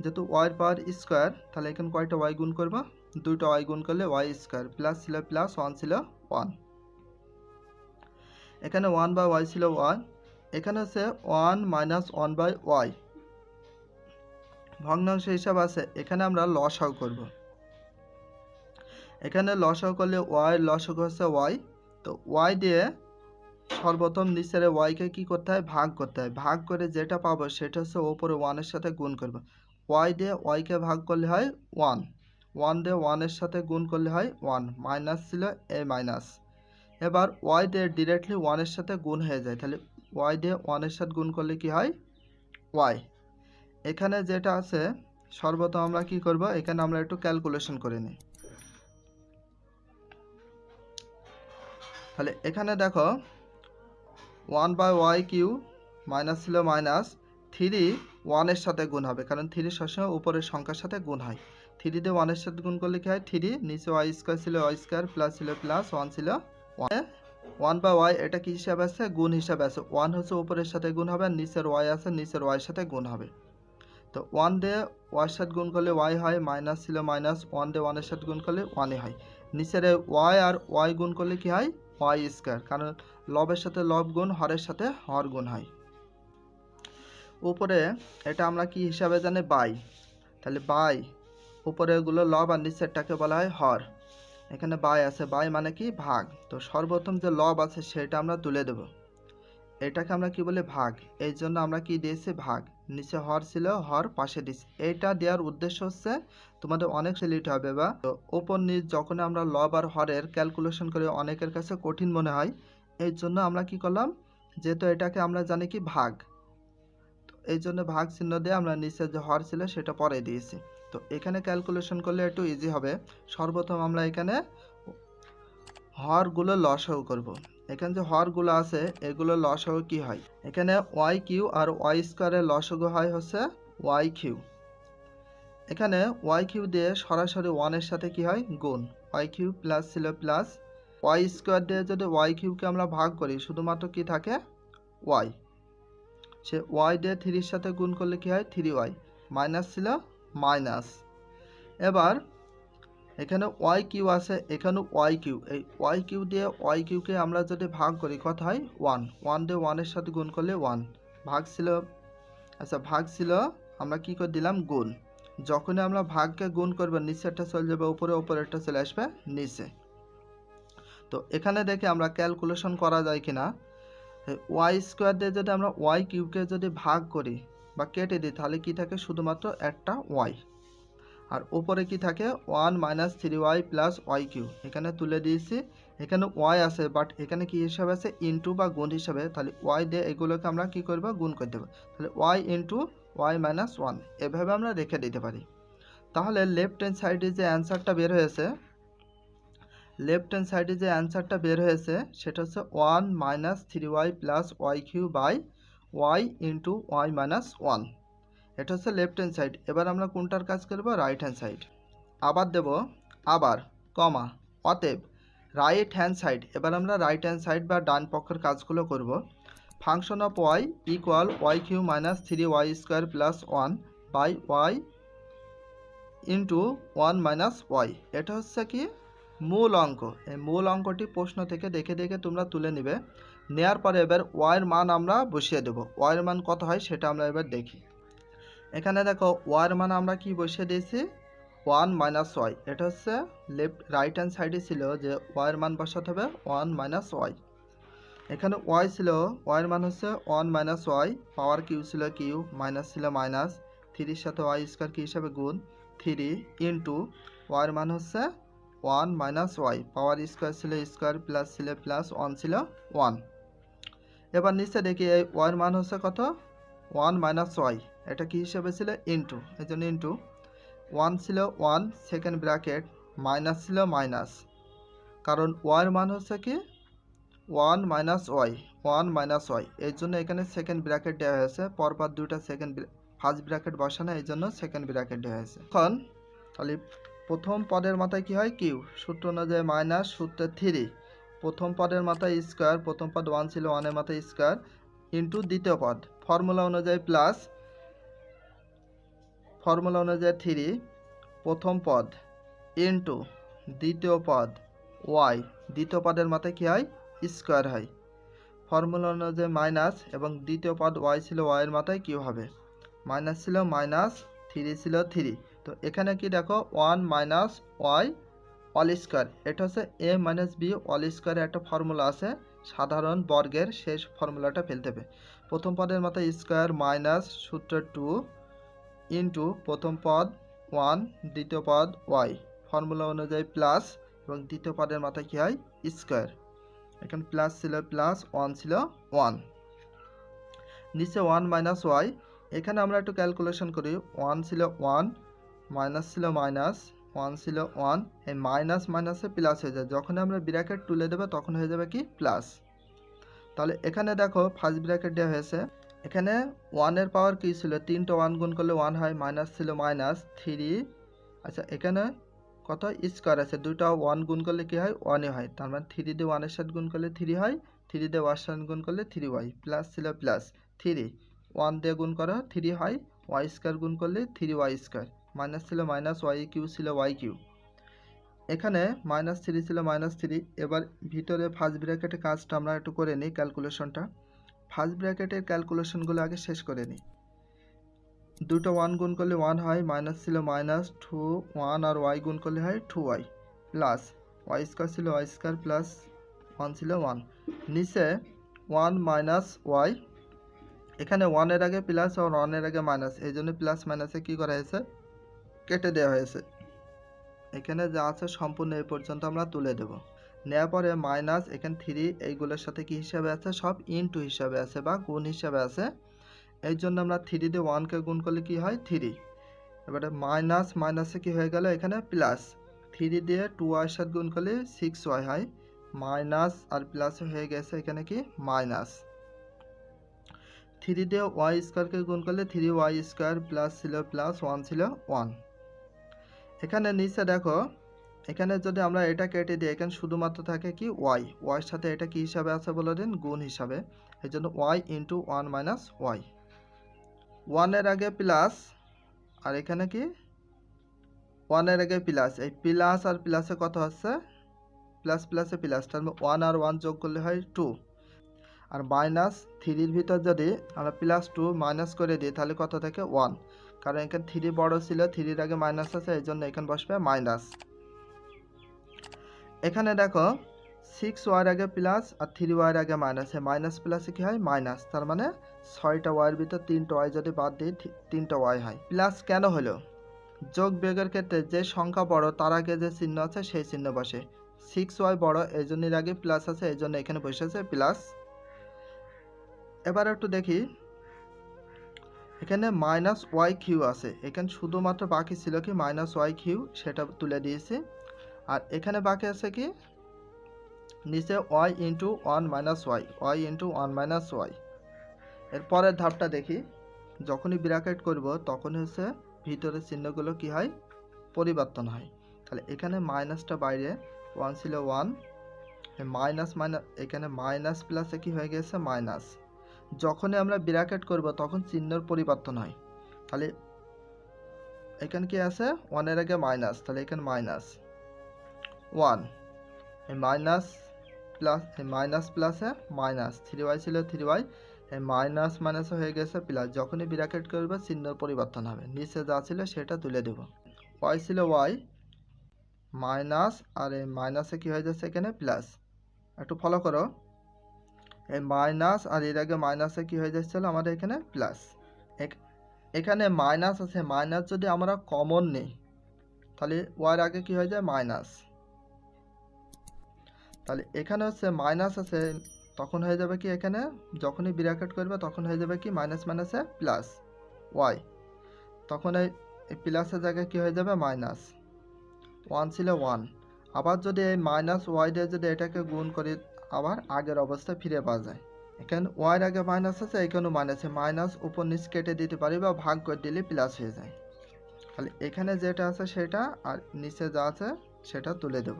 যেহেতু ওয়াইয়ের পাওয়ার স্কোয়ার, তাহলে এখানে কয়টা ওয়াই গুণ করবো, 2টা ওয়াই গুণ করলে ওয়াই স্কোয়ার, প্লাস ছিল প্লাস, 1 ছিল 1। এখানে 1 বাই ওয়াই ছিল ওয়াই, এখানে হচ্ছে 1 মাইনাস 1 বাই ওয়াই, ভগ্নাংশ হিসাব আছে, এখানে আমরা লসাগু করব। এখানে লসাগু করলে ওয়াই লসাগু হচ্ছে ওয়াই, তো ওয়াই দিয়ে সর্বপ্রথম নিচের ওয়াইকে কি করতে হয়, ভাগ করতে হয়। ভাগ করে যেটা পাবো সেটা হচ্ছে ওপরে 1-এর সাথে গুণ করব। ওয়াই দিয়ে ওয়াইকে ভাগ করলে হয় 1, 1 দিয়ে 1-এর সাথে গুণ করলে হয় 1, মাইনাস ছিল এ মাইনাস। এবার ওয়াই দিয়ে ডিরেক্টলি 1-এর সাথে গুণ হয়ে যায়, তাহলে ওয়াই দিয়ে 1-এর সাথে গুণ করলে কি হয়, ওয়াই। এখানে যেটা আছে সর্বপ্রথম আমরা কি করব, এখানে আমরা একটু ক্যালকুলেশন করে নিই। তাহলে এখানে দেখো 1 বাই ওয়াই কিউ, মাইনাস ছিল মাইনাস, 3 1-এর সাথে গুণ হবে, কারণ 3 সবসময় উপরের সংখ্যার সাথে গুণ হয়। 3 দিয়ে 1-এর সাথে গুণ করলে কি হয় 3, নিচে ওয়াই স্কোয়ার ছিল ওয়াই স্কোয়ার, প্লাস ছিল প্লাস, 1 ছিল 1। 1 বাই ওয়াই এটা কি হিসাবে আছে, গুণ হিসাবে আছে। 1 হচ্ছে উপরের সাথে গুণ হবে, আর নিচের ওয়াই আছে, নিচের ওয়াইয়ের সাথে গুণ হবে। তো 1 দিয়ে ওয়াইয়ের সাথে গুণ করলে ওয়াই হয়, মাইনাস ছিল মাইনাস, 1 দিয়ে 1-এর সাথে গুণ করলে 1-ই হয়। নিচের ওয়াই আর ওয়াই গুণ করলে কি হয়, ওয়াই স্কোয়ার, কারণ লবের সাথে লব গুণ, হরের সাথে হর গুণ হয়। উপরে এটা আমরা কি হিসাবে জানি, বাই, তাহলে বাই, উপরে এগুলো লব আর নিচেরটাকে বলা হয় হর। এখানে বাই আছে, বাই মানে কি, ভাগ। তো সর্বপ্রথম যে লব আছে সেটা আমরা তুলে দেব, এটাকে আমরা কি বলি, ভাগ, এই জন্য আমরা কি দিয়েছি, ভাগ। নিচে হর ছিল, হর পাশে দিচ্ছি। এইটা দেওয়ার উদ্দেশ্য হচ্ছে তোমাদের অনেক সিলিট হবে, বা ওপর নিচ যখন আমরা লব আর হরের ক্যালকুলেশন করে অনেকের কাছে কঠিন মনে হয়, এই জন্য আমরা কি করলাম, যেহেতু এটাকে আমরা জানি কি ভাগ, এই জন্য ভাগ চিহ্ন দিয়ে আমরা নিচে যে হর ছিল সেটা পরে দিয়েছি। তো এখানে ক্যালকুলেশন করলে একটু ইজি হবে। সর্বপ্রথম আমরা এখানে হরগুলো লসাগু করব। এখানে যে হরগুলো আছে এগুলো লসাগু কি হয়, এখানে ওয়াই কিউ আর ওয়াই স্কোয়ারের লসাগু হয় হচ্ছে ওয়াই কিউ। এখানে ওয়াই কিউ দিয়ে সরাসরি 1-এর সাথে কি হয়, গুণ, ওয়াই কিউ প্লাস ছিল প্লাস, ওয়াই স্কোয়ার দিয়ে যদি ওয়াই কিউকে আমরা ভাগ করি শুধুমাত্র কি থাকে, ওয়াই। সে ওয়াই দিয়ে 3-র সাথে গুণ করলে কি হয়, 3y, মাইনাস ছিল মাইনাস। এবার এখানে ওয়াই কিউ আছে, এখানে ওয়াই কিউ, এই ওয়াই কিউ দিয়ে ওয়াই কিউকে আমরা যদি ভাগ করি কত হয়, 1, 1 দিয়ে 1-এর সাথে গুণ করলে 1, ভাগ ছিল, আচ্ছা ভাগ ছিল, আমরা কি করে দিলাম, গুণ। যখনই আমরা ভাগকে গুণ করবো নিচেরটা চলে যাবে উপরে, উপরেরটা চলে আসবে নিচে। তো এখানে দেখে আমরা ক্যালকুলেশন করা যায় কিনা, ওয়াই স্কোয়ার দিয়ে যদি আমরা ওয়াই কিউকে যদি ভাগ করি বা কেটে দিই তাহলে কি থাকে, শুধুমাত্র একটা ওয়াই, আর উপরে কি থাকে 1 minus 3y plus y Q, এখানে তুলে দিয়েছি। এখানে ওয়াই আছে বাট এখানে কি হিসাবে আছে, ইন্টু বা গুণ হিসাবে, তাহলে ওয়াই দিয়ে এগুলোকে আমরা কি করব, গুণ করে দেবো, তাহলে ওয়াই ইন্টু ওয়াই মাইনাস 1, এভাবে আমরা রেখে দিতে পারি। তাহলে লেফট হ্যান্ড সাইডে যে অ্যান্সারটা বের হয়েছে, সেটা হচ্ছে 1 minus 3y plus y cube by y into y minus 1। এটা হচ্ছে লেফট হ্যান্ড সাইড। এবার আমরা কোনটার কাজ করব? Right hand side. আবার দেব আবার কমা অতএব রাইট হ্যান্ড সাইড। এবার আমরা রাইট হ্যান্ড সাইড বা ডান পক্ষের কাজগুলো করব। Function of y equal y cube minus 3y square plus 1 by y into 1 minus y. এটা হচ্ছে কি মূল অঙ্ক। এই মূল অঙ্কটি প্রশ্ন থেকে দেখে দেখে তোমরা তুলে নিবে। নেওয়ার পরে এবার ওয়াইয়ের মান আমরা বসিয়ে দেব। ওয়াইয়ের মান কত হয় সেটা আমরা এবার দেখি। এখানে দেখো ওয়াইয়ের মান আমরা কি বসিয়ে দিয়েছি? 1 মাইনাস ওয়াই। এটা হচ্ছে রাইট হ্যান্ড সাইডে ছিল যে ওয়াইয়ের মান বসাতে হবে 1 মাইনাস ওয়াই। এখানে ওয়াই ছিল, ওয়াইয়ের মান হচ্ছে 1 মাইনাস ওয়াই, পাওয়ার কিউ ছিল কিউ, মাইনাস ছিল মাইনাস, 3-র সাথে ওয়াই স্কোয়ার কী হিসাবে গুণ 3 ইন্টু ওয়াইয়ের মান হচ্ছে 1 মাইনাস ওয়াই, পাওয়ার স্কোয়ার ছিল স্কোয়ার, প্লাস ছিল প্লাস, 1 ছিল 1। এবার নিচে দেখি এই ওয়াইয়ের মান হচ্ছে কত? 1 মাইনাস ওয়াই। এটা কী হিসাবে ছিল? ইন্টু, এই জন্য ইন্টু 1 ছিল 1 সেকেন্ড ব্র্যাকেট, মাইনাস ছিল মাইনাস, কারণ ওয়াইয়ের মান হচ্ছে কি 1 মাইনাস ওয়াই, 1 মাইনাস ওয়াই, এই জন্য এখানে সেকেন্ড ব্র্যাকেট দেওয়া হয়েছে। পরপর দুইটা ফার্স্ট ব্র্যাকেট বসানো, এই জন্য সেকেন্ড ব্র্যাকেট দেওয়া হয়েছে। এখন তাহলে প্রথম পদের মাথায় কি হয়? কিউ, সূত্র অনুযায়ী মাইনাস, সূত্রে 3, প্রথম পদের মাথায় স্কোয়ার, প্রথম পদ 1 ছিল 1-এর মাথায় স্কোয়ার, ইন্টু দ্বিতীয় পদ ফর্মুলা অনুযায়ী প্লাস, ফর্মুলা অনুযায়ী 3 প্রথম পদ ইন্টু দ্বিতীয় পদ ওয়াই, দ্বিতীয় পদের মাথায় কী হয়? স্কোয়ার হয়। ফর্মুলা অনুযায়ী মাইনাস, এবং দ্বিতীয় পদ ওয়াই ছিল, ওয়াইয়ের মাথায় কিউ হবে, মাইনাস ছিল মাইনাস, 3 ছিল 3। তো এখানে কি দেখো 1 মাইনাস ওয়াই অল স্কোয়ার, এটা হচ্ছে এ মাইনাস বি অল স্কোয়ারের একটা ফর্মুলা আছে সাধারণ বর্গের, সেই ফর্মুলাটা ফেলতে হবে। প্রথম পদের মাথায় স্কোয়ার মাইনাস সূত্র 2 ইন্টু প্রথম পদ 1 দ্বিতীয় পদ ওয়াই, ফর্মুলা অনুযায়ী প্লাস, এবং দ্বিতীয় পদের মাথায় কী হয়? স্কোয়ার। এখানে প্লাস ছিল প্লাস, 1 ছিল 1, নিচে 1 মাইনাস ওয়াই। এখানে আমরা একটু ক্যালকুলেশন করি। 1 ছিল 1, মাইনাস ছিল মাইনাস, 1 ছিল 1, এই মাইনাস মাইনাসে প্লাস হয়ে যায়, যখন আমরা ব্র্যাকেট তুলে দেবো তখন হয়ে যাবে কি প্লাস। তাহলে এখানে দেখো ফার্স্ট ব্র্যাকেট দেওয়া হয়েছে। এখানে 1-এর পাওয়ার কী ছিল? 3টা 1 গুণ করলে 1 হয়, মাইনাস ছিল মাইনাস 3। আচ্ছা এখানে কত স্কোয়ার আছে, দুইটা 1 গুণ করলে কী হয়? 1-ই হয়, তার মানে 3 দিয়ে 1-এর সাথে গুণ করলে 3 হয়, 3 দিয়ে ওয়ার সাথে গুণ করলে 3y, প্লাস ছিল প্লাস 3, 1 দিয়ে গুণ করো 3 হয়, ওয়াই স্কোয়ার গুণ করলে 3y স্কোয়ার, মাইনাস ছিল মাইনাস, ওয়াই কিউ ছিল ওয়াই কিউ। এখানে মাইনাস 3 ছিল মাইনাস 3। এবার ভিতরে ফার্স্ট ব্র্যাকেটের কাজটা আমরা একটু করে নিই, ক্যালকুলেশনটা। ফার্স্ট ব্র্যাকেটের ক্যালকুলেশনগুলো আগে শেষ করে নিই। দুটো 1 গুণ করলে 1 হয়, মাইনাস ছিল মাইনাস 2, 1 আর ওয়াই গুণ করলে হয় 2y, প্লাস ওয়াই স্কোয়ার ছিল ওয়াই স্কোয়ার, প্লাস 1 ছিল 1, নিচে 1 মাইনাস ওয়াই। এখানে 1-এর আগে প্লাস আর 1-এর আগে মাইনাস, এই জন্য প্লাস মাইনাসে কী করা হয়েছে? কেটে দেওয়া হয়েছে। এখানে যা আছে সম্পূর্ণ এই পর্যন্ত আমরা তুলে দেব। নেওয়ার পরে মাইনাস, এখানে 3 এইগুলোর সাথে কি হিসাবে আছে? সব ইনটু হিসাবে আছে বা গুণ হিসাবে আছে, এই জন্য আমরা 3 দিয়ে 1কে গুণ করলে কি হয়? 3। এবারে মাইনাস মাইনাসে কি হয়ে গেল? এখানে প্লাস, 3 দিয়ে 2y সাথে গুণ করলে 6y হয়, মাইনাস আর প্লাস হয়ে গেছে এখানে কি মাইনাস। 3 দিয়ে ওয়াই স্কোয়ারকে গুণ করলে 3y স্কোয়ার, প্লাস ছিল প্লাস, 1 ছিল 1। এখানে নিচে দেখো, এখানে যদি আমরা এটা কেটে দিই, এখানে শুধুমাত্র থাকে কি ওয়াই, ওয়াইয়ের সাথে এটা কি হিসাবে আছে বলে দিন? গুণ হিসাবে, এই জন্য ওয়াই ইন্টু 1 মাইনাস ওয়াই। 1-এর আগে প্লাস, আর এখানে কি 1-এর আগে প্লাস, এই প্লাস আর প্লাসে কত হচ্ছে? প্লাস প্লাসে প্লাস, তার মানে 1 আর 1 যোগ করলে হয় 2, আর মাইনাস 3-র ভিতর যদি আমরা প্লাস 2 মাইনাস করে দিই তাহলে কত থাকে? 1, কারণ এখানে 3 বড় ছিল, 3-র আগে মাইনাস আছে, এই জন্য এখানে বসবে মাইনাস। এখানে দেখো 6y আগে প্লাস আর 3y আগে মাইনাস, মাইনাস প্লাসে কি হয়? মাইনাস, তার মানে 6টা ওয়াইয়ের ভিতর 3টা ওয়াই যদি বাদ দিই 3টা ওয়াই হয়। প্লাস কেন হলো? যোগ বিয়োগের ক্ষেত্রে যে সংখ্যা বড় তার আগে যে চিহ্ন আছে সেই চিহ্ন বসে। 6y বড়, এই জন্য এর আগে প্লাস আছে, এই জন্য এখানে বসেছে প্লাস। এবার একটু দেখি, এখানে মাইনাস ওয়াই কিউ আছে, এখানে শুধুমাত্র বাকি ছিল কি মাইনাস ওয়াই কিউ, সেটা তুলে দিয়েছি। আর এখানে বাকি আছে কি নিচে y into 1 minus y, y into 1 minus y. এর পরের ধাপটা দেখি। যখনই ব্র্যাকেট করব তখন হচ্ছে ভিতরের চিহ্নগুলো কি হয়, পরিবর্তন হয়। তাহলে এখানে মাইনাসটা বাইরে, 1 ছিল 1, মাইনাস মাইনাস এখানে মাইনাস প্লাসে কি হয়ে গেছে মাইনাস। যখনই আমরা ব্র্যাকেট করব তখন চিহ্নের পরিবর্তন হয়। তাহলে এখানে কি আছে, 1 এর আগে মাইনাস, তাহলে এখানে মাইনাস 1, এই মাইনাস প্লাস, এই মাইনাস প্লাসে মাইনাস, 3y ছিল 3y, এই মাইনাস মাইনাসে হয়ে গেছে প্লাস। যখনই ব্র্যাকেট করবে চিহ্নের পরিবর্তন হবে, নিচে যা ছিল সেটা তুলে দেব। y ছিল y মাইনাস, আর এই মাইনাসে কি হয়ে যাচ্ছে এখানে প্লাস। একটু ফলো করো, এই মাইনাস আর এর আগে মাইনাসে কি হয়ে যাচ্ছিল আমাদের এখানে প্লাস। এখানে মাইনাস আছে, মাইনাস যদি আমরা কমন নিই তাহলে ওয়ার আগে কি হয়ে যায় মাইনাস। তাহলে এখানে হচ্ছে মাইনাস আছে, তখন হয়ে যাবে কি এখানে যখনই ব্র্যাকেট করবে তখন হয়ে যাবে কি মাইনাস মাইনাসে প্লাস ওয়াই, তখন এই প্লাসের জায়গায় কি হয়ে যাবে মাইনাস। 1 ছিল 1, আবার যদি এই মাইনাস ওয়াই দিয়ে যদি এটাকে গুণ করি আবার আগের অবস্থায় ফিরে পাওয়া যায়। এখানে ওয়াইয়ের আগে মাইনাস আছে, এখানেও মাইনাস, মাইনাস উপর নিচ কেটে দিতে পারি বা ভাগ করে দিলে প্লাস হয়ে যায়। তাহলে এখানে যেটা আছে সেটা আর নিচে যা আছে সেটা তুলে দেব।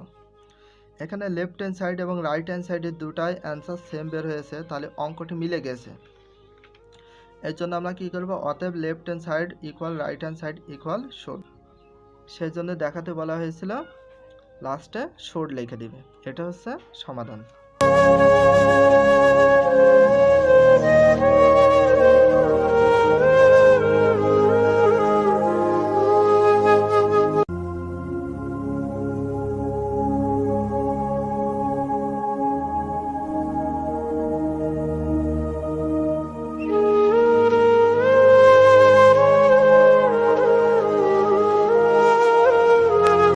এখানে লেফট হ্যান্ড সাইড এবং রাইট হ্যান্ড সাইডের দুটাই অ্যান্সার সেম বের হয়েছে, তাহলে অঙ্কটি মিলে গেছে। এর জন্য আমরা কি করব, অতএব left hand side equal right hand side equal showed, সেই জন্য দেখাতে বলা হয়েছিল লাস্টে শোড লিখে দিবে। এটা হচ্ছে সমাধান।